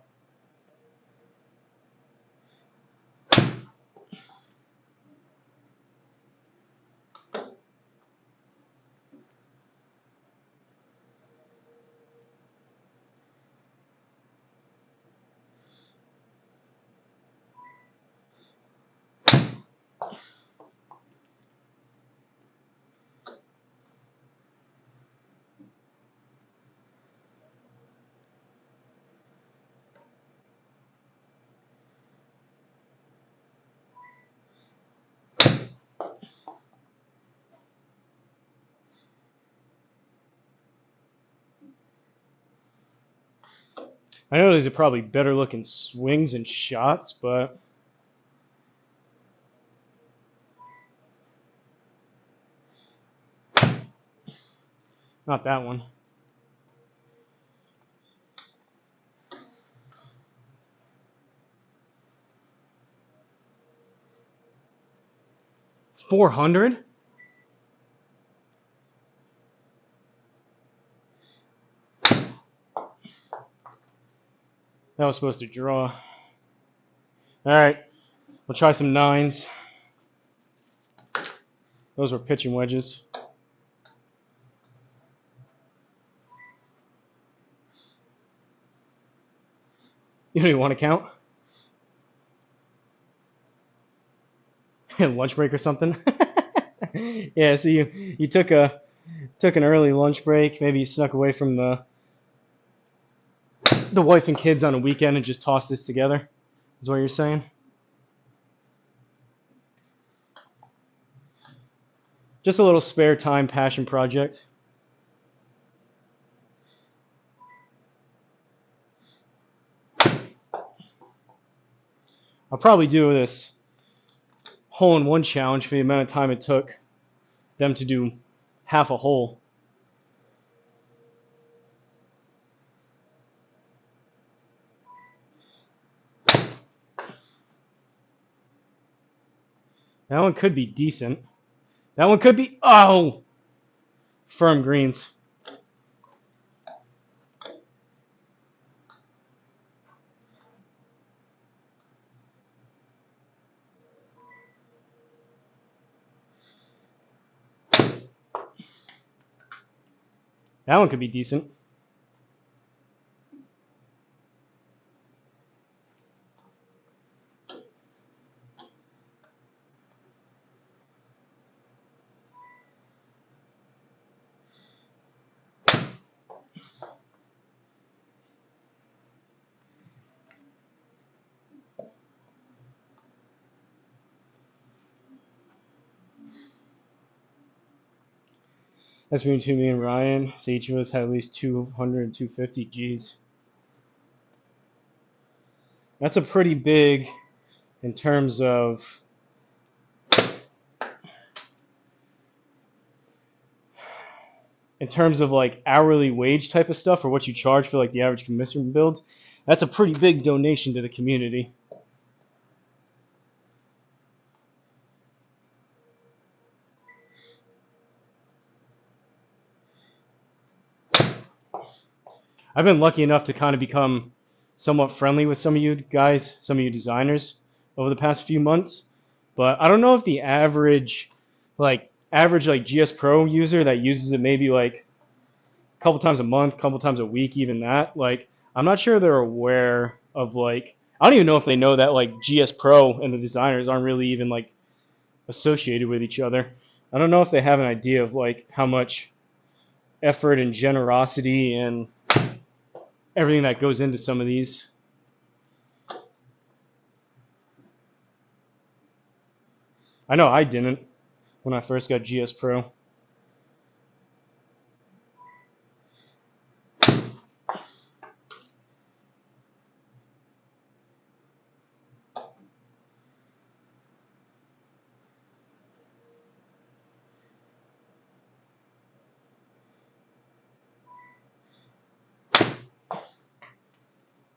I know these are probably better looking swings and shots, but not that one. $400? That was supposed to draw. Alright, we'll try some nines. Those were pitching wedges. You don't even want to count? Lunch break or something? Yeah, so you took an early lunch break. Maybe you snuck away from the wife and kids on a weekend and just tossed this together. Is what you're saying? Just a little spare time passion project. I'll probably do this hole-in-one challenge for the amount of time it took them to do half a hole. That one could be decent. That one could be, oh! Firm greens. That one could be decent. That's between me and Ryan. So each of us had at least 200 and 250 G's. That's a pretty big in terms of like hourly wage type of stuff or what you charge for like the average commission build. That's a pretty big donation to the community. I've been lucky enough to kind of become somewhat friendly with some of you guys, some of you designers over the past few months. But I don't know if the average like GS Pro user that uses it maybe like a couple times a month, couple times a week, even that, like I'm not sure they're aware of like I don't even know if they know that like GS Pro and the designers aren't really even like associated with each other. I don't know if they have an idea of like how much effort and generosity and everything that goes into some of these. I know I didn't when I first got GS Pro.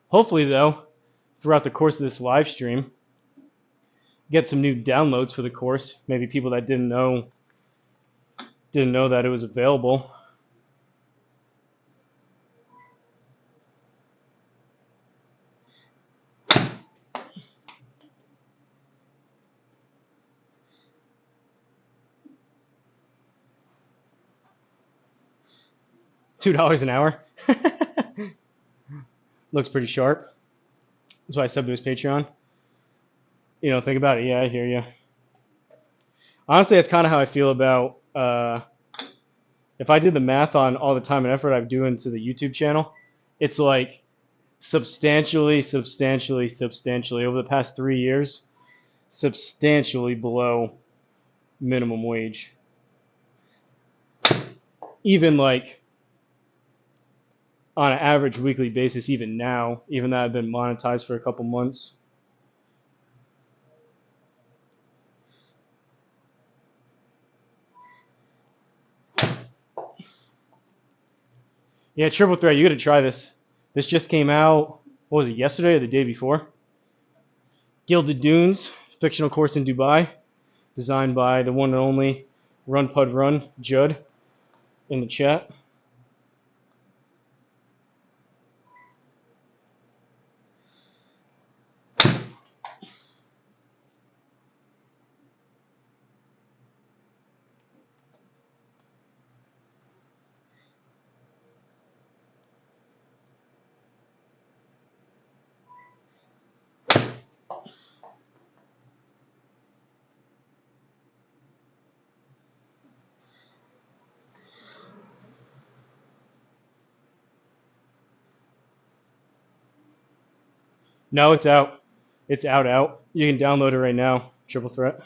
Hopefully, though, throughout the course of this live stream, get some new downloads for the course. Maybe people that didn't know that it was available. $2 an hour. Looks pretty sharp. That's why I subbed to his Patreon. You know, think about it. Yeah, I hear you. Honestly, that's kind of how I feel about if I did the math on all the time and effort I do into the YouTube channel, it's like substantially over the past 3 years, substantially below minimum wage. Even like on an average weekly basis, even now, even though I've been monetized for a couple months. Yeah, Triple Threat, you got to try this. This just came out, what was it, yesterday or the day before? Gilded Dunes, fictional course in Dubai, designed by the one and only Run Pud Run, Judd, in the chat. No, it's out. It's out. You can download it right now, Triple Threat.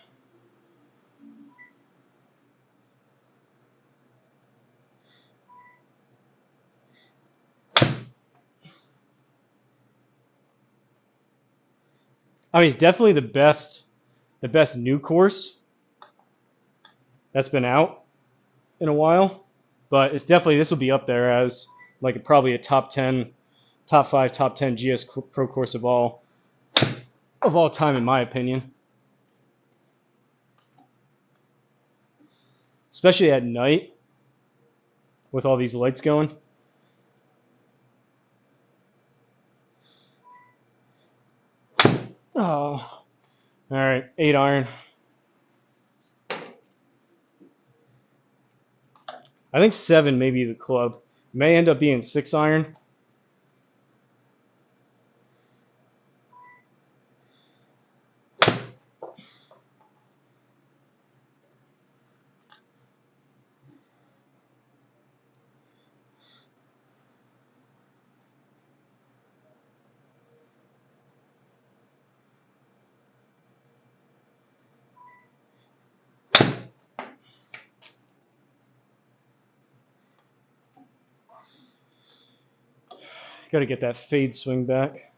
I mean, it's definitely the best new course that's been out in a while, but it's definitely, this will be up there as like probably a top 10, top 5, top 10 GS Pro course of all time, in my opinion. Especially at night with all these lights going. Oh, all right, 8 iron. I think 7 may be the club. May end up being 6 iron. Got to get that fade swing back.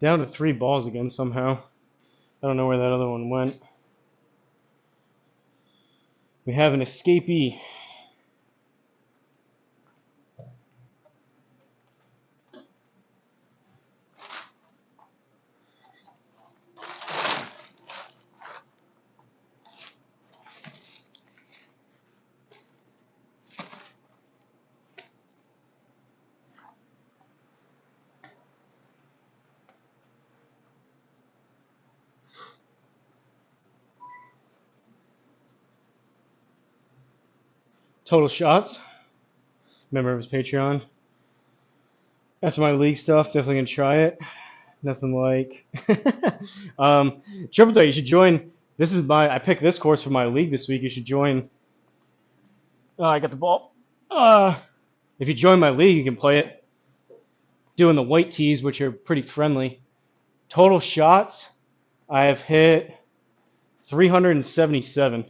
Down to 3 balls again somehow. I don't know where that other one went. We have an escapee. Total shots. Member of his Patreon. After my league stuff, definitely gonna try it. Nothing like Triple Threat. You should join. This is I picked this course for my league this week. You should join. Oh, I got the ball. If you join my league, you can play it. Doing the white tees, which are pretty friendly. Total shots, I have hit 377.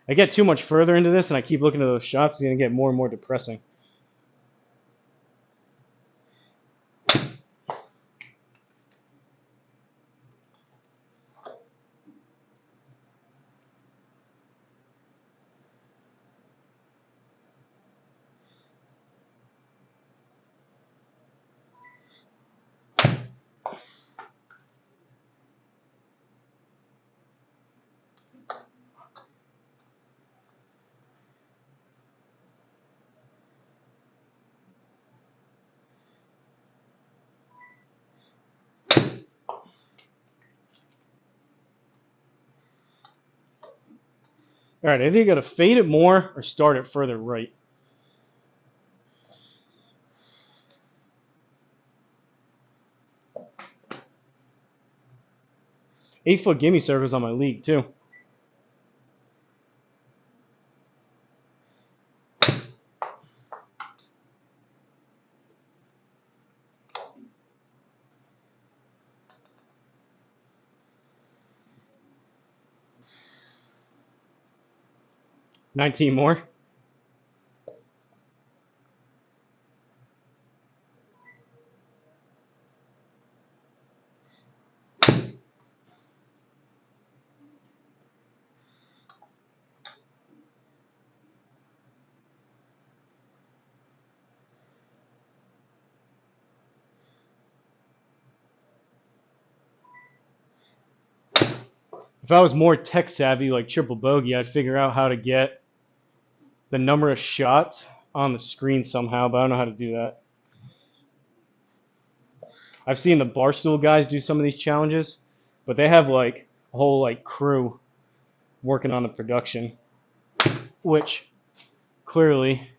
I get too much further into this, and I keep looking at those shots. It's gonna get more and more depressing. All right, I think you got to fade it more or start it further right. Eight-foot gimme circles on my league too. $19 more. If I was more tech savvy like Triple Bogey, I'd figure out how to get the number of shots on the screen somehow, but I don't know how to do that. I've seen the Barstool guys do some of these challenges, but they have like a whole like crew working on the production, which clearly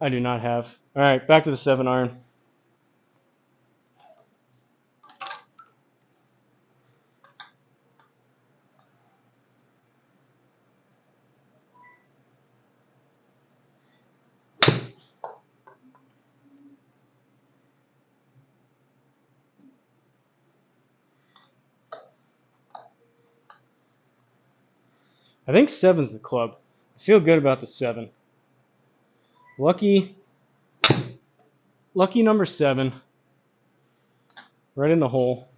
I do not have. All right, back to the 7-iron. I think 7's the club. I feel good about the 7. Lucky, lucky number 7. Right in the hole.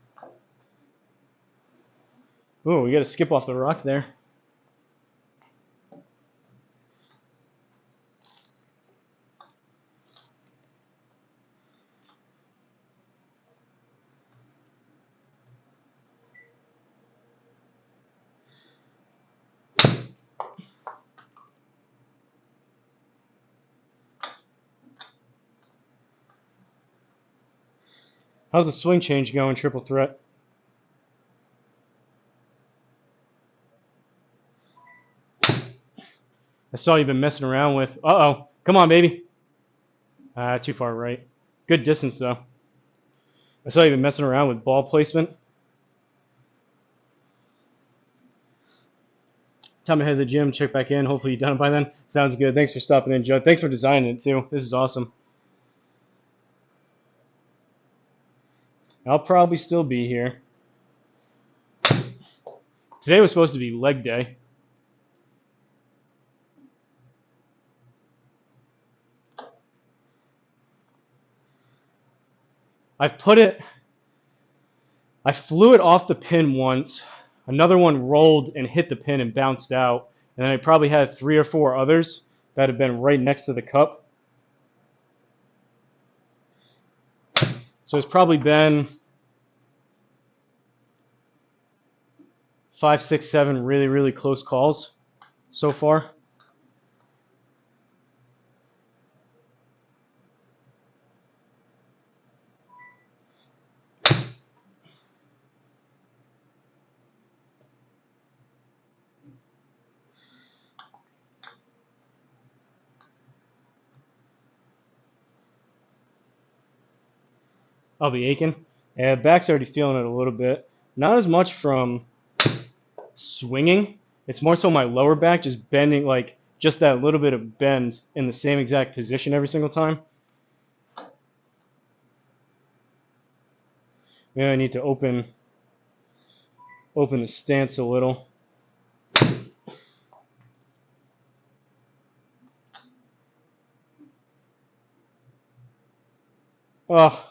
Ooh, we got to skip off the rock there. How's the swing change going, triple threat? I saw you've been messing around with. Uh-oh. Come on, baby. Too far right. Good distance, though. I saw you've been messing around with ball placement. Time to head to the gym, check back in. Hopefully you're done by then. Sounds good. Thanks for stopping in, Joe. Thanks for designing it, too. This is awesome. I'll probably still be here. Today was supposed to be leg day. I flew it off the pin once. Another one rolled and hit the pin and bounced out. And then I probably had 3 or 4 others that have been right next to the cup. So it's probably been 5, 6, 7 really, really close calls so far. I'll be aching. Yeah, back's already feeling it a little bit. Not as much from swinging. It's more so my lower back just bending, like just that little bit of bend in the same exact position every single time. Maybe I need to open the stance a little. Oh.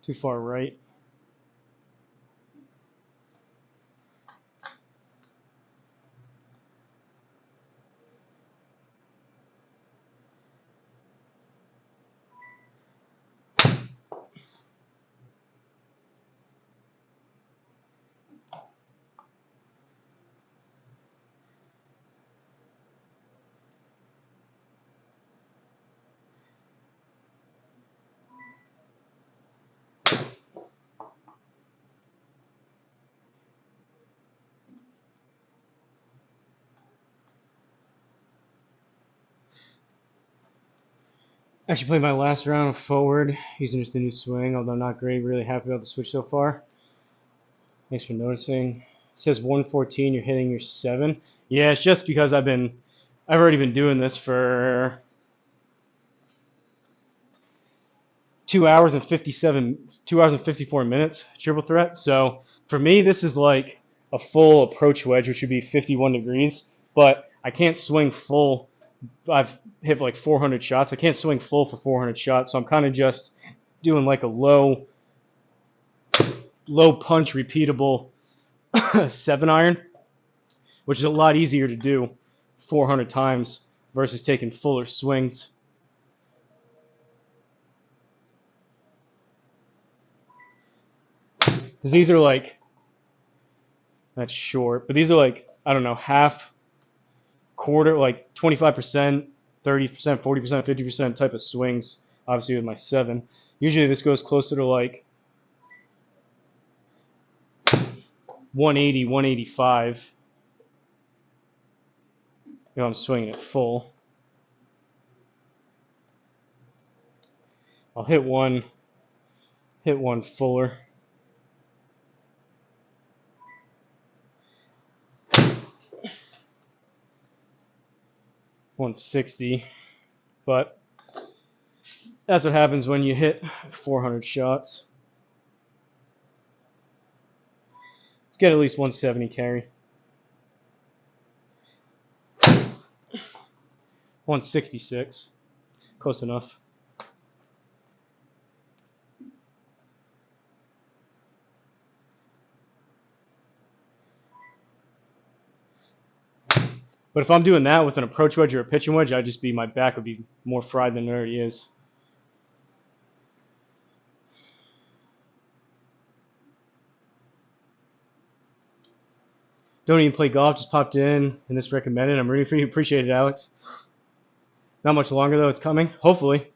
Too far right. Actually played my last round of forward using just a new swing, although not great. Really happy about the switch so far. Thanks for noticing. It says 114, you're hitting your 7. Yeah, it's just because I've already been doing this for 2 hours and 54 minutes, triple threat. So for me, this is like a full approach wedge, which would be 51 degrees, but I can't swing full. I've hit like 400 shots. I can't swing full for 400 shots, so I'm kind of just doing like a low punch, repeatable 7-iron, which is a lot easier to do 400 times versus taking fuller swings. Because these are like, that's short, but these are like, I don't know, half, quarter, like 25%, 30%, 40%, 50% type of swings, obviously with my 7. Usually this goes closer to like 180, 185. You know, I'm swinging it full. I'll hit one fuller. $160, but that's what happens when you hit 400 shots. Let's get at least 170 carry. 166, close enough. But if I'm doing that with an approach wedge or a pitching wedge, my back would be more fried than it already is. Don't even play golf, just popped in and this recommended. I'm rooting for you. Appreciate it, Alex. Not much longer though, it's coming. Hopefully.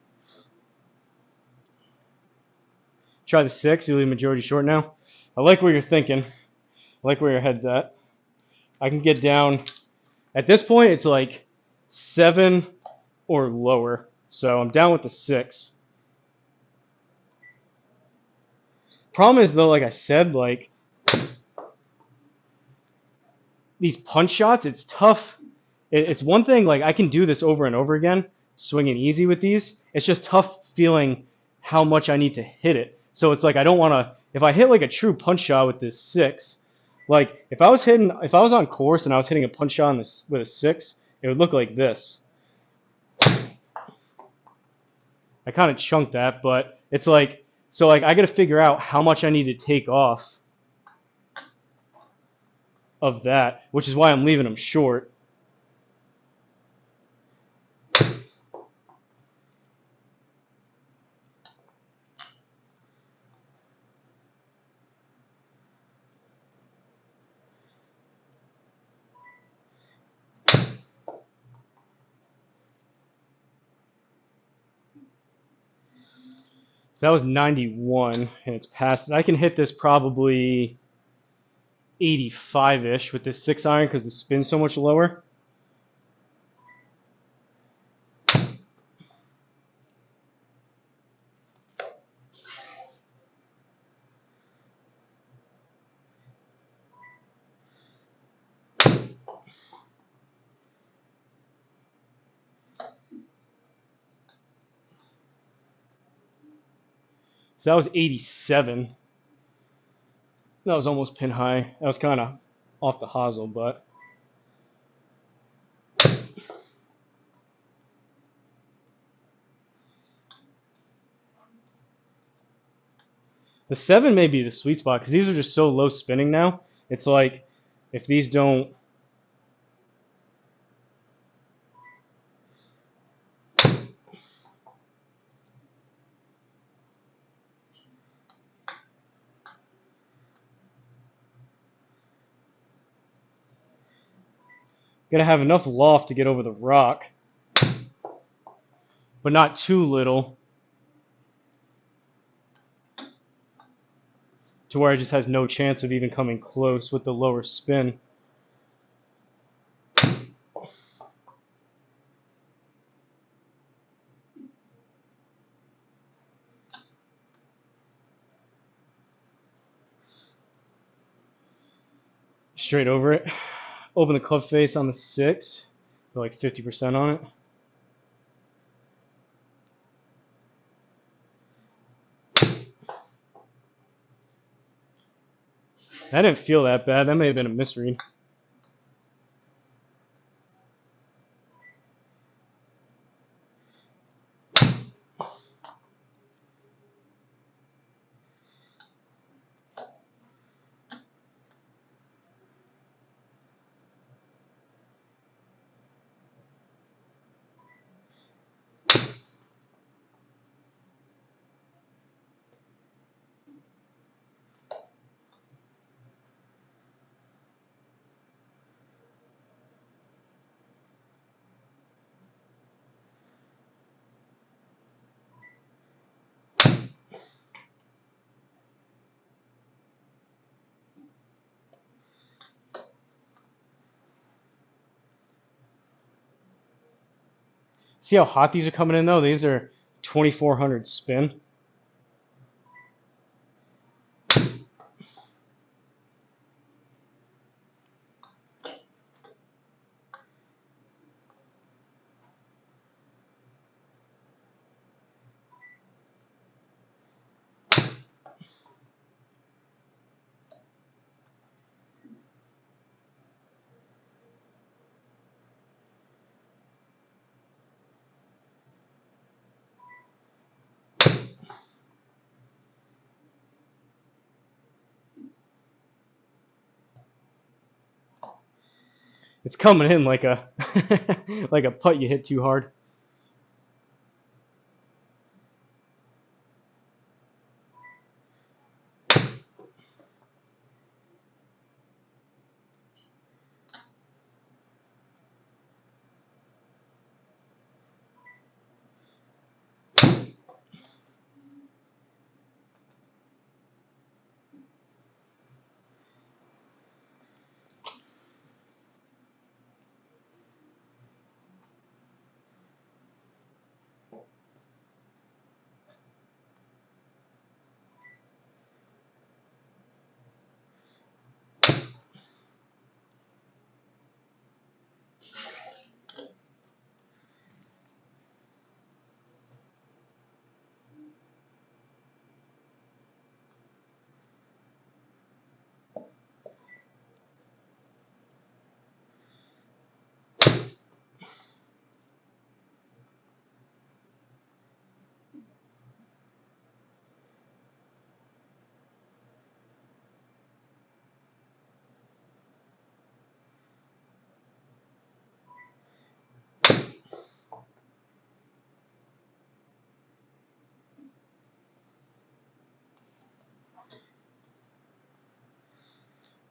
Try the 6, you leave majority short now. I like where you're thinking. I like where your head's at. I can get down. At this point, it's like 7 or lower. So I'm down with the 6. Problem is though, like I said, like these punch shots, it's tough. It's one thing, like I can do this over and over again, swinging easy with these. It's just tough feeling how much I need to hit it. So it's like I don't want to. If I hit like a true punch shot with this 6, like if I was on course and I was hitting a punch shot on this with a 6, it would look like this. I kind of chunked that, but it's like so like I got to figure out how much I need to take off of that, which is why I'm leaving them short. So that was 91, and it's past it. I can hit this probably 85-ish with this 6 iron because the spin's so much lower. So that was 87. That was almost pin high. That was kind of off the hosel, but the 7 may be the sweet spot because these are just so low spinning now. It's like if these don't. Gotta have enough loft to get over the rock, but not too little to where it just has no chance of even coming close with the lower spin. Straight over it. Open the club face on the 6. Go like 50% on it. That didn't feel that bad. That may have been a misread. See how hot these are coming in though? These are 2400 spin. It's coming in like a like a putt you hit too hard.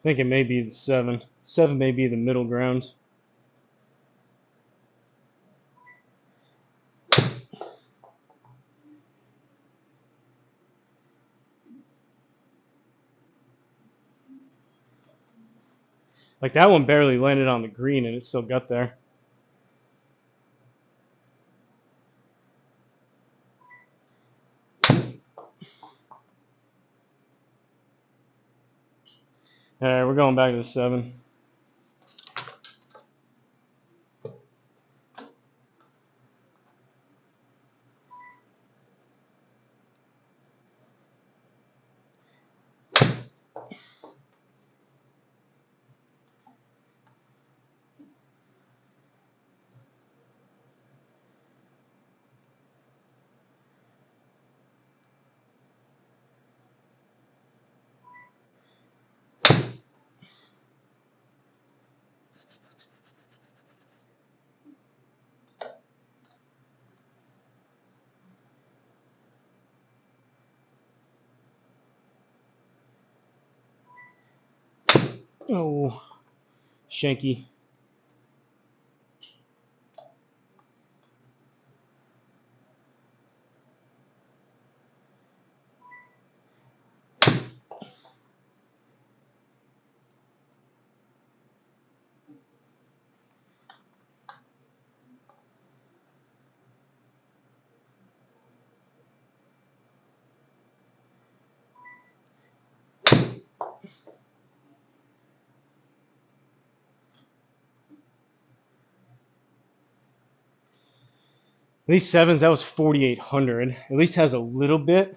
I think it may be the 7. 7 may be the middle ground. Like that one barely landed on the green and it still got there. Alright, we're going back to the 7. Oh, Shanky. At least 7s, that was 4,800. At least has a little bit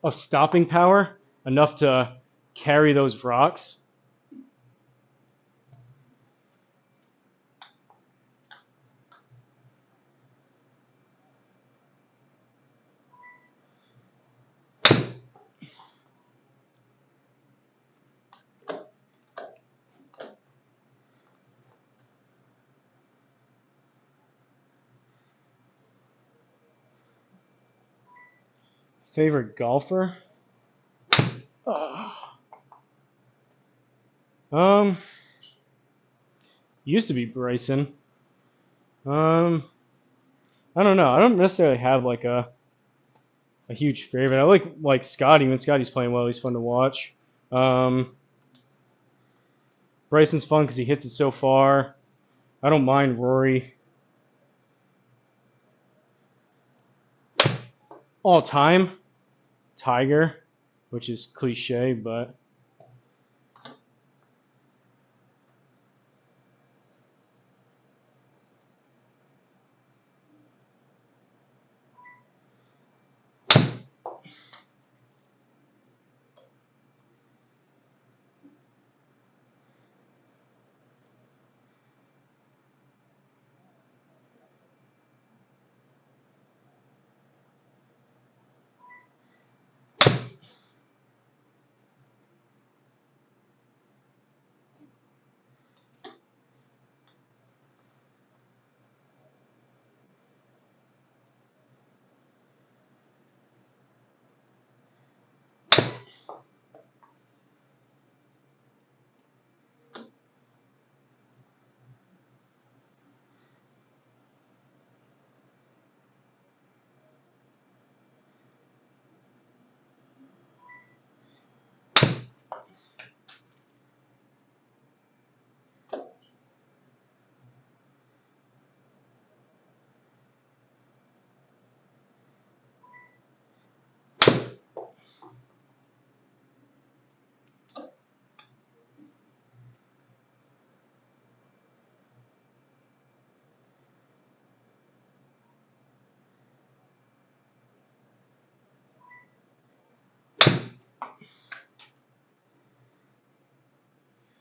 of stopping power, enough to carry those rocks. Favorite golfer? Um, used to be Bryson. I don't know. I don't necessarily have like a huge favorite. I like Scotty. When Scotty's playing well, he's fun to watch. Um, Bryson's fun because he hits it so far. I don't mind Rory. All time, Tiger, which is cliche, but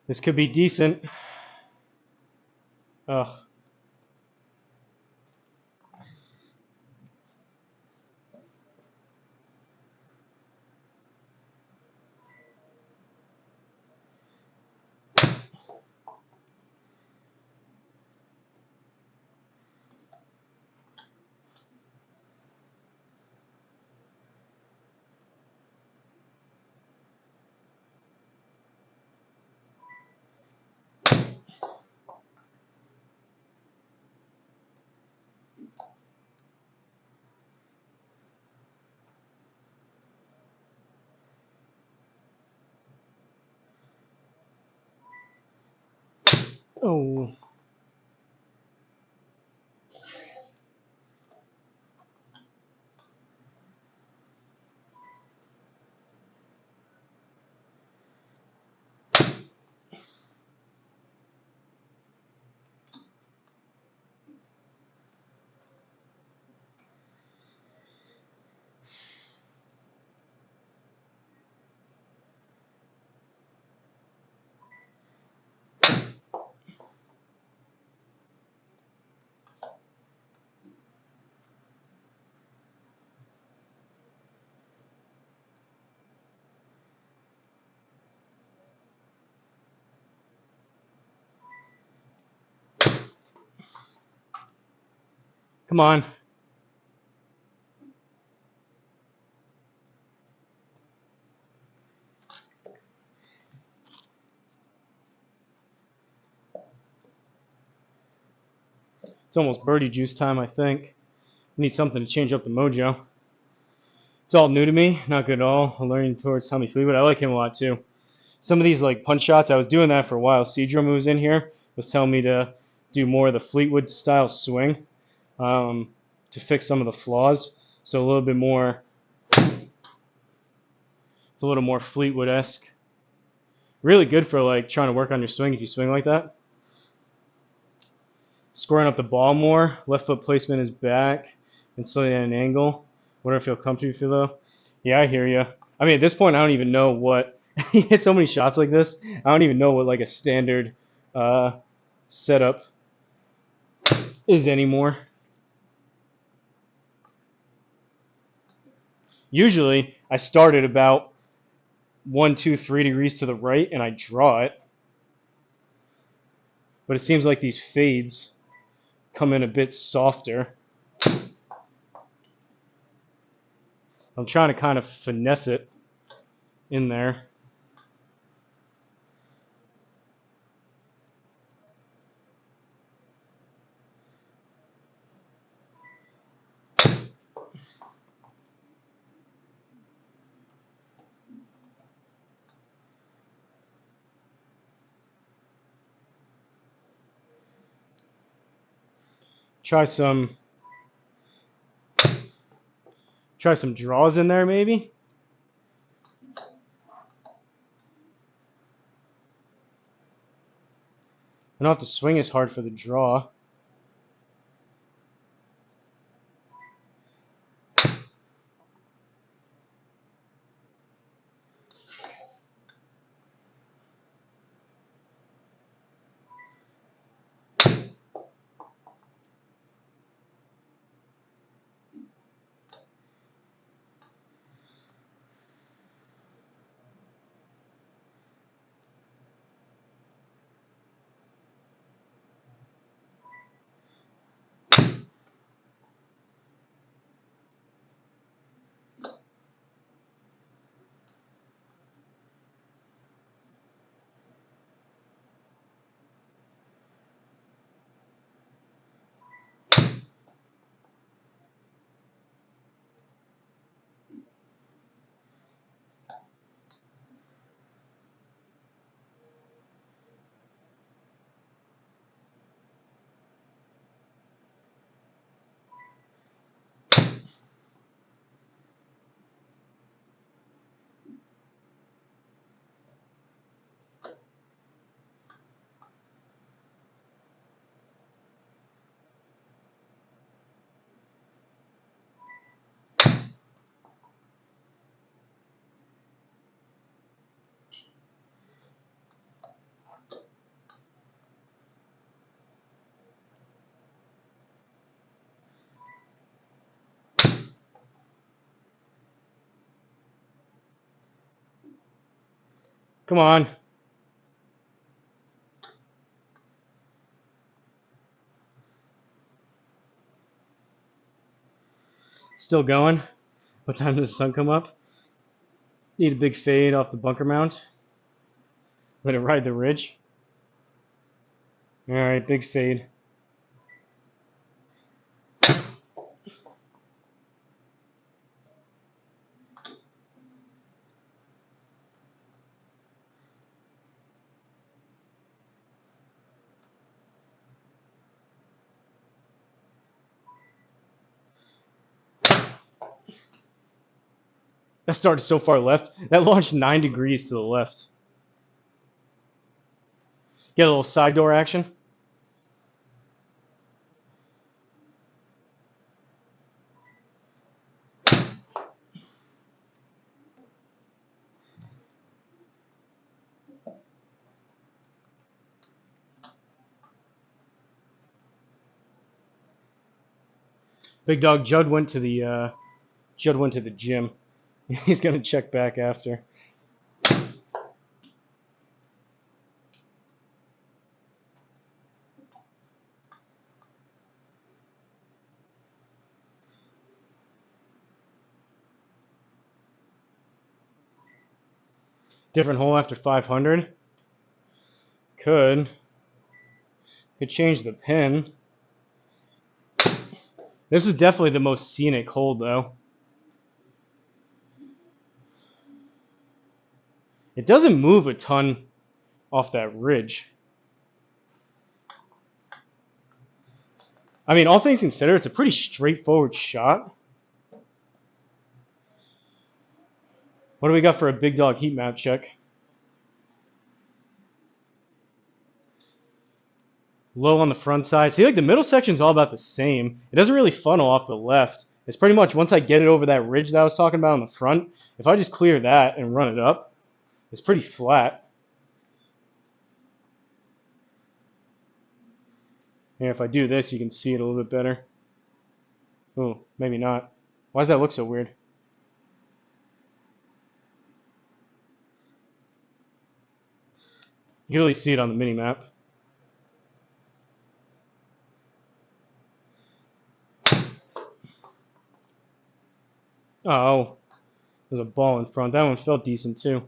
this could be decent. Ugh. Oh. Come on. It's almost birdie juice time, I think. Need something to change up the mojo. It's all new to me, not good at all. I'm learning towards Tommy Fleetwood. I like him a lot too. Some of these like punch shots, I was doing that for a while. Cedro moves in here, was telling me to do more of the Fleetwood style swing to fix some of the flaws. So a little bit more, it's a little more Fleetwood-esque. Really good for like trying to work on your swing if you swing like that. Scoring up the ball more. Left foot placement is back and slightly at an angle. What do I feel comfortable with though? Yeah, I hear you. I mean, at this point, I don't even know what. You hit so many shots like this. I don't even know what like a standard setup is anymore. Usually, I start at about 1, 2, 3 degrees to the right, and I draw it. But it seems like these fades come in a bit softer. I'm trying to kind of finesse it in there. Try some Try some draws in there, maybe. I don't have to swing as hard for the draw. Come on. Still going. What time does the sun come up? Need a big fade off the bunker mount. I'm gonna ride the ridge. All right, big fade. That started so far left. That launched 9 degrees to the left. Get a little side door action. Big dog Judd went to the gym. He's gonna check back after. Different hole after 500. Could change the pin. This is definitely the most scenic hole, though. It doesn't move a ton off that ridge. I mean, all things considered, it's a pretty straightforward shot. What do we got for a big dog heat map check? Low on the front side. See, like the middle section's all about the same. It doesn't really funnel off the left. It's pretty much once I get it over that ridge that I was talking about on the front, if I just clear that and run it up, it's pretty flat. And if I do this, you can see it a little bit better. Oh, maybe not. Why does that look so weird? You can really see it on the mini map. Oh, there's a ball in front. That one felt decent too.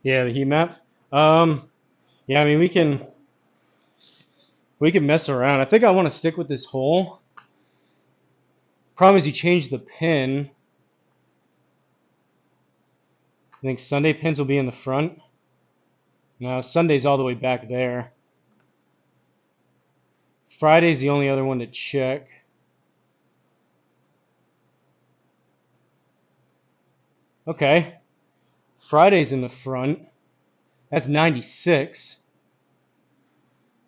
Yeah, the heat map. Yeah, I mean we can We can mess around. I think I want to stick with this hole. Problem is you change the pin. I think Sunday pins will be in the front. No, Sunday's all the way back there. Friday's the only other one to check. Okay. Friday's in the front. That's 96.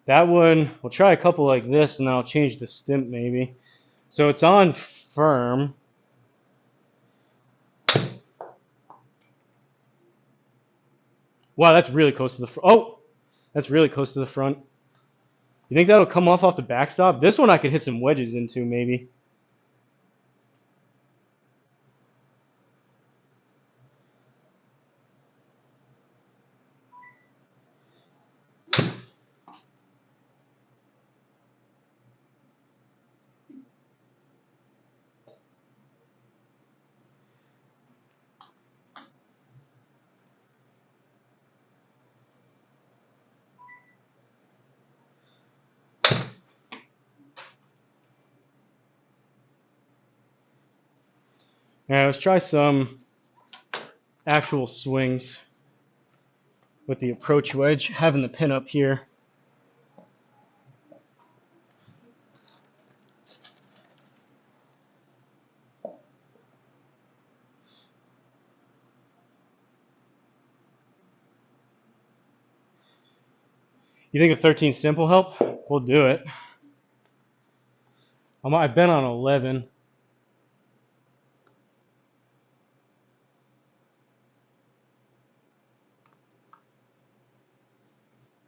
That one, we'll try a couple like this, and then I'll change the stimp maybe. So it's on firm. Wow, that's really close to the front. Oh, that's really close to the front. You think that'll come off the backstop? This one I could hit some wedges into maybe. Alright, let's try some actual swings with the approach wedge, having the pin up here. You think a 13 stimp will help? We'll do it. I've been on 11.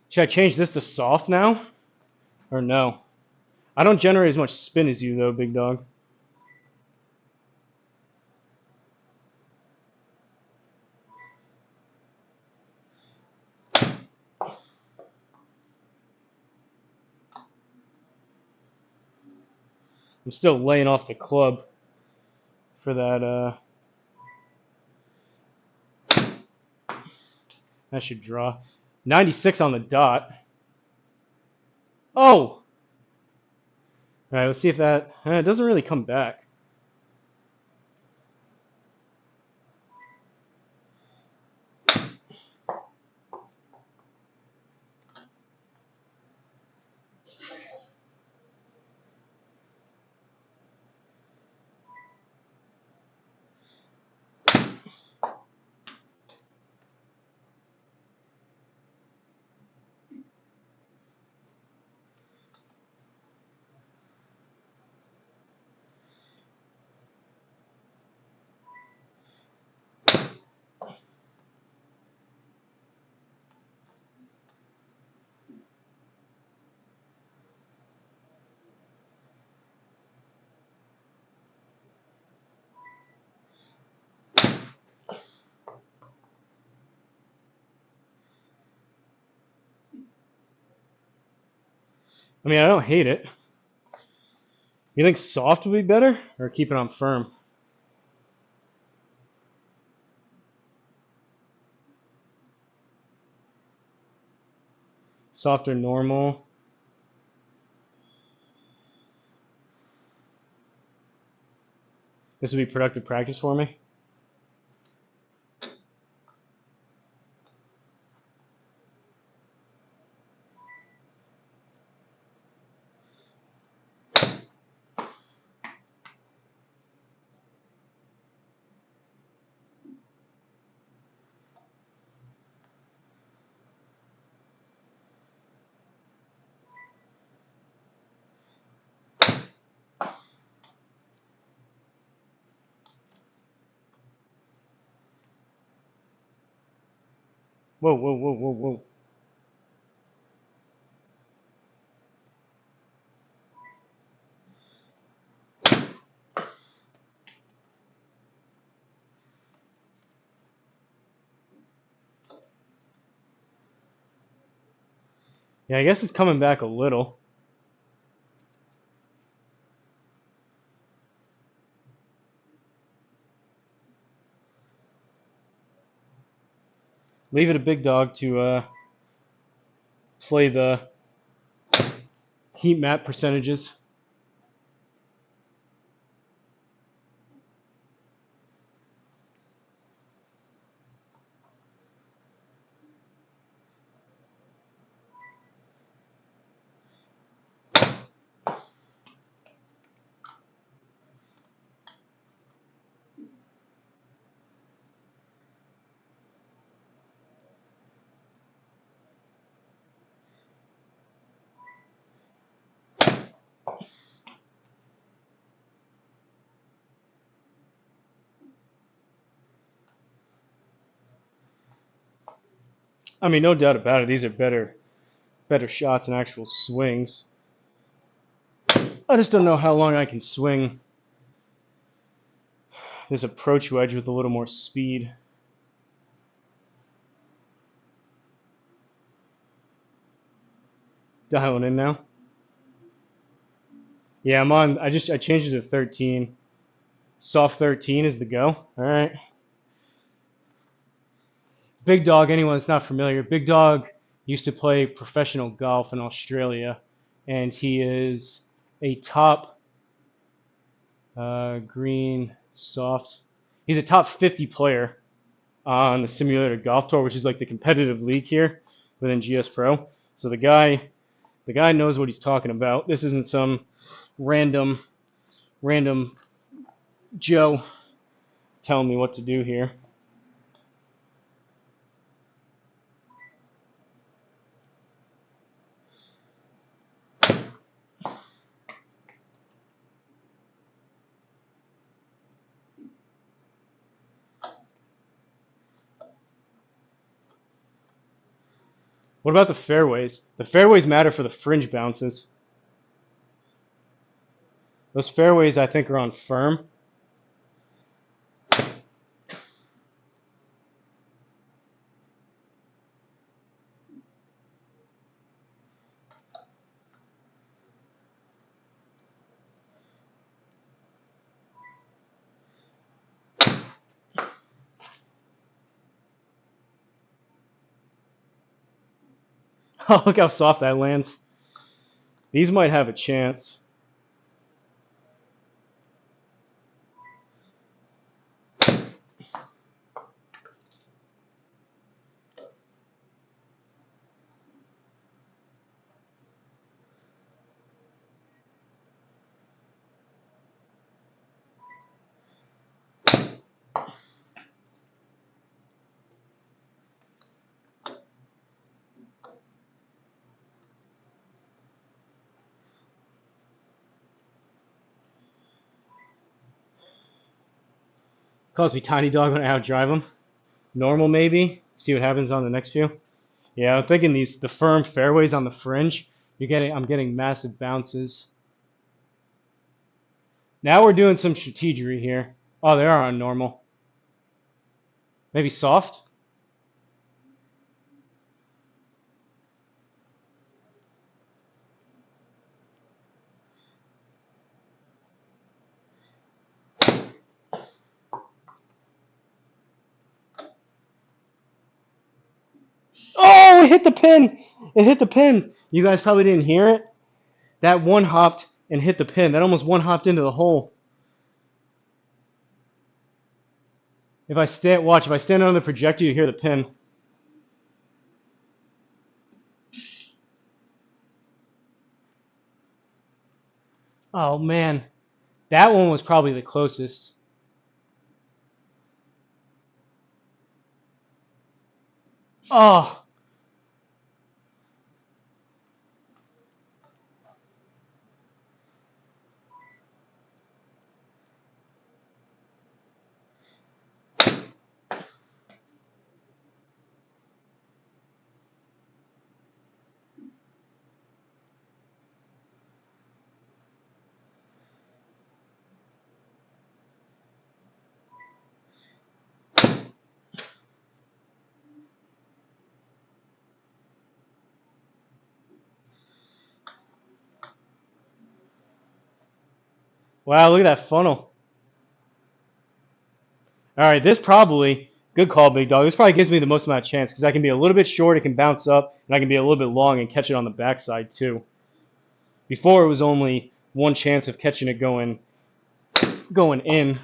Should I change this to soft now? Or no? I don't generate as much spin as you though, big dog. I'm still laying off the club for that. That should draw. 96 on the dot. Oh! All right, let's see if that... it doesn't really come back. I mean, I don't hate it. You think soft would be better, or keep it on firm? Soft or normal? This would be productive practice for me. Whoa, whoa, whoa, whoa, whoa. Yeah, I guess it's coming back a little. Leave it a big dog to play the Heat map percentages. I mean, no doubt about it. These are better shots and actual swings. I just don't know how long I can swing this approach wedge with a little more speed. Dialing in now. Yeah, I'm on. I changed it to 13. Soft 13 is the go. All right. Big Dog, anyone that's not familiar, Big Dog used to play professional golf in Australia, and he is a top green soft. He's a top 50 player on the Simulator Golf Tour, which is like the competitive league here within GSPro. So the guy knows what he's talking about. This isn't some random Joe telling me what to do here. What about the fairways? The fairways matter for the fringe bounces. Those fairways, I think, are on firm. Oh, look how soft that lands. These might have a chance. Calls me Tiny Dog when I outdrive him. Normal maybe. See what happens on the next few. Yeah, I'm thinking the firm fairways on the fringe. I'm getting massive bounces. Now we're doing some strategery here. Oh, they are on normal. Maybe soft. Oh, it hit the pin. It hit the pin. You guys probably didn't hear it. That one hopped and hit the pin. That almost one hopped into the hole. If I stand on the projector, you hear the pin. Oh man, that one was probably the closest. Oh. Wow, look at that funnel. All right, this probably, good call, Big Dog. This probably gives me the most amount of chance because I can be a little bit short, it can bounce up, and I can be a little bit long and catch it on the backside too. Before it was only one chance of catching it going in.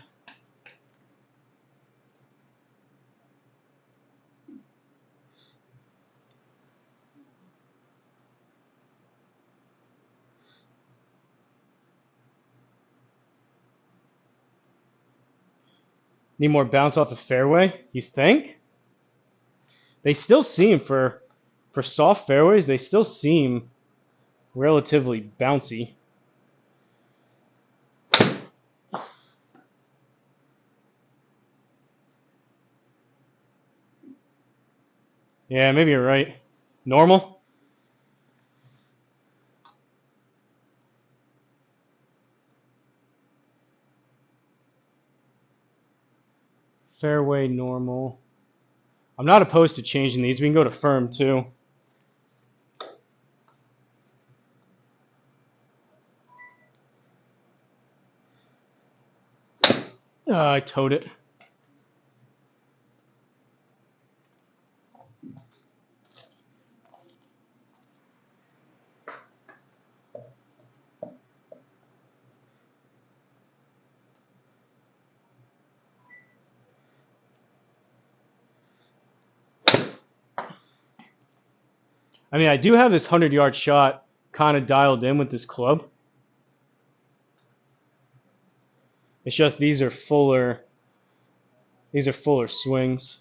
Need more bounce off the fairway, you think? They still seem, for soft fairways, they still seem relatively bouncy. Yeah, maybe you're right. Normal? Fairway normal. I'm not opposed to changing these. We can go to firm too. I towed it. I mean, I do have this 100-yard shot kind of dialed in with this club. It's just these are fuller swings.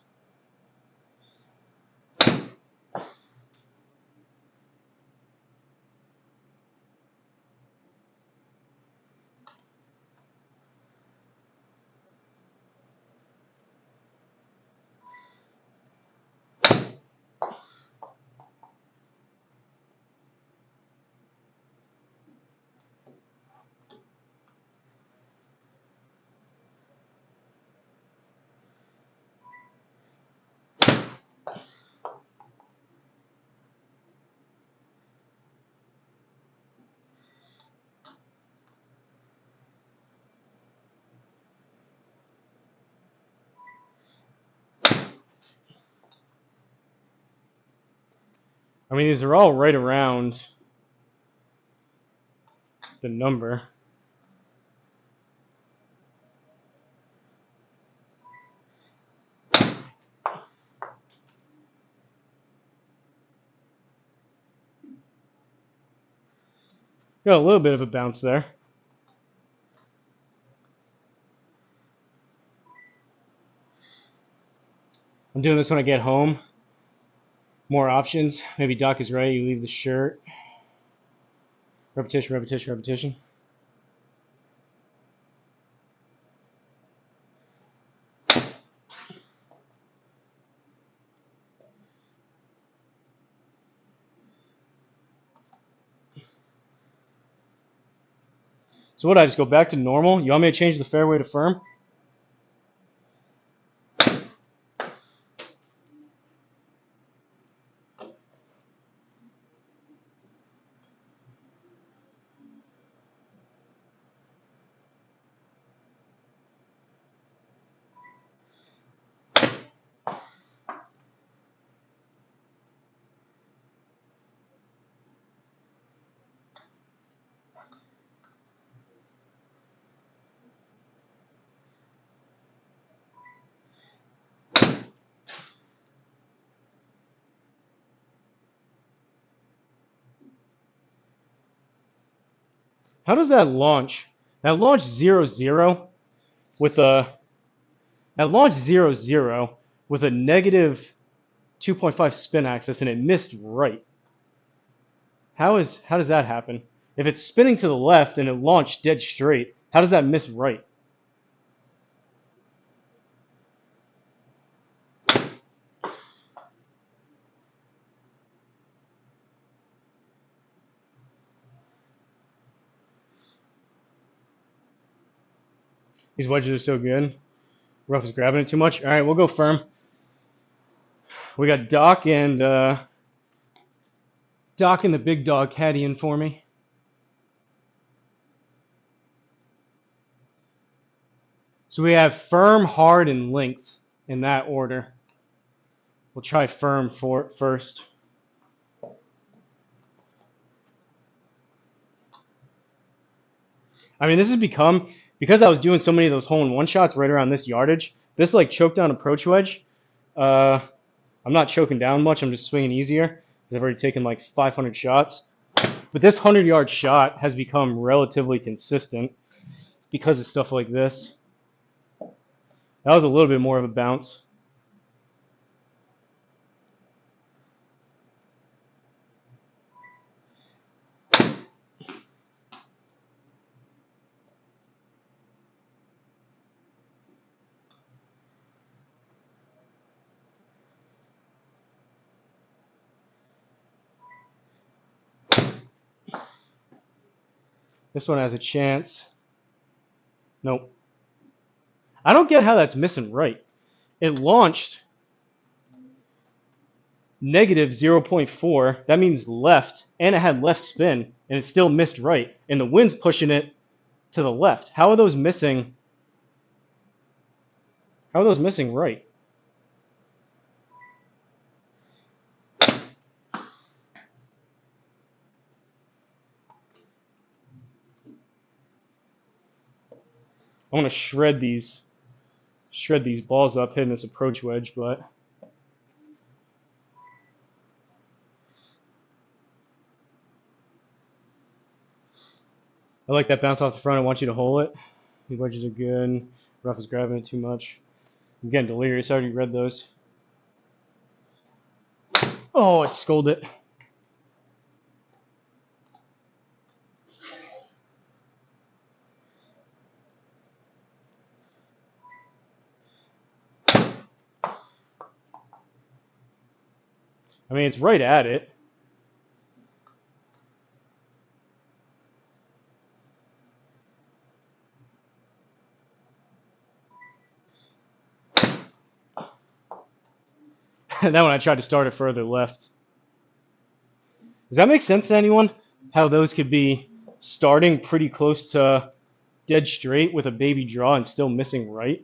I mean, these are all right around the number. Got a little bit of a bounce there. I'm doing this when I get home. More options. Maybe Doc is right. You leave the shirt. Repetition, repetition, repetition. So what, I just go back to normal? You want me to change the fairway to firm? How does that launch? That launch 0-0 with a negative 2.5 spin axis, and it missed right. How does that happen? If it's spinning to the left and it launched dead straight, how does that miss right? These wedges are so good. Rough is grabbing it too much. All right, we'll go firm. We got Doc and the big dog caddying for me. So we have firm, hard, and links in that order. We'll try firm first. I mean, this has become, because I was doing so many of those hole-in-one shots right around this yardage, this like choke down approach wedge, uh, I'm not choking down much, I'm just swinging easier because I've already taken like 500 shots. But this 100-yard shot has become relatively consistent because of stuff like this. That was a little bit more of a bounce. This one has a chance. Nope. I don't get how that's missing right. It launched negative 0.4. That means left, and it had left spin, and it still missed right. And the wind's pushing it to the left. How are those missing? How are those missing right? I want to shred these balls up hitting this approach wedge, but I like that bounce off the front. I want you to hold it. These wedges are good. Rough is grabbing it too much. I'm getting delirious. I already read those. Oh, I scolded it. I mean, it's right at it. And then when I tried to start it further left. Does that make sense to anyone? How those could be starting pretty close to dead straight with a baby draw and still missing right?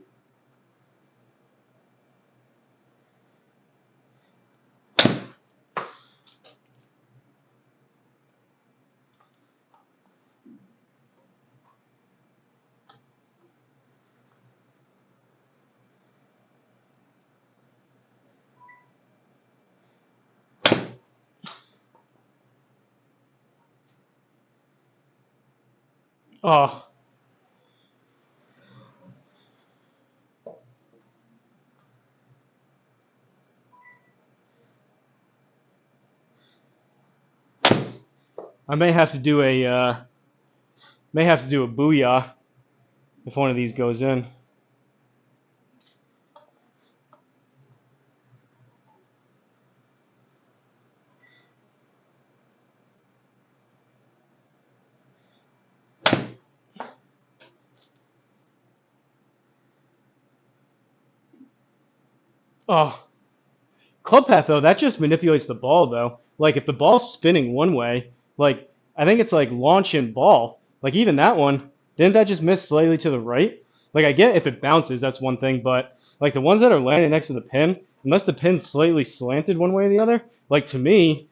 Oh, I may have to do a booyah if one of these goes in. Oh, club path though, that just manipulates the ball though. Like if the ball's spinning one way, like I think it's like launch and ball. Like even that one, didn't that just miss slightly to the right? Like I get if it bounces, that's one thing, but like the ones that are landing next to the pin, unless the pin's slightly slanted one way or the other, like to me,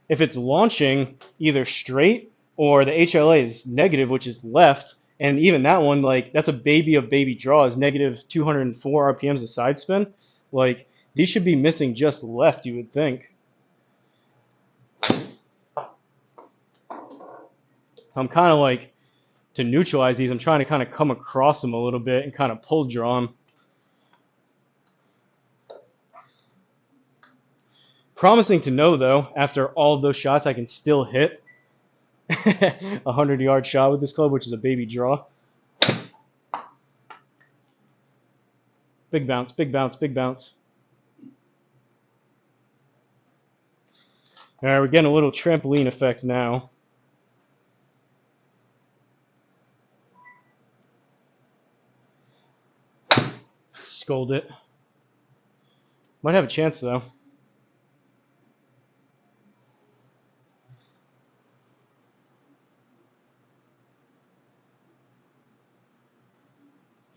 if it's launching either straight or the HLA is negative, which is left, and even that one, like that's a baby of baby draws, negative 204 RPMs of side spin. Like these should be missing just left, you would think. I'm kind of like, to neutralize these, I'm trying to kind of come across them a little bit and kind of pull draw them. Promising to know though, after all of those shots, I can still hit a 100-yard shot with this club, which is a baby draw. Big bounce, big bounce, big bounce. All right, we're getting a little trampoline effect now. Scold it. Might have a chance though.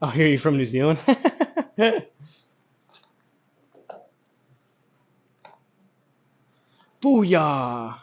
I'll hear you from New Zealand. Booyah!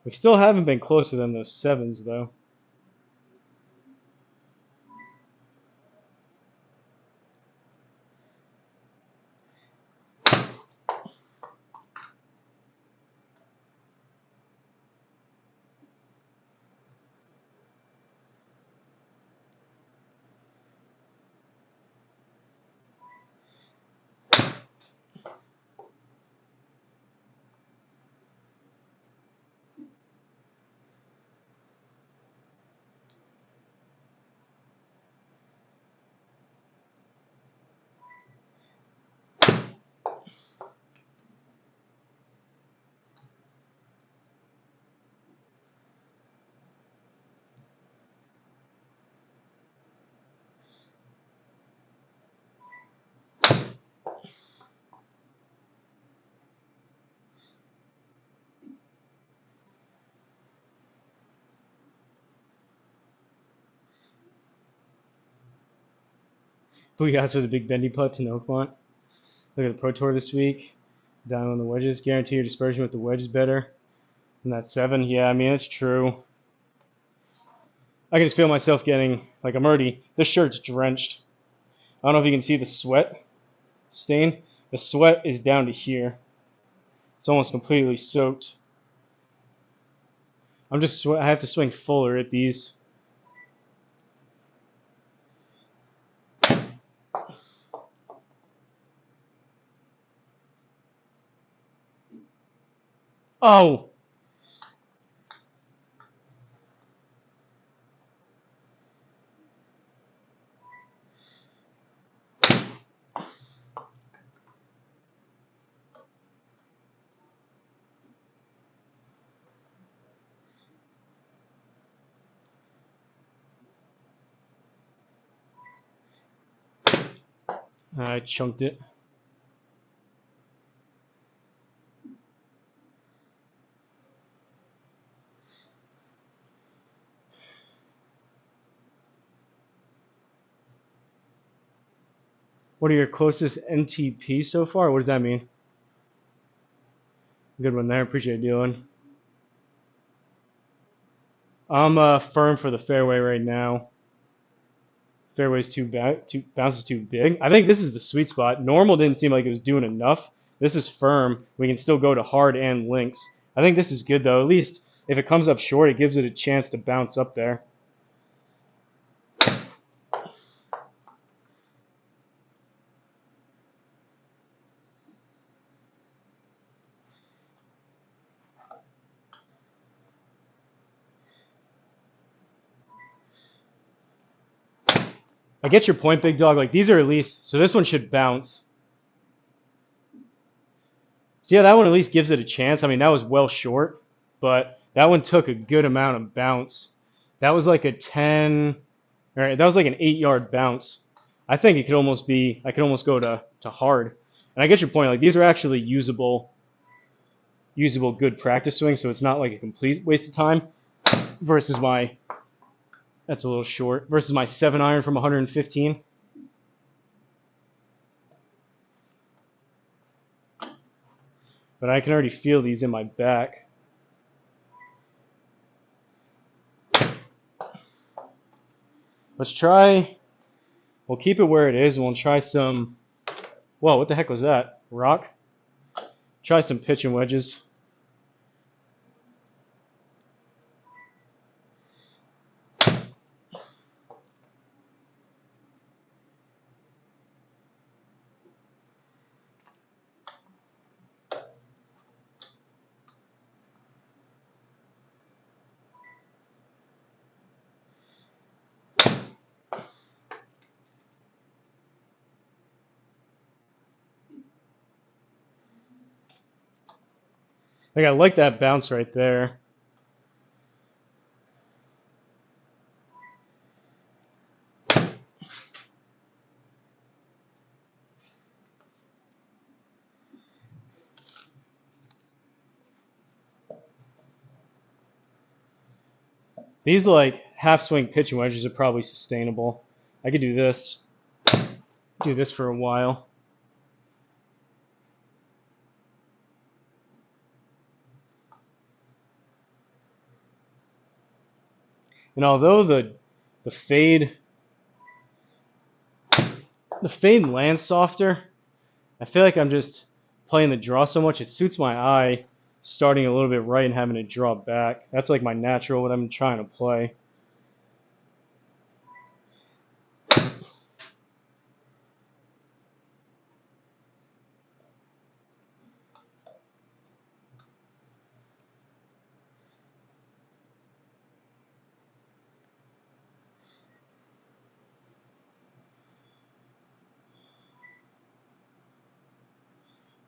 We still haven't been closer than those 7s, though. Who you guys for the big bendy putts in Oakmont? Look at the Pro Tour this week. Down on the wedges. Guarantee your dispersion with the wedge is better than that 7. Yeah, I mean, it's true. I can just feel myself getting, like, this shirt's drenched. I don't know if you can see the sweat stain. The sweat is down to here. It's almost completely soaked. I have to swing fuller at these. Oh! I chunked it. What are your closest NTP so far? What does that mean? Good one there. Appreciate it, Dylan. I'm firm for the fairway right now. Fairway's bounces too big. I think this is the sweet spot. Normal didn't seem like it was doing enough. This is firm. We can still go to hard and links. I think this is good, though. At least if it comes up short, it gives it a chance to bounce up there. I get your point, big dog. Like, these are at least... So this one should bounce. See how that one at least gives it a chance? I mean, that was well short, but that one took a good amount of bounce. That was like a 10... All right, that was like an 8-yard bounce. I think it could almost be... I could almost go to hard. And I get your point. Like, these are actually usable good practice swings, so it's not like a complete waste of time versus my... That's a little short. Versus my 7-iron from 115. But I can already feel these in my back. Let's try... We'll keep it where it is, and we'll try some... Whoa, what the heck was that? Rock? Try some pitch and wedges. Like, I like that bounce right there. These, like, half swing pitch and wedges are probably sustainable. I could do this for a while. And although the fade lands softer, I feel like I'm just playing the draw so much it suits my eye starting a little bit right and having to draw back. That's like my natural what I'm trying to play.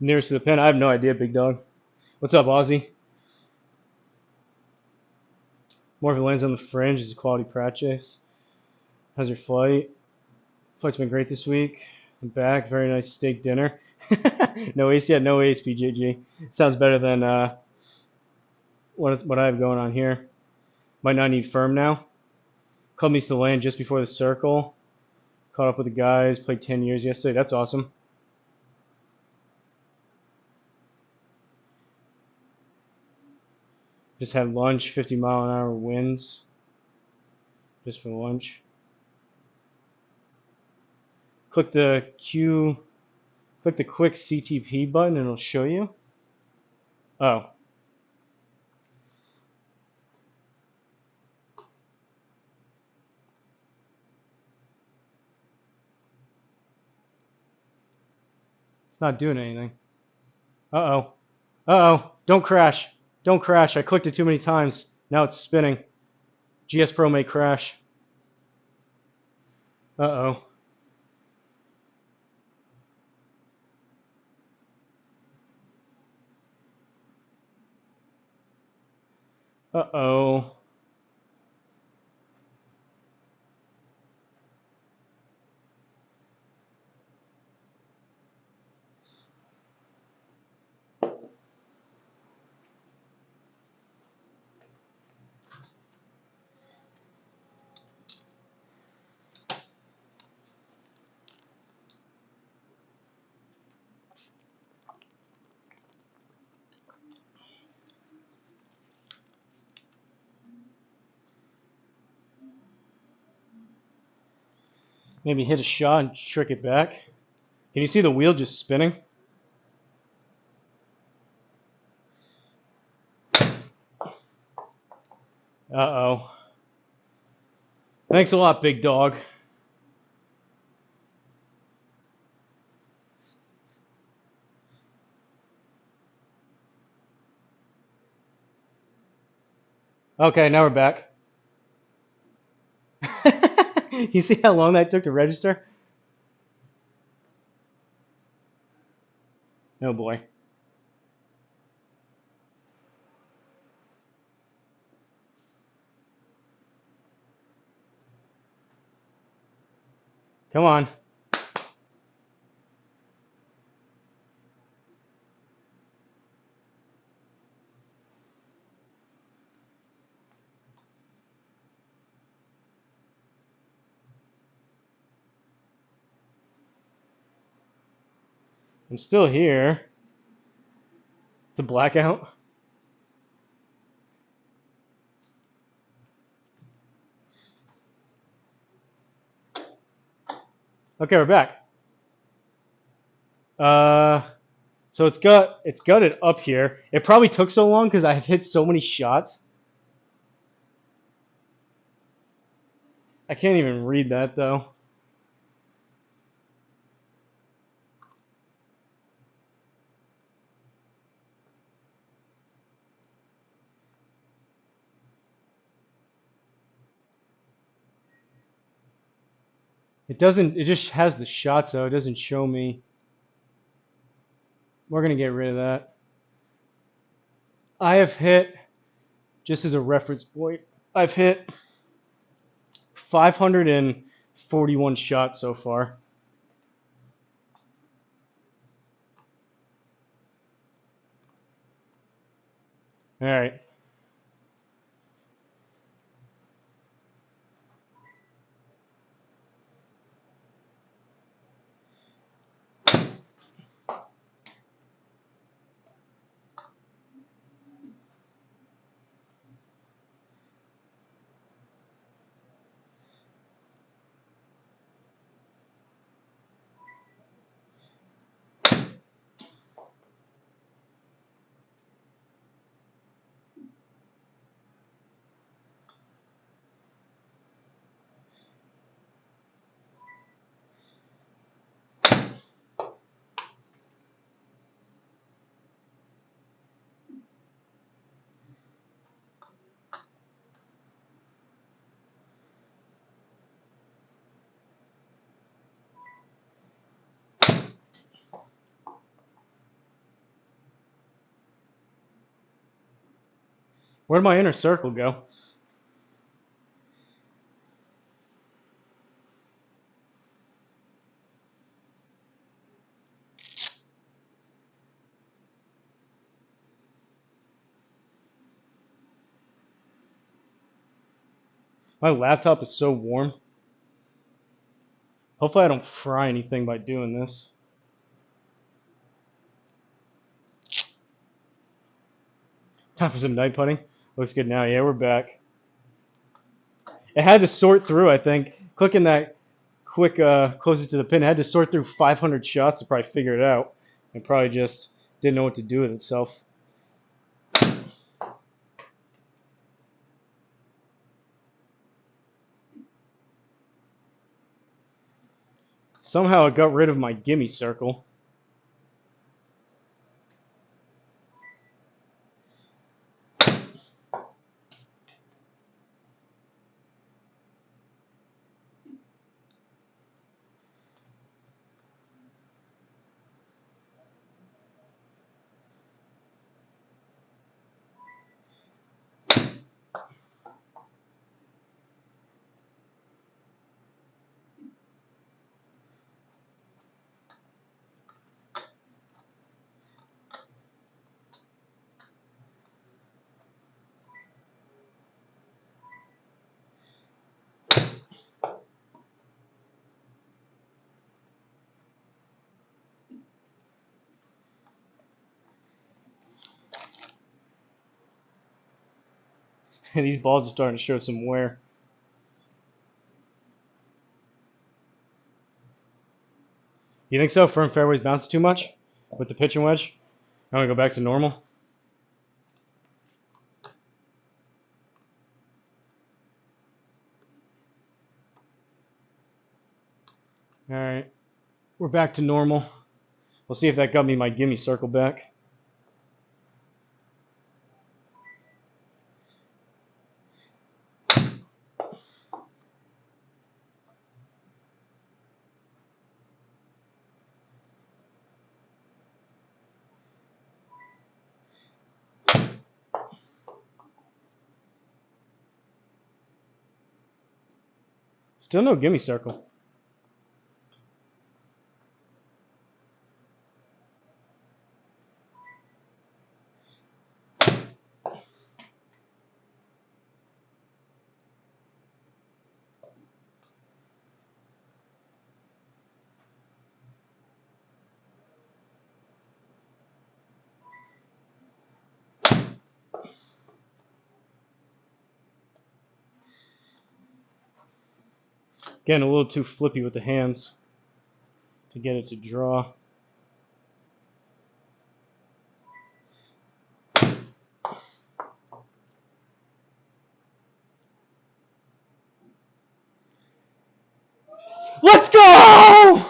Nearest to the pin, I have no idea, big dog. What's up, Ozzy? More of it lands on the fringe is a quality practice. How's your flight? Flight's been great this week. I'm back. Very nice steak dinner. No ace yet. No ace, BJG. Sounds better than what I have going on here. Might not need firm now. Club needs to land just before the circle. Caught up with the guys. Played 10 years yesterday. That's awesome. Just had lunch. 50-mile-an-hour winds. Just for lunch. Click the quick CTP button and it'll show you. Oh. It's not doing anything. Uh-oh. Uh-oh. Don't crash. Don't crash. I clicked it too many times. Now it's spinning. GSPro may crash. Uh-oh. Uh-oh. Maybe hit a shot and trick it back. Can you see the wheel just spinning? Uh-oh. Thanks a lot, big dog. Okay, now we're back. You see how long that took to register? Oh boy. Come on. I'm still here. It's a blackout. Okay, we're back. So it's gutted up here. It probably took so long because I've hit so many shots. I can't even read that though. It doesn't. It just has the shots though. It doesn't show me. We're gonna get rid of that. I have hit, just as a reference point, I've hit 541 shots so far. All right. Where'd my inner circle go? My laptop is so warm. Hopefully I don't fry anything by doing this. Time for some night putting. Looks good now. Yeah, we're back. It had to sort through, I think. Clicking that quick closest to the pin, it had to sort through 500 shots to probably figure it out. It probably just didn't know what to do with itself. Somehow it got rid of my gimme circle. And these balls are starting to show some wear. You think so? Firm fairways bounce too much with the pitching wedge? I want to go back to normal. All right, we're back to normal. We'll see if that got me my gimme circle back. Still no gimme circle. Getting a little too flippy with the hands to get it to draw. Let's go!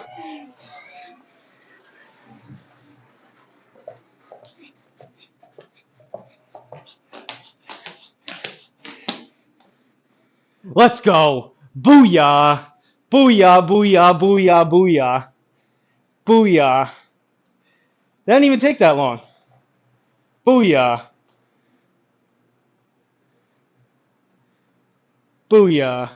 Let's go! Booyah! Booyah, booyah, booyah, booyah. Booyah. That didn't even take that long. Booyah. Booyah.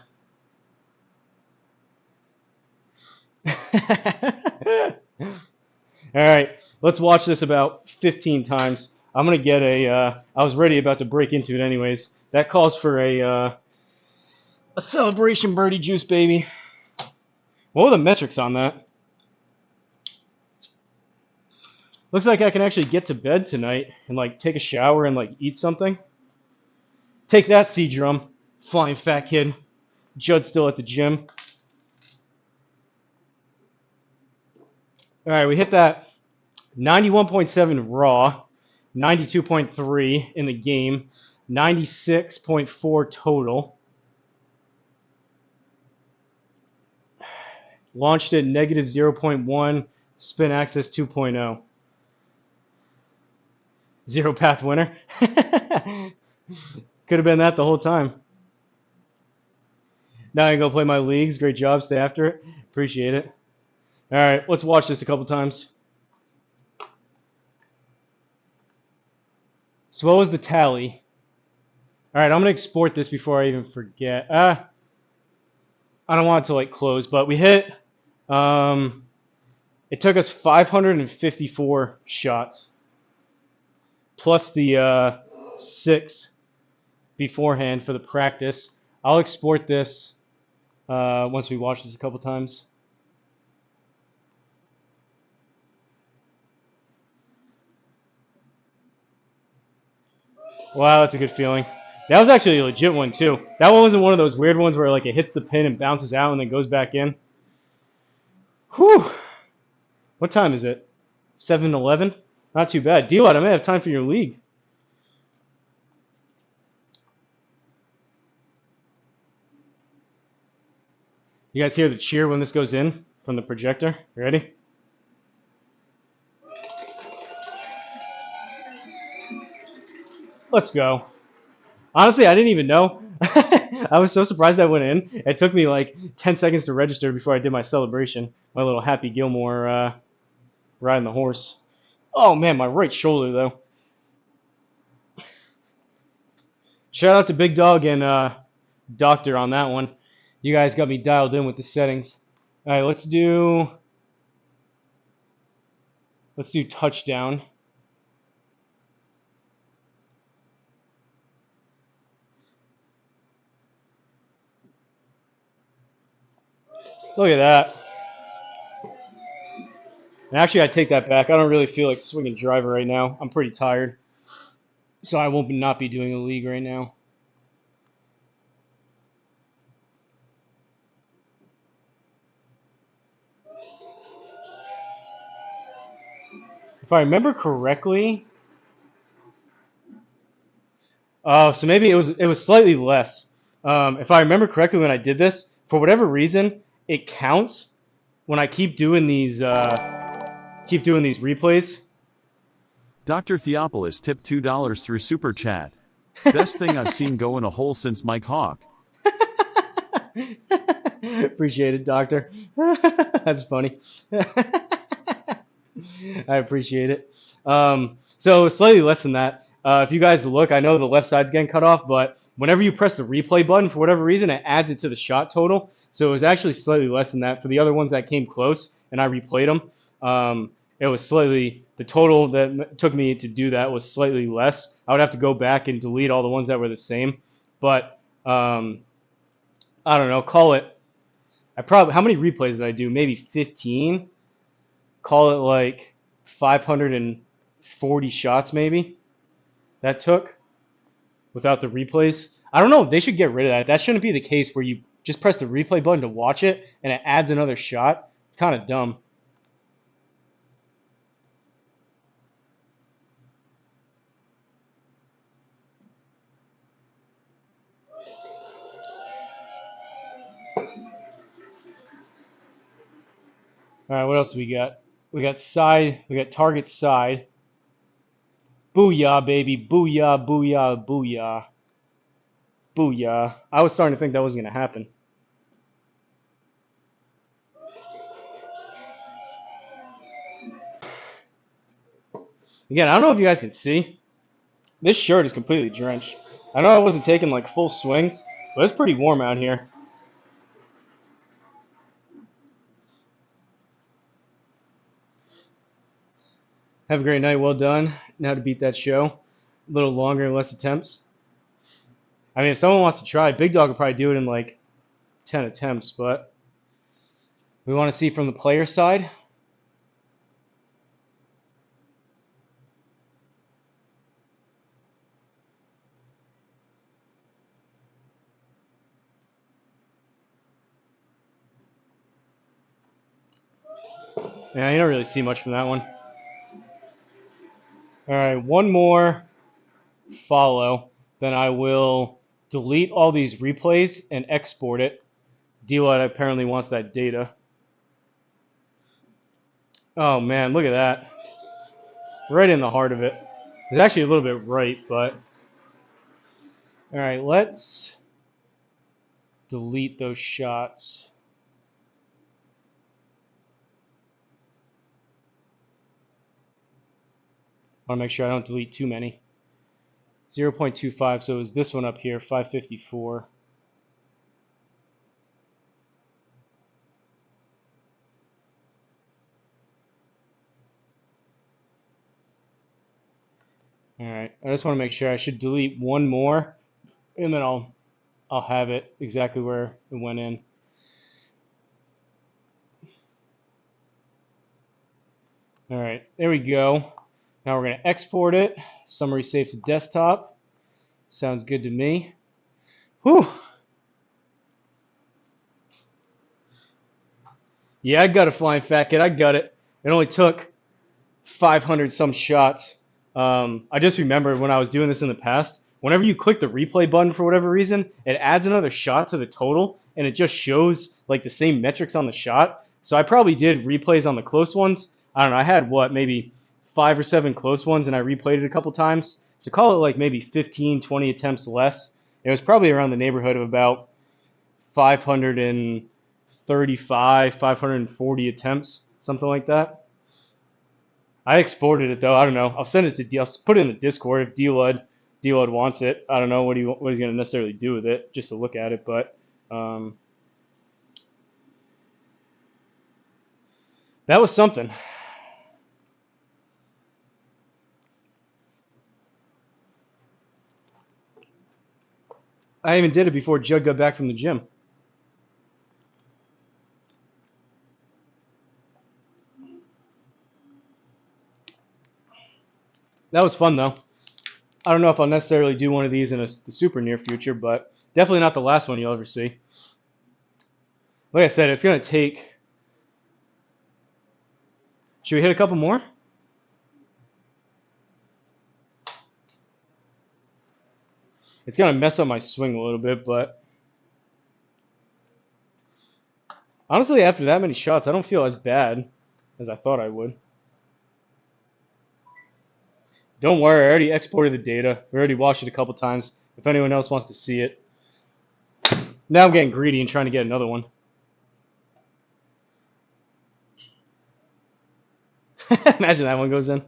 Alright, let's watch this about 15 times. I'm going to get I was ready about to break into it anyways. That calls for a celebration birdie juice, baby. What were the metrics on that? Looks like I can actually get to bed tonight and like take a shower and like eat something. Take that, C-Drum. Flying fat kid. Judd's still at the gym. Alright, we hit that 91.7 raw, 92.3 in the game, 96.4 total. Launched at negative 0.1, spin axis 2.0. Zero path winner. Could have been that the whole time. Now I can go play my leagues. Great job. Stay after it. Appreciate it. All right, let's watch this a couple times. So what was the tally? All right, I'm gonna export this before I even forget. I don't want it to like close, but we hit. It took us 554 shots plus the 6 beforehand for the practice. I'll export this once we watch this a couple times. Wow, that's a good feeling. That was actually a legit one too. That one wasn't one of those weird ones where like it hits the pin and bounces out and then goes back in. Whew. What time is it? 7:11. Not too bad. D-Lot, I may have time for your league. You guys hear the cheer when this goes in from the projector? You ready? Let's go. Honestly, I didn't even know. I was so surprised that went in. It took me like 10 seconds to register before I did my celebration. My little Happy Gilmore riding the horse. Oh man, my right shoulder though. Shout out to Big Dog and Doctor on that one. You guys got me dialed in with the settings. All right, let's do touchdown. Look at that. And actually, I take that back. I don't really feel like swinging driver right now. I'm pretty tired, so I won't not be doing a league right now. If I remember correctly, oh, so maybe it was slightly less. If I remember correctly, when I did this, for whatever reason, it counts when I keep doing these replays. Dr. Theopolis tipped $2 through Super Chat. Best thing I've seen go in a hole since Mike Hawk. Appreciate it, Doctor. That's funny. I appreciate it. So slightly less than that. If you guys look, I know the left side's getting cut off, but whenever you press the replay button, for whatever reason, it adds it to the shot total. So it was actually slightly less than that. For the other ones that came close and I replayed them, it was slightly, the total that took me to do that was slightly less. I would have to go back and delete all the ones that were the same. But I don't know, call it, how many replays did I do? Maybe 15? Call it like 540 shots maybe that took without the replays. I don't know. They should get rid of that. That shouldn't be the case where you just press the replay button to watch it and it adds another shot. It's kind of dumb. All right, what else we got? We got side. We got target side. Booyah, baby. Booyah, booyah, booyah. Booyah. I was starting to think that wasn't going to happen. Again, I don't know if you guys can see. This shirt is completely drenched. I know I wasn't taking like full swings, but it's pretty warm out here. Have a great night. Well done. Now to beat that show. A little longer and less attempts. I mean, if someone wants to try, Big Dog will probably do it in like 10 attempts, but we want to see from the player side. Yeah, you don't really see much from that one. All right, one more follow, then I will delete all these replays and export it. D-Lot apparently wants that data. Oh man, look at that. Right in the heart of it. It's actually a little bit right, but... All right, let's delete those shots. I want to make sure I don't delete too many. 0.25, so it was this one up here, 554. All right, I just want to make sure. I should delete one more, and then I'll have it exactly where it went in. All right, there we go. Now we're going to export it. Summary save to desktop. Sounds good to me. Whew. Yeah, I got a flying fat kid. I got it. It only took 500 some shots. I just remembered when I was doing this in the past, whenever you click the replay button for whatever reason, it adds another shot to the total, and it just shows like the same metrics on the shot. So I probably did replays on the close ones. I don't know. I had maybe 5 or 7 close ones, and I replayed it a couple times. So call it like maybe 15, 20 attempts less. It was probably around the neighborhood of about 535, 540 attempts, something like that. I exported it though. I don't know. I'll send it to I'll put it in the Discord if D-Lud wants it. I don't know what he's going to necessarily do with it, just to look at it. But that was something. I even did it before Jug got back from the gym. That was fun though. I don't know if I'll necessarily do one of these in the super near future, but definitely not the last one you'll ever see. Like I said, it's going to take... Should we hit a couple more? It's going to mess up my swing a little bit, but... Honestly, after that many shots, I don't feel as bad as I thought I would. Don't worry, I already exported the data. We already watched it a couple times. If anyone else wants to see it. Now I'm getting greedy and trying to get another one. Imagine that one goes in.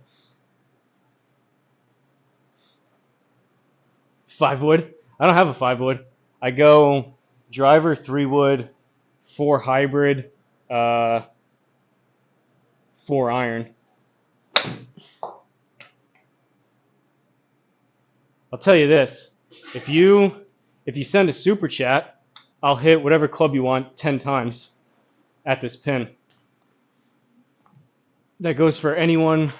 5 wood? I don't have a 5 wood. I go driver, 3 wood, 4 hybrid, 4 iron. I'll tell you this. If you send a super chat, I'll hit whatever club you want 10 times at this pin. That goes for anyone,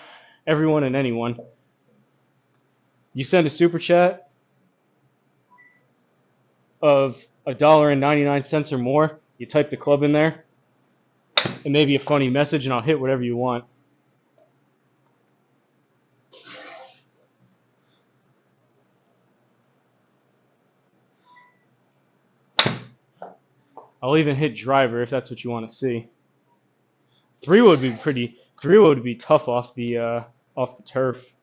everyone, and anyone. You send a super chat of $1.99 or more, you type the club in there, and maybe a funny message, and I'll hit whatever you want. I'll even hit driver if that's what you want to see. 3 would be pretty. 3 would be tough off the turf.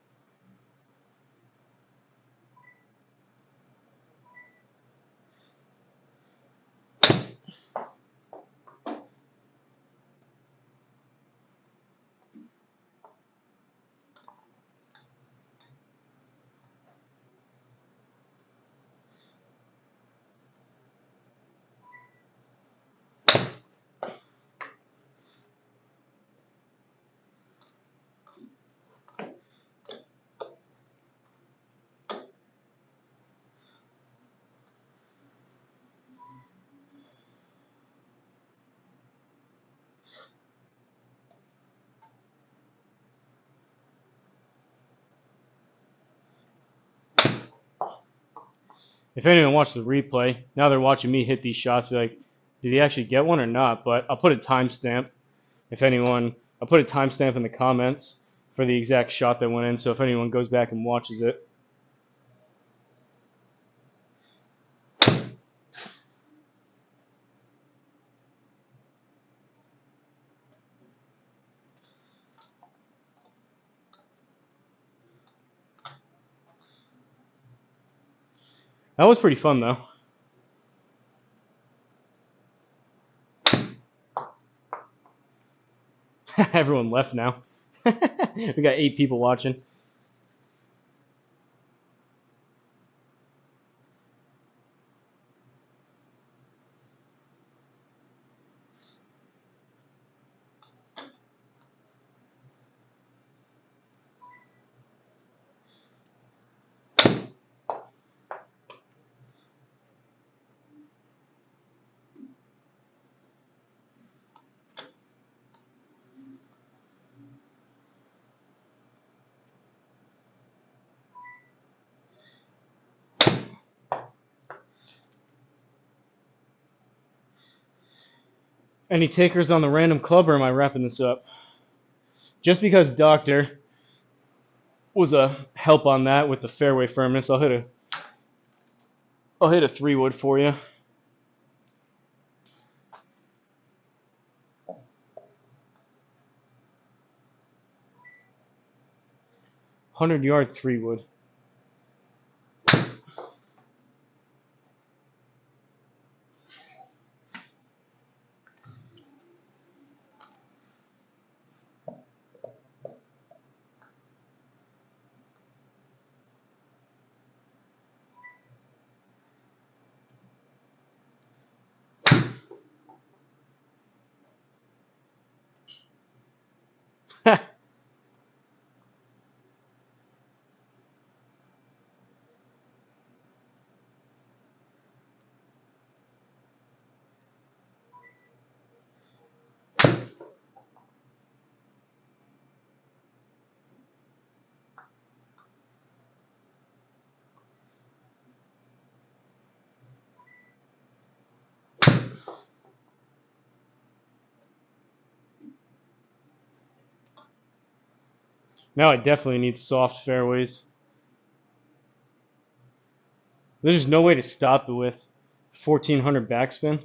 If anyone watched the replay, now they're watching me hit these shots, be like, did he actually get one or not? But I'll put a timestamp. I'll put a timestamp in the comments for the exact shot that went in, so if anyone goes back and watches it. That was pretty fun, though. Everyone left now. We got 8 people watching. Any takers on the random club, or am I wrapping this up? Just because Doctor was a help on that with the fairway firmness, I'll hit a 3-wood for you. 100-yard 3-wood. Now I definitely need soft fairways. There's just no way to stop it with 1400 backspin.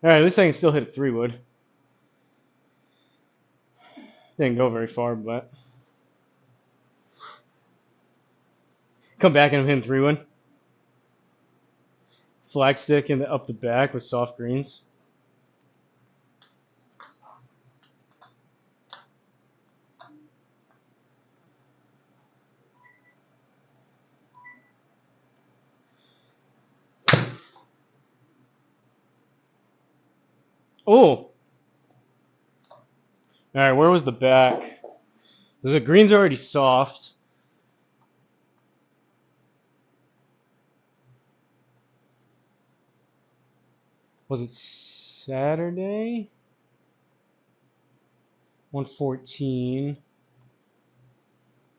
Alright, at least I can still hit a 3-wood. Didn't go very far, but come back and hit 3-wood. Flag stick in up the back with soft greens. Oh! Alright, where was the back? The green's already soft. Was it Saturday? 114.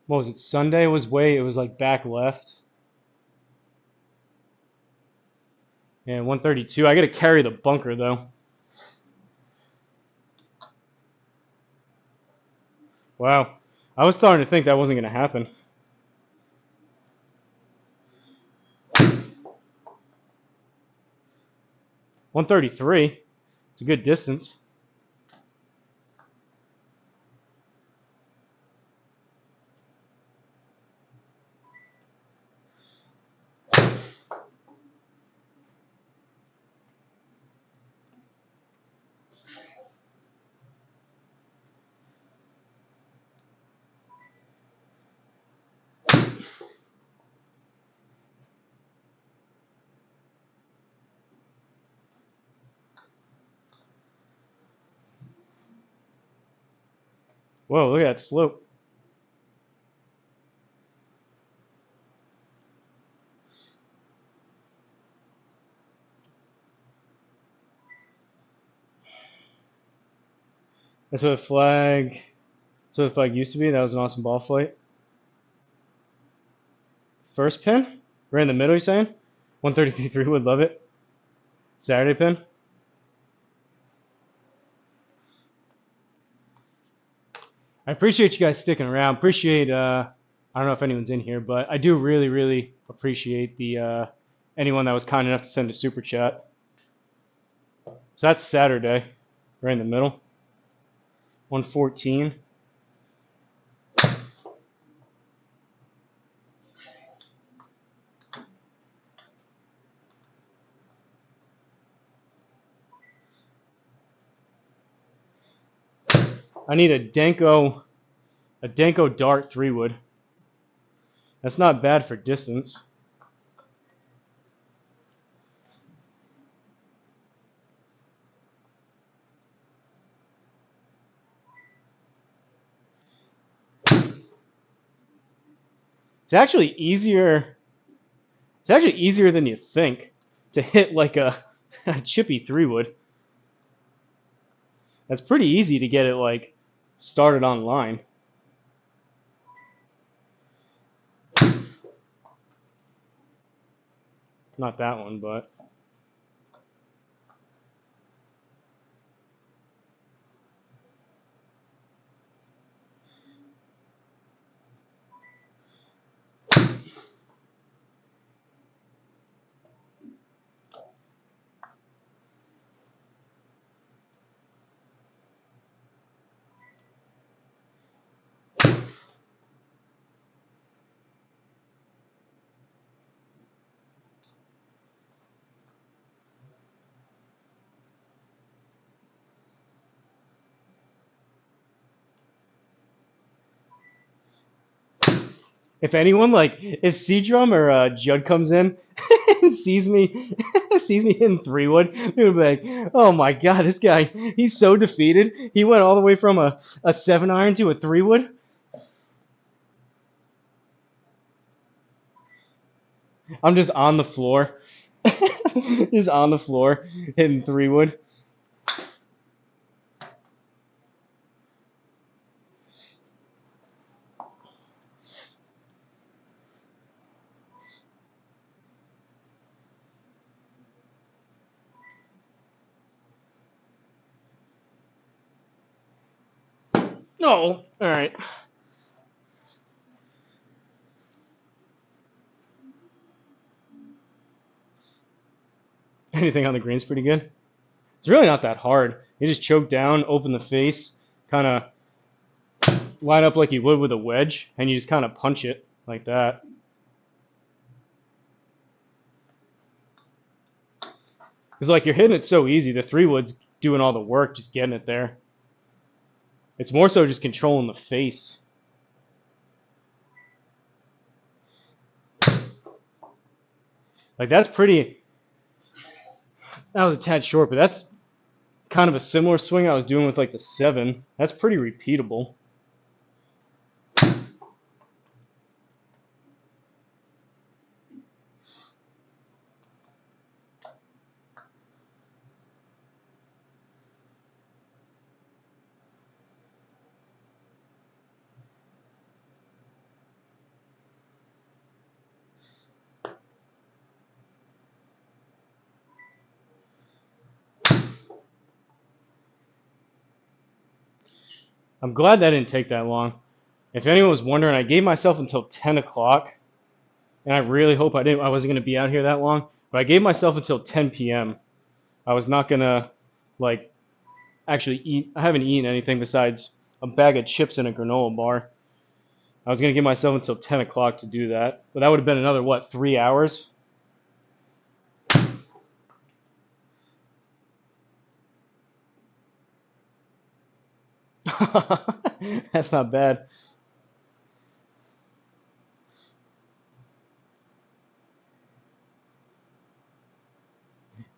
What was it? Sunday was it was like back left. And 132. I got to carry the bunker though. Wow. I was starting to think that wasn't going to happen. .133. It's a good distance. Whoa, look at that slope. That's what the flag used to be. That was an awesome ball flight. First pin? Right in the middle, you saying? 133 would love it. Saturday pin? I appreciate you guys sticking around. Appreciate, I don't know if anyone's in here, but I do really, really appreciate the anyone that was kind enough to send a super chat. So that's Saturday, right in the middle. 114. I need a Denko Dart 3-wood. That's not bad for distance. It's actually easier. It's actually easier than you think to hit like a chippy 3-wood. That's pretty easy to get it like started online. Not that one, but if anyone like if C-Drum or Judd comes in and sees me sees me hitting 3-wood, they'll be like, "Oh my god, this guy, he's so defeated. He went all the way from a 7-iron to a 3-wood." I'm just on the floor. Just on the floor hitting 3-wood. No. All right. Anything on the green's pretty good. It's really not that hard. You just choke down, open the face, kind of line up like you would with a wedge, and you just kind of punch it like that. Because like you're hitting it so easy, the 3-wood's doing all the work, just getting it there. It's more so just controlling the face. Like that's pretty. That was a tad short, but that's kind of a similar swing I was doing with like the 7. That's pretty repeatable. I'm glad that didn't take that long. If anyone was wondering, I gave myself until 10 o'clock, and I really hope I wasn't going to be out here that long, but I gave myself until 10 p.m. I was not going to, like, actually eat. I haven't eaten anything besides a bag of chips and a granola bar. I was going to give myself until 10 o'clock to do that, but that would have been another, what, 3 hours? That's not bad.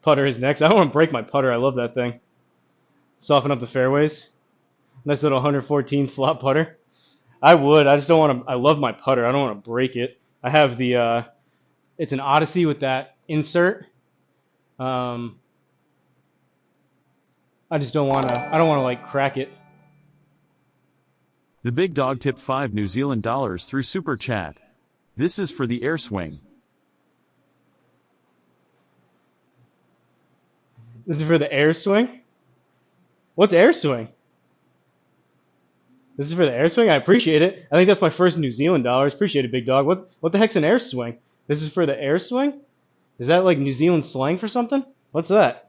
Putter is next. I don't want to break my putter. I love that thing. Soften up the fairways. Nice little 114 flop putter. I would. I just don't want to. I love my putter. I don't want to break it. I have the. It's an Odyssey with that insert. Um, I just don't want to. I don't want to like crack it. The big dog tipped 5 New Zealand dollars through Super Chat. This is for the air swing. This is for the air swing. What's air swing? This is for the air swing. I appreciate it. I think that's my first New Zealand dollars. Appreciate it, big dog. What the heck's an air swing? This is for the air swing. Is that like New Zealand slang for something? What's that?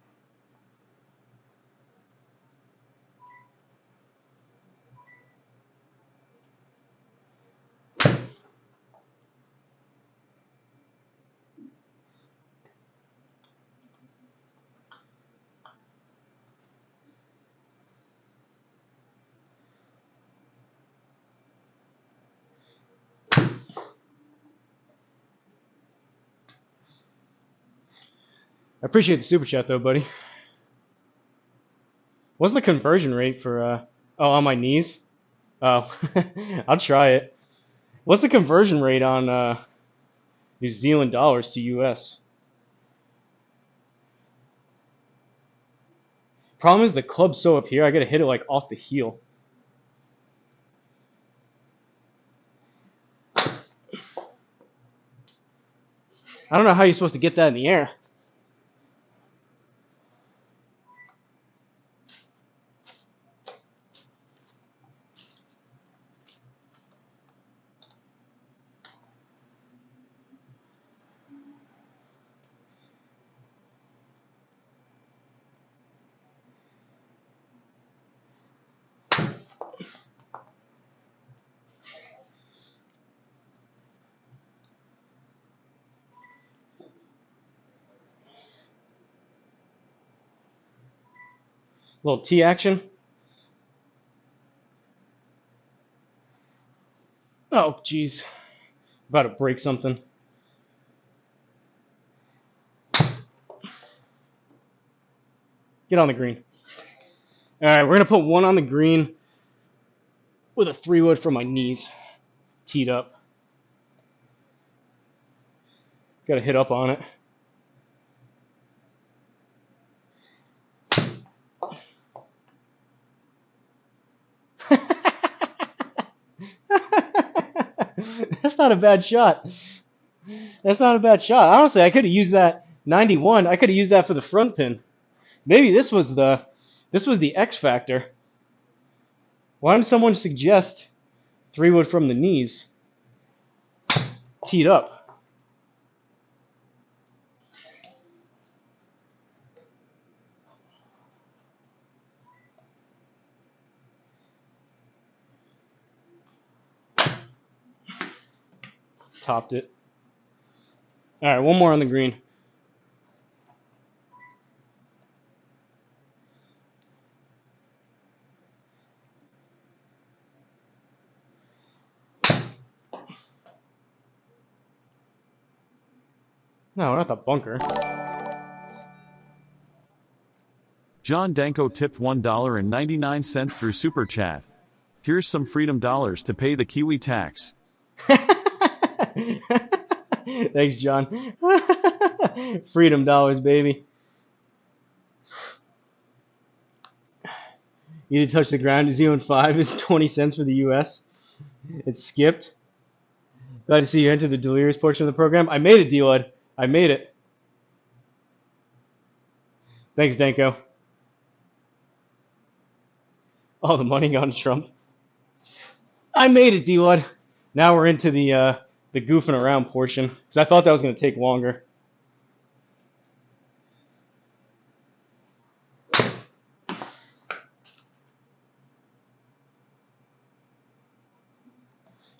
I appreciate the super chat though, buddy. What's the conversion rate for on my knees? Oh, I'll try it. What's the conversion rate on New Zealand dollars to US? Problem is the club's so up here, I gotta hit it like off the heel. I don't know how you're supposed to get that in the air. Little T action. Oh, jeez. About to break something. Get on the green. All right, we're going to put one on the green with a 3-wood for my knees. Teed up. Got to hit up on it. That's not a bad shot. That's not a bad shot. Honestly, I could have used that 91. I could have used that for the front pin. Maybe this was the X factor. Why didn't someone suggest 3-wood from the knees? Teed up. Topped it. All right, one more on the green. No, not the bunker. John Danko tipped $1.99 through Super Chat. Here's some freedom dollars to pay the Kiwi tax. Thanks, John. Freedom dollars, baby. You need to touch the ground. 0-5 is 20 cents for the U.S. It skipped. Glad to see you enter the delirious portion of the program. I made it, D-Lud. I made it. Thanks, Danko. All the money gone to Trump. I made it, D-Lud. Now we're into the goofing around portion, because I thought that was going to take longer.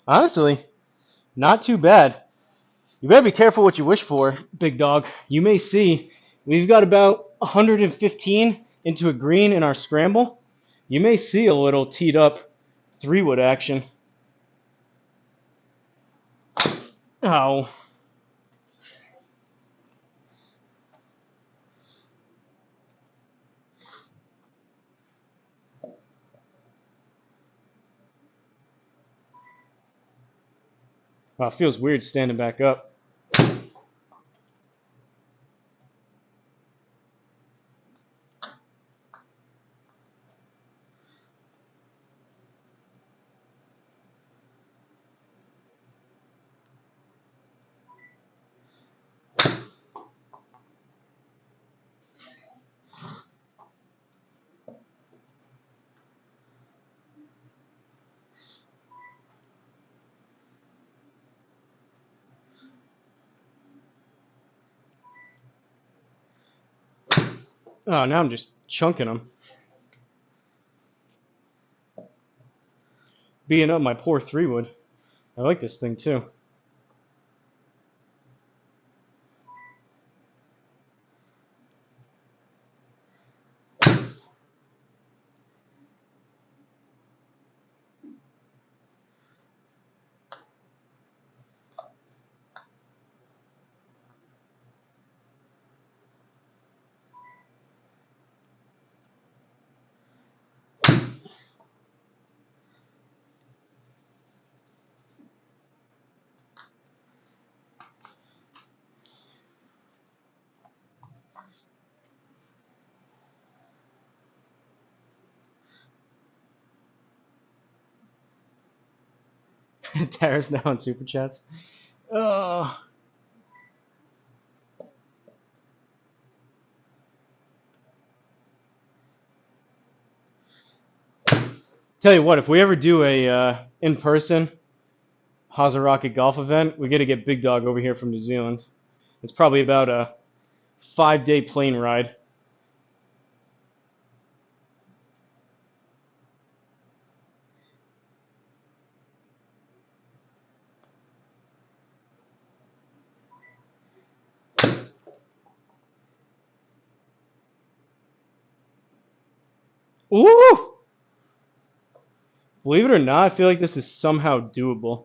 Honestly, not too bad. You better be careful what you wish for, big dog. You may see we've got about 115 into a green in our scramble. You may see a little teed up 3-wood action. Oh. Wow, it feels weird standing back up. Oh, now I'm just chunking them. Being up my poor 3-wood. I like this thing too. Tara's now on Super Chats. Uh, Tell you what, if we ever do a in-person Hosel Rocket golf event, we got to get Big Dog over here from New Zealand. It's probably about a 5-day plane ride. Ooh! Believe it or not, I feel like this is somehow doable.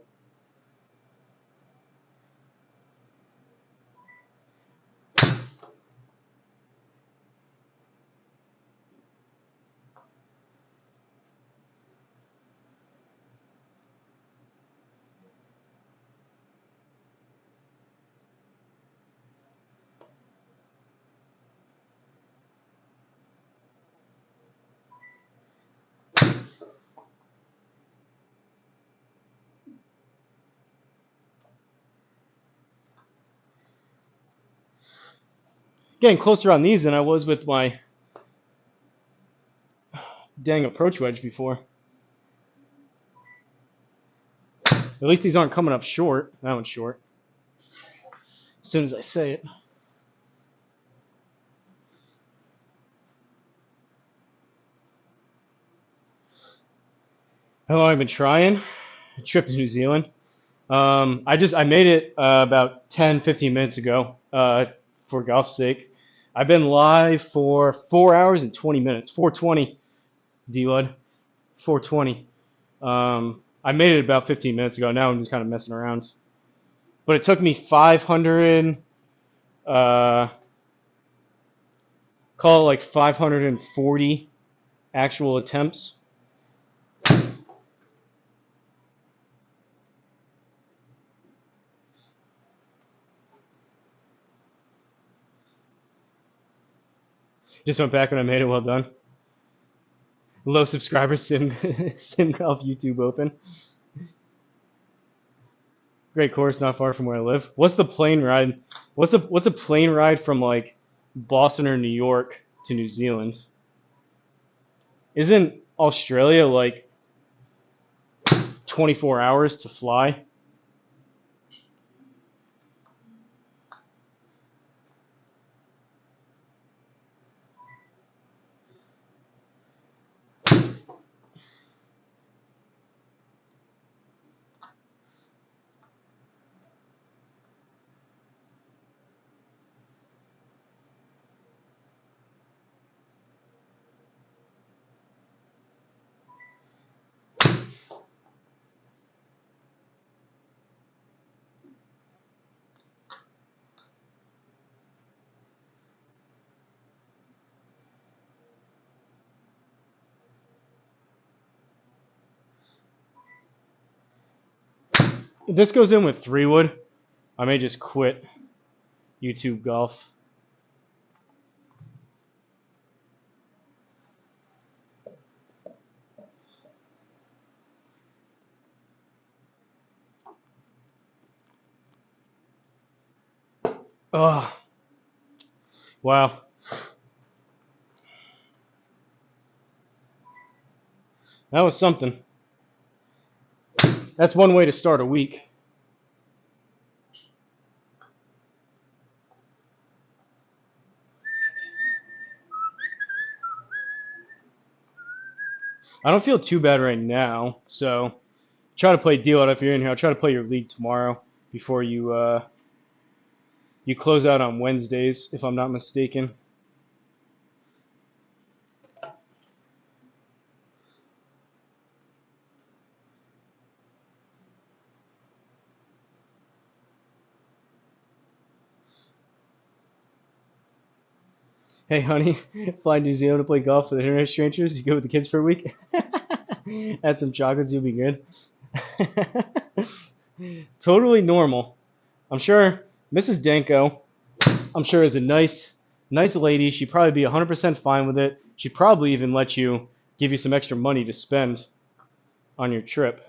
Getting closer on these than I was with my dang approach wedge before. At least these aren't coming up short. That one's short. As soon as I say it. How long have I been trying? A trip to New Zealand. I made it about 10, 15 minutes ago for golf's sake. I've been live for 4 hours and 20 minutes. 4:20, D-Lud. 4:20. I made it about 15 minutes ago. Now I'm just kind of messing around. But it took me 500, call it like 540 actual attempts. Just went back when I made it. Well done. Low subscribers, Sim Golf YouTube open. Great course, not far from where I live. What's the plane ride? What's a plane ride from like Boston or New York to New Zealand? Isn't Australia like 24 hours to fly? If this goes in with 3-wood, I may just quit YouTube golf. Oh, wow. That was something. That's one way to start a week. I don't feel too bad right now, so try to play deal out if you're in here. I'll try to play your league tomorrow before you close out on Wednesdays, if I'm not mistaken. Hey, honey, fly to New Zealand to play golf with internet strangers. You go with the kids for a week. Add some chocolates, you'll be good. Totally normal. I'm sure Mrs. Danko, I'm sure is a nice lady. She'd probably be 100% fine with it. She'd probably even let you give you some extra money to spend on your trip.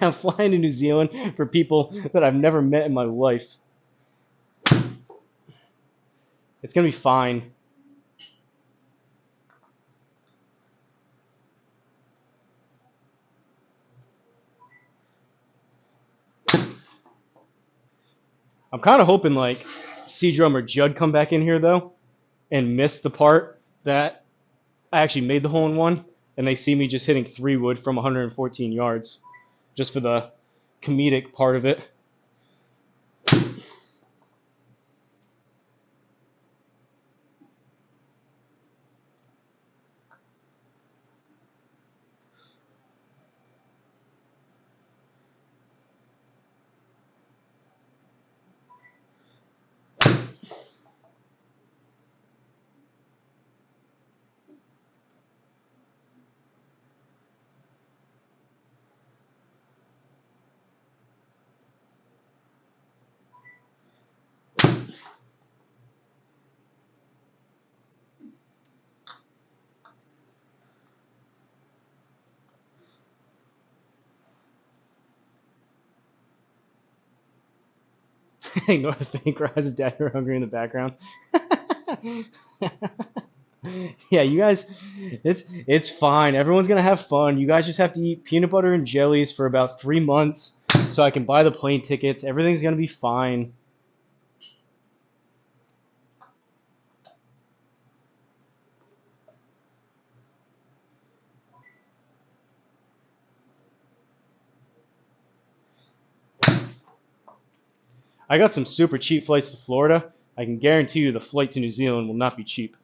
I'm flying to New Zealand for people that I've never met in my life. It's gonna be fine. I'm kind of hoping like Seadrum or Judd come back in here though and miss the part that I actually made the hole in one, and they see me just hitting 3-wood from 114 yards, just for the comedic part of it. Ignore the faint cries of Dad, you're hungry in the background. Yeah, you guys, it's fine. Everyone's gonna have fun. You guys just have to eat peanut butter and jellies for about 3 months, so I can buy the plane tickets. Everything's gonna be fine. I got some super cheap flights to Florida. I can guarantee you the flight to New Zealand will not be cheap.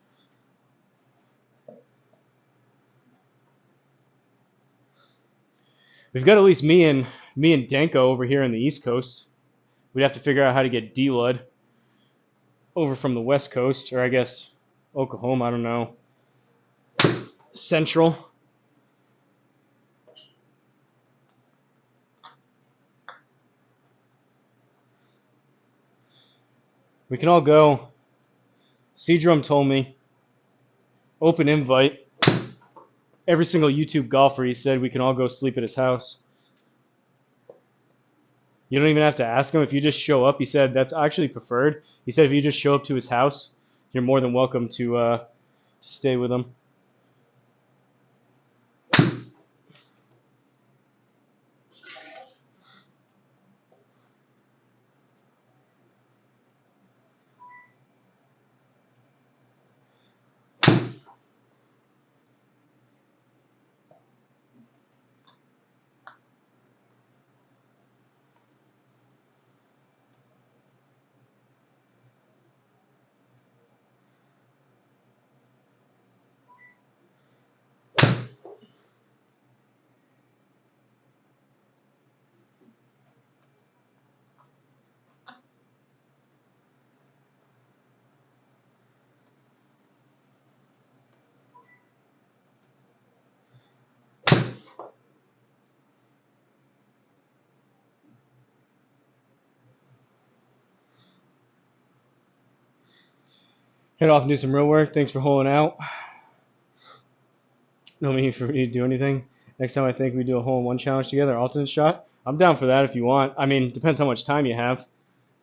We've got at least me and Danko over here on the East Coast. We'd have to figure out how to get D-Lud over from the West Coast, or I guess Oklahoma, I don't know. Central. We can all go. Seadrum told me. Open invite. Every single YouTube golfer, he said we can all go sleep at his house. You don't even have to ask him. If you just show up, he said that's actually preferred. He said if you just show up to his house, you're more than welcome to stay with him. Head off and do some real work. Thanks for holding out. No need for me to do anything. Next time I think we do a hole-in-one challenge together, alternate shot. I'm down for that if you want. I mean, depends how much time you have,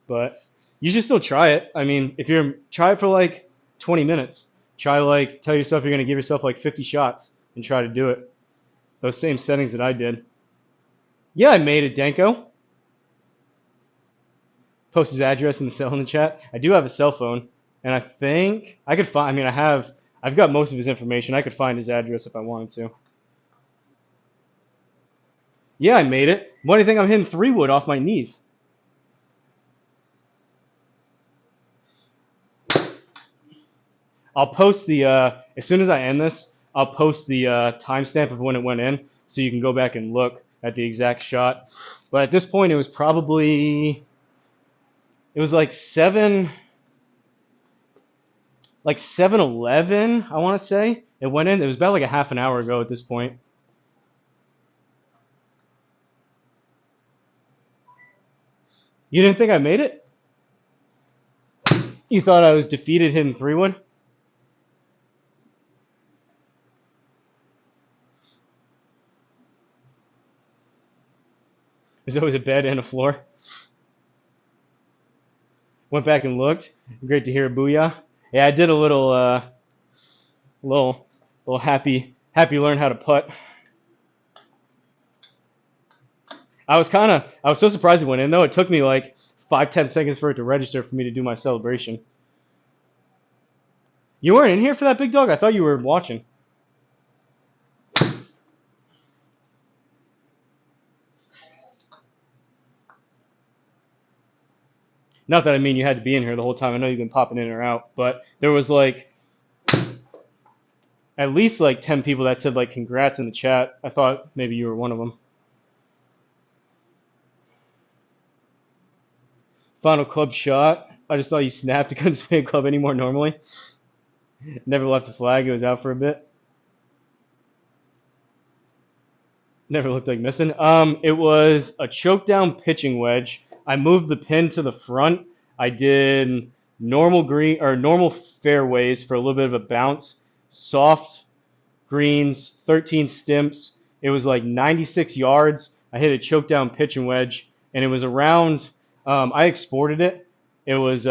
but you should still try it. I mean, if you're try it for like 20 minutes. Try like tell yourself you're gonna give yourself like 50 shots and try to do it. Those same settings that I did. Yeah, I made it, Danko. Post his address in the cell in the chat. I do have a cell phone, and I think I could find. I mean, I've got most of his information. I could find his address if I wanted to. Yeah, I made it. Why do you think I'm hitting 3-wood off my knees? I'll post the as soon as I end this, I'll post the timestamp of when it went in, so you can go back and look at the exact shot. But at this point, it was like 7:11, I want to say. It went in. It was about like a half an hour ago at this point. You didn't think I made it? You thought I was defeated hitting 3-wood? There's always a bed and a floor. Went back and looked. Great to hear a booyah. Yeah, I did a little, little happy learn how to putt. I was so surprised it went in though. It took me like 5-10 seconds for it to register for me to do my celebration. You weren't in here for that, big dog? I thought you were watching. Not that I mean you had to be in here the whole time. I know you've been popping in or out, but there was like at least like 10 people that said like congrats in the chat. I thought maybe you were one of them. Final club shot. I just thought you snapped. Couldn't swing a club anymore normally. Never left the flag. It was out for a bit. Never looked like missing. It was a choke down pitching wedge. I moved the pin to the front. I did normal green or normal fairways for a little bit of a bounce. Soft greens, 13 stimps. It was like 96 yards. I hit a choke down pitching wedge, and it was around. I exported it. It was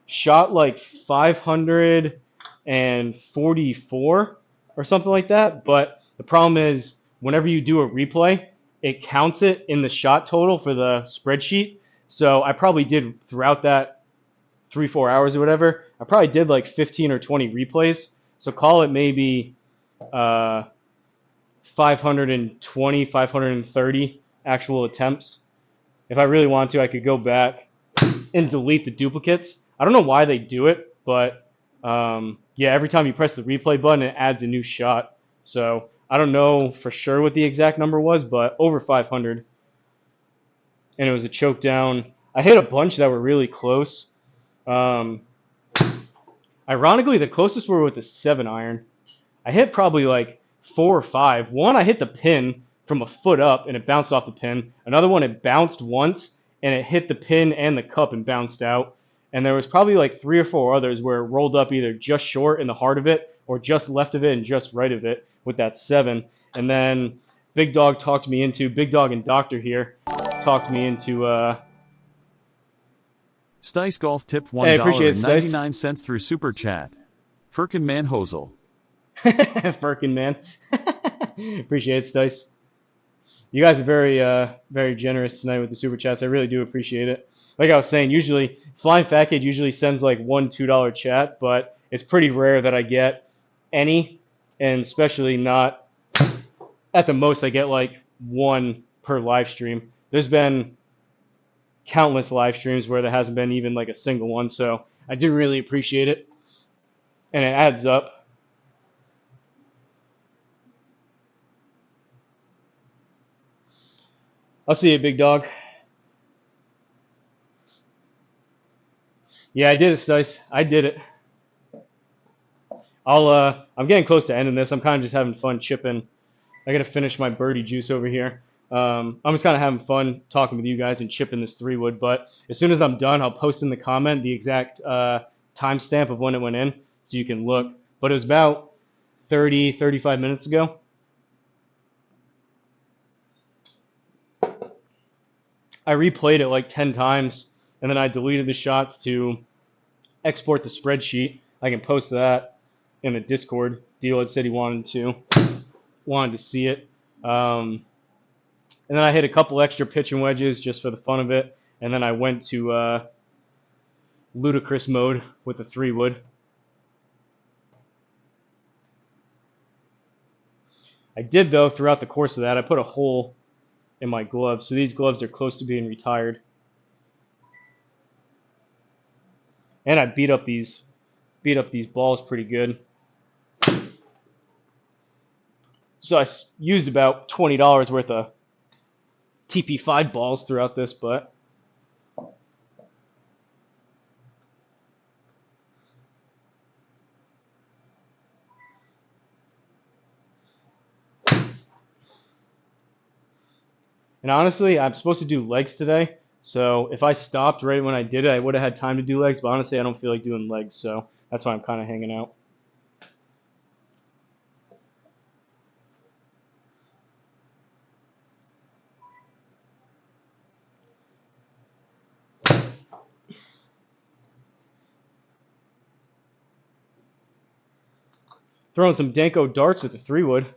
shot like 544 or something like that. But the problem is, whenever you do a replay, it counts it in the shot total for the spreadsheet. So I probably did throughout that 3-4 hours or whatever. I probably did like 15 or 20 replays. So call it maybe 520, 530 actual attempts. If I really want to, I could go back and delete the duplicates. I don't know why they do it, but yeah, every time you press the replay button, it adds a new shot. So I don't know for sure what the exact number was, but over 500. And it was a choke down. I hit a bunch that were really close. Ironically, the closest were with the 7-iron. I hit probably like 4 or 5. One, I hit the pin from a foot up and it bounced off the pin. Another one, it bounced once and it hit the pin and the cup and bounced out. And there was probably like 3 or 4 others where it rolled up either just short in the heart of it or just left of it and just right of it with that 7. And then Big Dog and Doctor here talked me into. Stice Golf tipped Hey, appreciate it, Stice. $1.99 through Super Chat. Firkin Man Hosel. Firkin man. Appreciate it, Stice. You guys are very generous tonight with the super chats. I really do appreciate it. Like I was saying, usually Flying Fat Kid usually sends like $1-2 chat, but it's pretty rare that I get any, and especially not at the most I get like 1 per live stream. There's been countless live streams where there hasn't been even like a single one, so I do really appreciate it, and it adds up. I'll see you, big dog. Yeah, I did it, Stice. I did it. I'm getting close to ending this. I'm kind of just having fun chipping. I gotta finish my birdie juice over here. I'm just kind of having fun talking with you guys and chipping this 3-wood. But as soon as I'm done, I'll post in the comment the exact timestamp of when it went in so you can look. But it was about 35 minutes ago. I replayed it like 10 times, and then I deleted the shots to export the spreadsheet. I can post that in the Discord. Gilded said he wanted to see it. And then I hit a couple extra pitching wedges just for the fun of it. And then I went to ludicrous mode with the 3-wood. I did, though, throughout the course of that, I put a hole in my gloves. So these gloves are close to being retired. And I beat up these balls pretty good. So I used about $20 worth of TP5 balls throughout this, but and honestly, I'm supposed to do legs today. So if I stopped right when I did it, I would have had time to do legs. But honestly, I don't feel like doing legs, so that's why I'm kind of hanging out. Throwing some Danko darts with the 3-wood.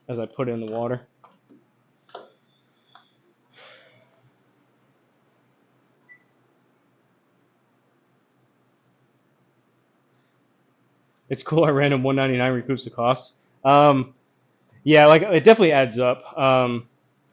As I put it in the water. It's cool. I random 199 recoups the cost. Yeah, like it definitely adds up. I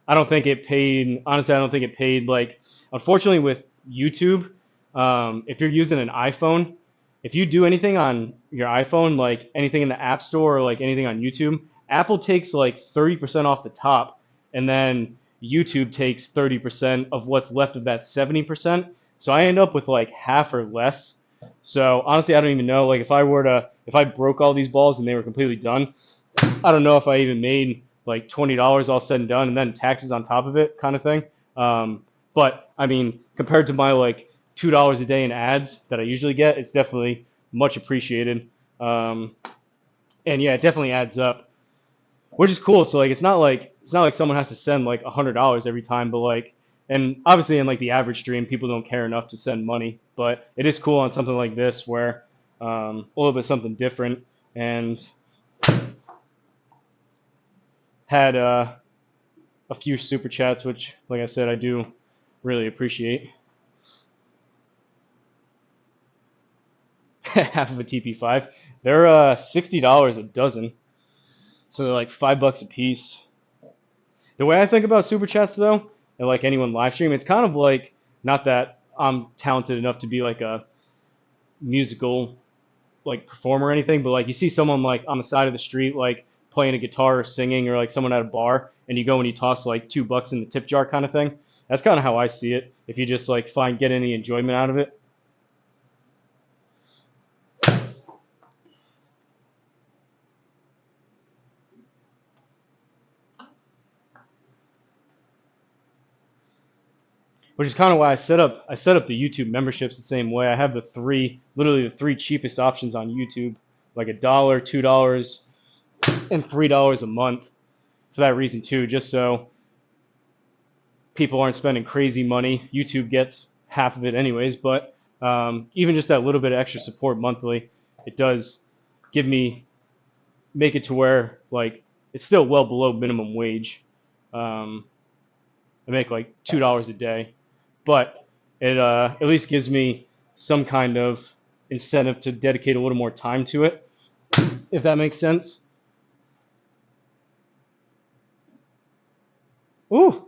don't think it paid. Honestly, I don't think it paid. Like, unfortunately, with YouTube, if you're using an iPhone, if you do anything on your iPhone, like anything in the App Store or like anything on YouTube, Apple takes like 30% off the top, and then YouTube takes 30% of what's left of that 70%. So I end up with like half or less. So honestly, I don't even know. Like, if I broke all these balls and they were completely done, I don't know if I even made like $20 all said and done, and then taxes on top of it, kind of thing. But I mean, compared to my like $2 a day in ads that I usually get, it's definitely much appreciated. And yeah, it definitely adds up, which is cool. So like, it's not like someone has to send like $100 every time, but like, and obviously in like the average stream, people don't care enough to send money, but it is cool on something like this where a little bit something different. And had a few super chats, which, like I said, I do really appreciate. Half of a TP5. They're $60 a dozen, so they're like $5 a piece. The way I think about super chats, though, and like anyone live stream, it's kind of like, not that I'm talented enough to be like a musical like performer or anything, but like you see someone like on the side of the street like playing a guitar or singing, or like someone at a bar, and you go and you toss like $2 in the tip jar kind of thing. That's kind of how I see it. If you just like get any enjoyment out of it. Which is kind of why I set up the YouTube memberships the same way. I have literally the three cheapest options on YouTube, like $1, $2, and $3 a month. For that reason too, just so people aren't spending crazy money. YouTube gets half of it anyways, but even just that little bit of extra support monthly, it does make it to where like it's still well below minimum wage. I make like $2 a day, but it at least gives me some kind of incentive to dedicate a little more time to it, if that makes sense. Ooh,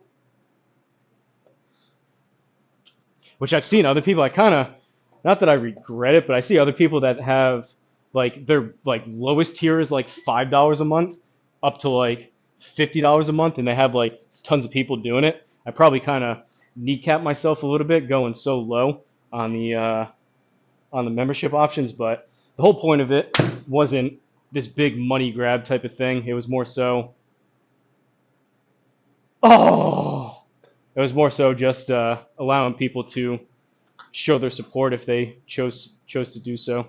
which I've seen other people. I kind of, not that I regret it, but I see other people that have like their like lowest tier is like $5 a month, up to like $50 a month, and they have like tons of people doing it. I probably kind of kneecap myself a little bit going so low on the membership options, but the whole point of it wasn't this big money grab type of thing. It was more so, oh, it was more so just allowing people to show their support if they chose to do so,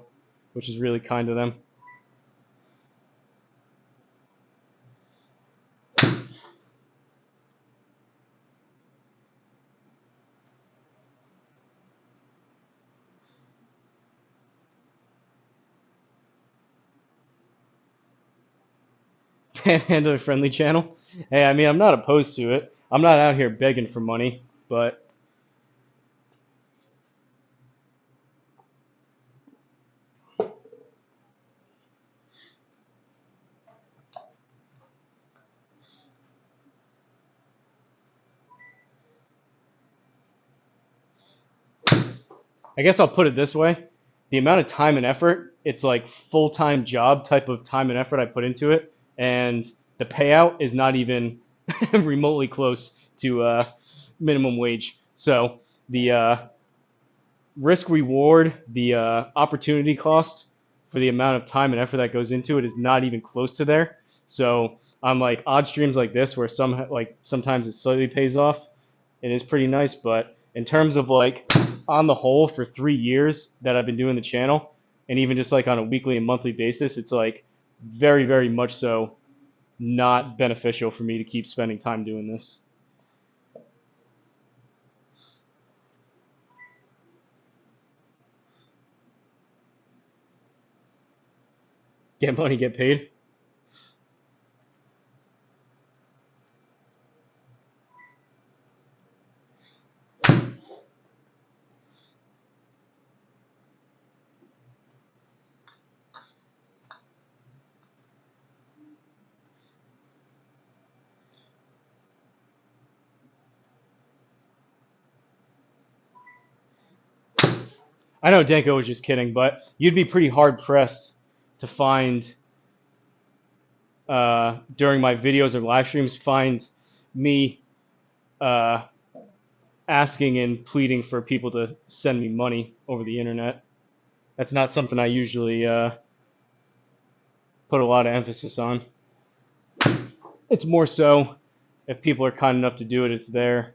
which is really kind of them. Panhandler friendly channel. Hey, I mean, I'm not opposed to it. I'm not out here begging for money, but I guess I'll put it this way. The amount of time and effort, it's like full-time job type of time and effort I put into it, and the payout is not even remotely close to minimum wage. So the risk reward, the opportunity cost for the amount of time and effort that goes into it is not even close to there. So on like odd streams like this, where sometimes it slightly pays off, it is pretty nice. But in terms of like on the whole, for 3 years that I've been doing the channel, and even just like on a weekly and monthly basis, it's like very, very much so not beneficial for me to keep spending time doing this. Get money, get paid. I know Danko was just kidding, but you'd be pretty hard pressed to find during my videos or live streams find me uh, asking and pleading for people to send me money over the internet. That's not something I usually put a lot of emphasis on. It's more so if people are kind enough to do it, it's there.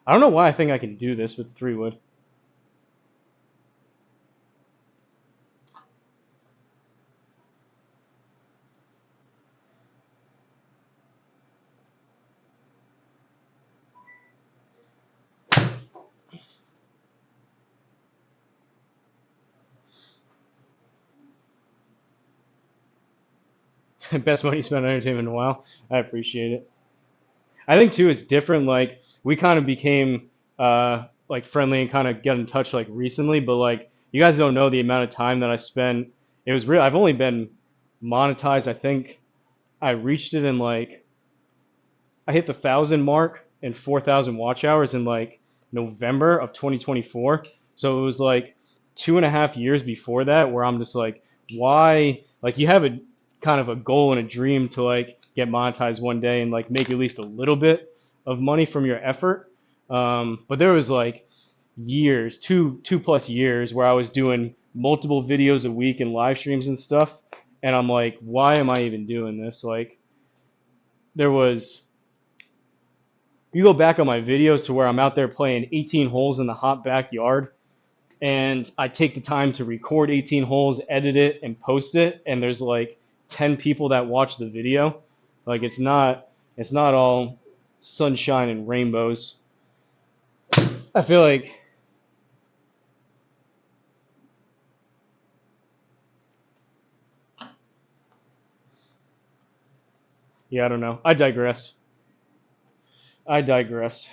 I don't know why I think I can do this with 3-wood. Best money spent on entertainment in a while. I appreciate it. I think too it's different. Like we kind of became like friendly and kind of get in touch like recently, but like you guys don't know the amount of time that I spent. It was real. I've only been monetized. I think I reached it in like I hit the 1,000 mark and 4,000 watch hours in like November of 2024. So it was like 2.5 years before that where I'm just like, why? Like you have a kind of a goal and a dream to like get monetized one day and like make at least a little bit of money from your effort. But there was like years, two plus years where I was doing multiple videos a week and live streams and stuff. And I'm like, why am I even doing this? Like there was you go back on my videos to where I'm out there playing 18 holes in the hot backyard, and I take the time to record 18 holes, edit it, and post it, and there's like 10 people that watch the video. Like it's not all sunshine and rainbows. I feel like yeah, I don't know. I digress. I digress.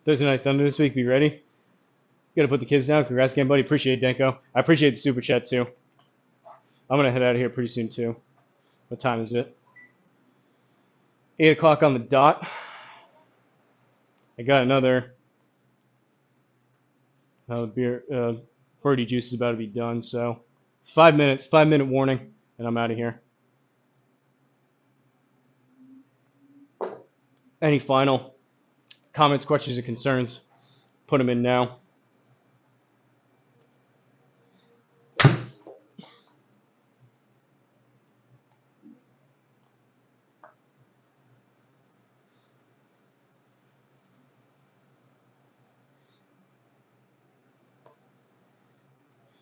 Thursday Night Thunder this week. Be ready. Gotta put the kids down. Congrats again, buddy. Appreciate it, Denko. I appreciate the super chat too. I'm gonna head out of here pretty soon too. What time is it? 8 o'clock on the dot. I got another beer. Birdie juice is about to be done, so 5 minutes. 5-minute warning, and I'm out of here. Any final comments, questions, or concerns? Put them in now.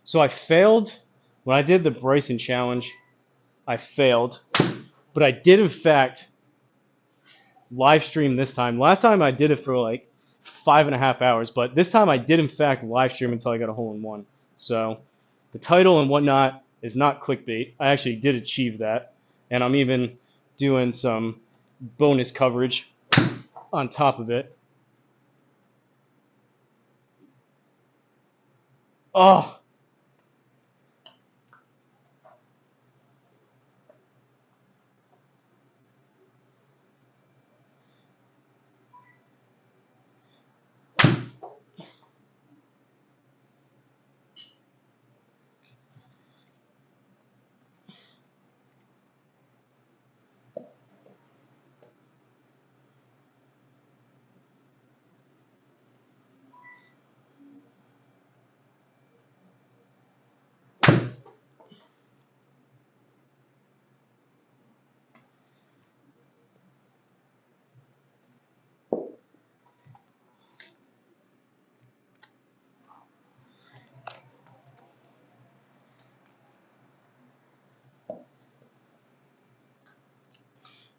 So I failed when I did the Bryson challenge. I failed, but I did in fact live stream this time. Last time I did it for like 5.5 hours, but this time I did in fact live stream until I got a hole in one. So the title and whatnot is not clickbait. I actually did achieve that, and I'm even doing some bonus coverage on top of it. Oh,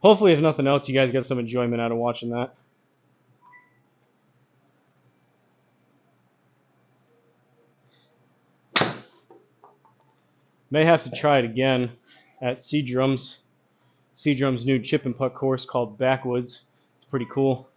hopefully, if nothing else, you guys get some enjoyment out of watching that. May have to try it again at Seadrum's new chip and putt course called Backwoods. It's pretty cool.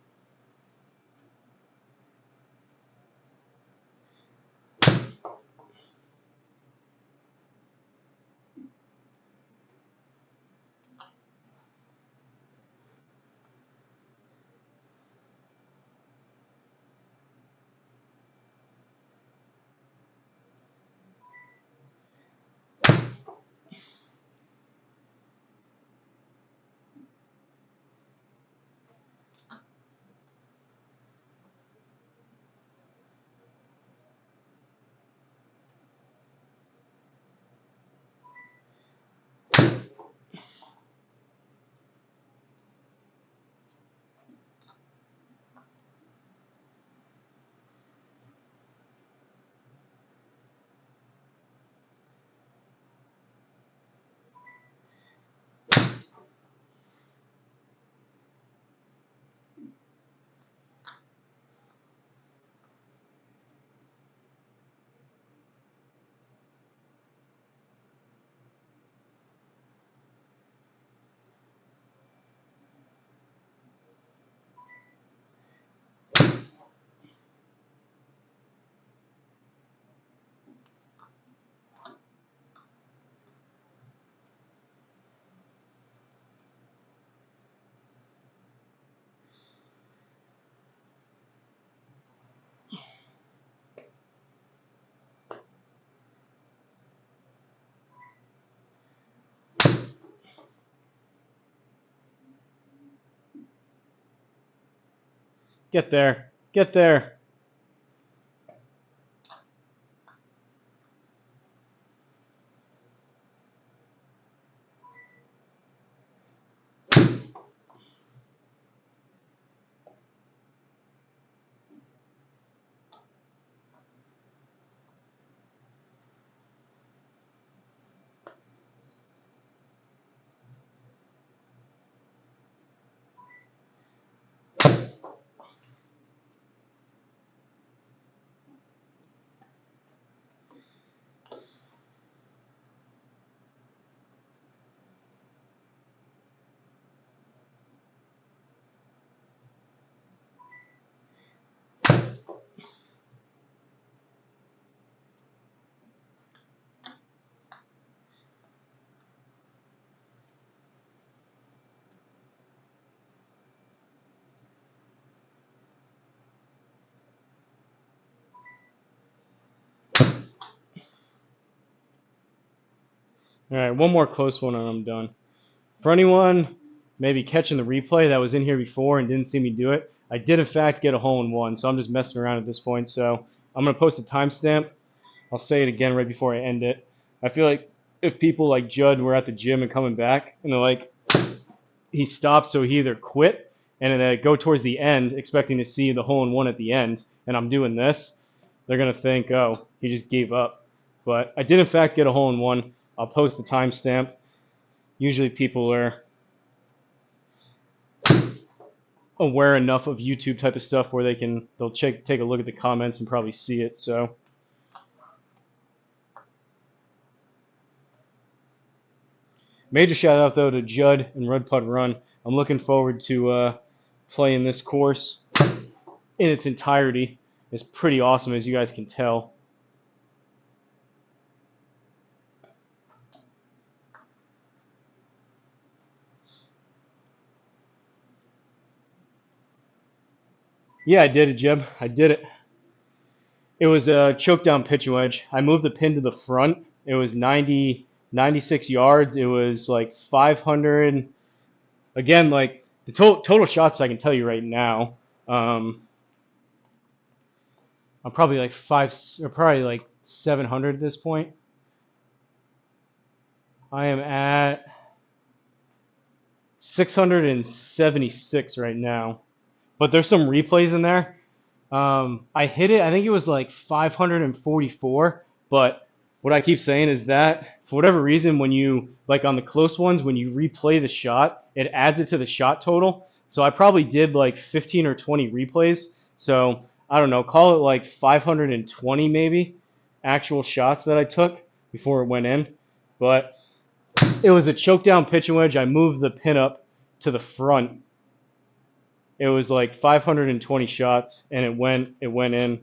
Get there. Get there. All right, one more close one and I'm done. For anyone maybe catching the replay that was in here before and didn't see me do it, I did in fact get a hole-in-one, so I'm just messing around at this point. So I'm going to post a timestamp. I'll say it again right before I end it. I feel like if people like Judd were at the gym and coming back, and they're like, he stopped, so he either quit and then go towards the end, expecting to see the hole-in-one at the end, and I'm doing this, they're going to think, oh, he just gave up. But I did in fact get a hole-in-one. I'll post the timestamp. Usually people are aware enough of YouTube type of stuff where they'll take a look at the comments and probably see it. So major shout out though to Judd and Red Putt Run. I'm looking forward to playing this course in its entirety. It's pretty awesome, as you guys can tell. Yeah, I did it, Jeb. I did it. It was a choke down pitch wedge. I moved the pin to the front. It was 96 yards. It was like 500. Again, like the total shots I can tell you right now. I'm probably like probably like 700 at this point. I am at 676 right now. But there's some replays in there. I hit it, I think it was like 544, but what I keep saying is that for whatever reason, when you, like on the close ones, when you replay the shot, it adds it to the shot total. So I probably did like 15 or 20 replays. So I don't know, call it like 520 maybe actual shots that I took before it went in. But it was a choke down pitching wedge. I moved the pin up to the front. It was like 520 shots, and it went in.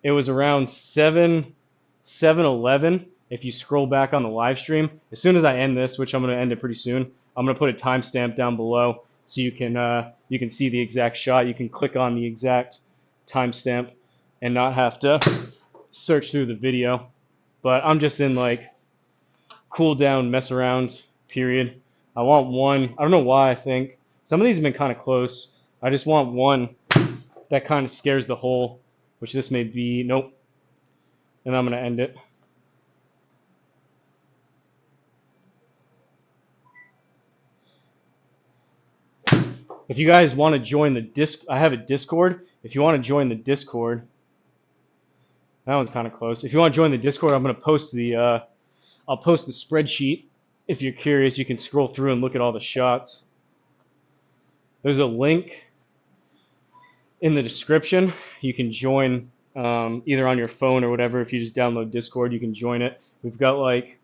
It was around 7:11. If you scroll back on the live stream, as soon as I end this, which I'm going to end it pretty soon, I'm going to put a timestamp down below so you can see the exact shot. You can click on the exact timestamp and not have to search through the video. But I'm just in like cool down, mess around period. I want one. I don't know why. I think some of these have been kind of close. I just want one that kind of scares the hole, which this may be. Nope. And I'm going to end it. If you guys want to join the I have a Discord. If you want to join the Discord, that one's kind of close. If you want to join the Discord, I'm going to post I'll post the spreadsheet. If you're curious, you can scroll through and look at all the shots. There's a link in the description. You can join either on your phone or whatever. If you just download Discord, you can join it. We've got like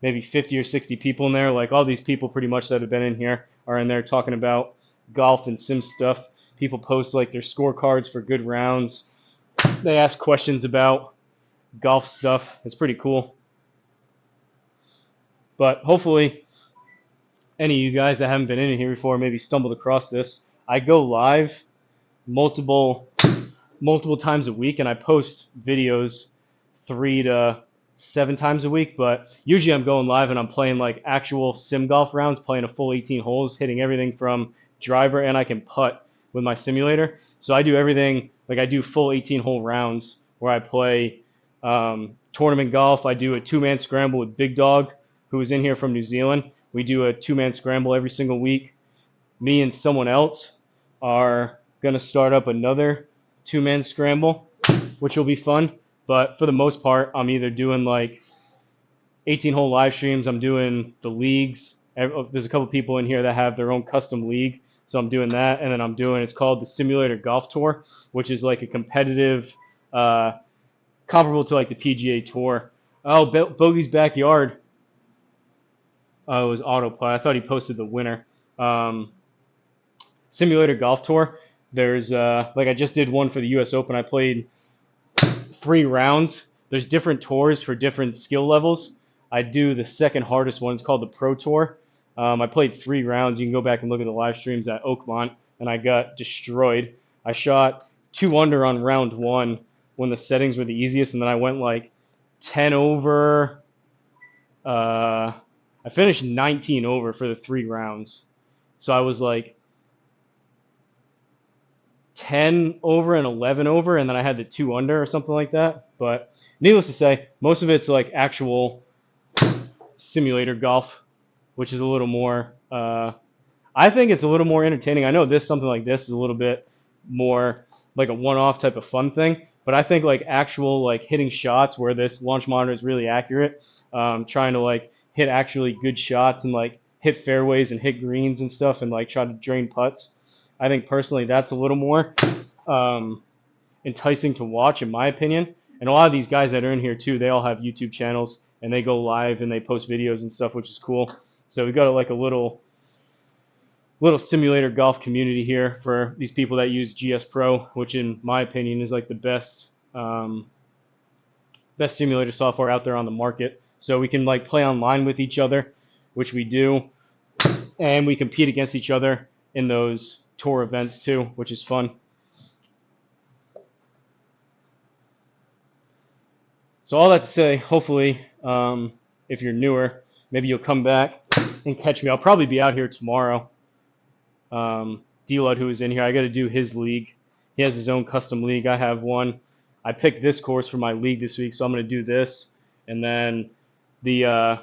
maybe 50 or 60 people in there. Like all these people pretty much that have been in here are in there talking about golf and sim stuff. People post like their scorecards for good rounds. They ask questions about golf stuff. It's pretty cool. But hopefully any of you guys that haven't been in here before maybe stumbled across this. I go live multiple times a week, and I post videos 3 to 7 times a week, but usually I'm going live and I'm playing like actual sim golf rounds, playing a full 18 holes, hitting everything from driver, and I can putt with my simulator. So I do everything, like I do full 18 hole rounds where I play tournament golf. I do a 2-man scramble with Big Dog, who is in here from New Zealand. We do a 2-man scramble every single week. Me and someone else are going to start up another 2-man scramble, which will be fun. But for the most part, I'm either doing like 18-hole live streams. I'm doing the leagues. There's a couple people in here that have their own custom league. So I'm doing that. And then it's called the Simulator Golf Tour, which is like a competitive, comparable to like the PGA Tour. Oh, Bogey's Backyard. It was autoplay. I thought he posted the winner. Simulator Golf Tour. There's like I just did one for the U.S. Open. I played 3 rounds. There's different tours for different skill levels. I do the second hardest one. It's called the Pro Tour. I played 3 rounds. You can go back and look at the live streams at Oakmont, and I got destroyed. I shot 2 under on round 1 when the settings were the easiest, and then I went like 10 over. I finished 19 over for the 3 rounds. So I was like 10 over and 11 over, and then I had the 2 under or something like that. But needless to say, most of it's like actual simulator golf, which is a little more, I think it's a little more entertaining. I know something like this is a little bit more like a one-off type of fun thing, but I think like actual like hitting shots where this launch monitor is really accurate, trying to like hit actually good shots and like hit fairways and hit greens and stuff and like try to drain putts. I think personally that's a little more enticing to watch, in my opinion. And a lot of these guys that are in here too, they all have YouTube channels and they go live and they post videos and stuff, which is cool. So we got like a little simulator golf community here for these people that use GSPro, which in my opinion is like the best simulator software out there on the market. So we can like play online with each other, which we do, and we compete against each other in those tour events too, which is fun. So all that to say, hopefully, if you're newer, maybe you'll come back and catch me. I'll probably be out here tomorrow. D-Lud, who is in here, I got to do his league. He has his own custom league. I have one. I picked this course for my league this week, so I'm going to do this. And then the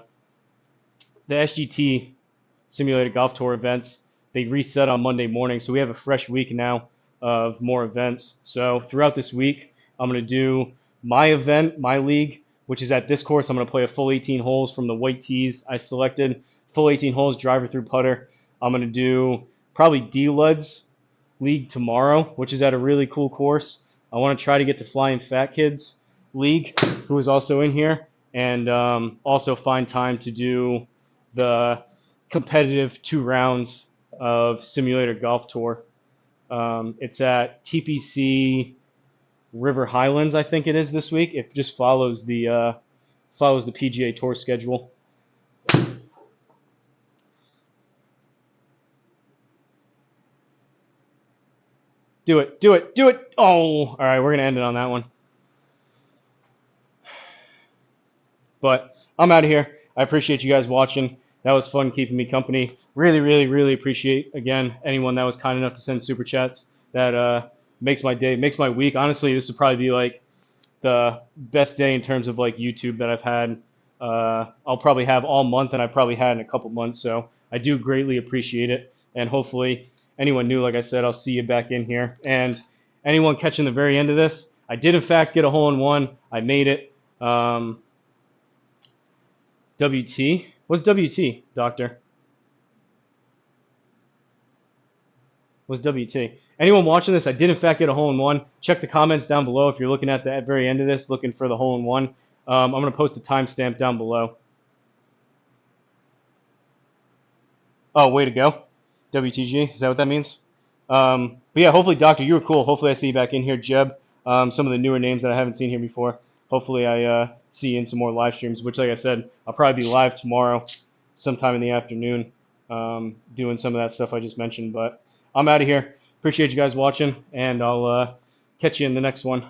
SGT Simulated Golf Tour events, they reset on Monday morning, so we have a fresh week now of more events. So throughout this week, I'm going to do my event, my league, which is at this course. I'm going to play a full 18 holes from the white tees I selected. Full 18 holes, driver through putter. I'm going to do probably D-Luds League tomorrow, which is at a really cool course. I want to try to get to Flying Fat Kids League, who is also in here, and also find time to do the competitive 2 rounds of Simulator Golf Tour. It's at TPC River Highlands, I think it is this week. It just follows the PGA Tour schedule. Do it, do it, do it! Oh, all right, we're gonna end it on that one. But I'm out of here. I appreciate you guys watching. That was fun keeping me company. Really, really, really appreciate, again, anyone that was kind enough to send super chats. That makes my day, makes my week. Honestly, this would probably be like the best day in terms of like YouTube that I've had. I'll probably have all month, and I've probably had in a couple months. So I do greatly appreciate it. And hopefully anyone new, like I said, I'll see you back in here. And anyone catching the very end of this, I did in fact get a hole-in-one. I made it. WT? What's WT, Doctor? What's WT? Anyone watching this, I did in fact get a hole-in-one. Check the comments down below if you're looking at the very end of this, looking for the hole-in-one. I'm going to post the timestamp down below. Oh, way to go. WTG, is that what that means? But yeah, hopefully, Doctor, you were cool. Hopefully I see you back in here. Jeb, some of the newer names that I haven't seen here before. Hopefully I see you in some more live streams, which, like I said, I'll probably be live tomorrow sometime in the afternoon doing some of that stuff I just mentioned. But I'm out of here. Appreciate you guys watching, and I'll catch you in the next one.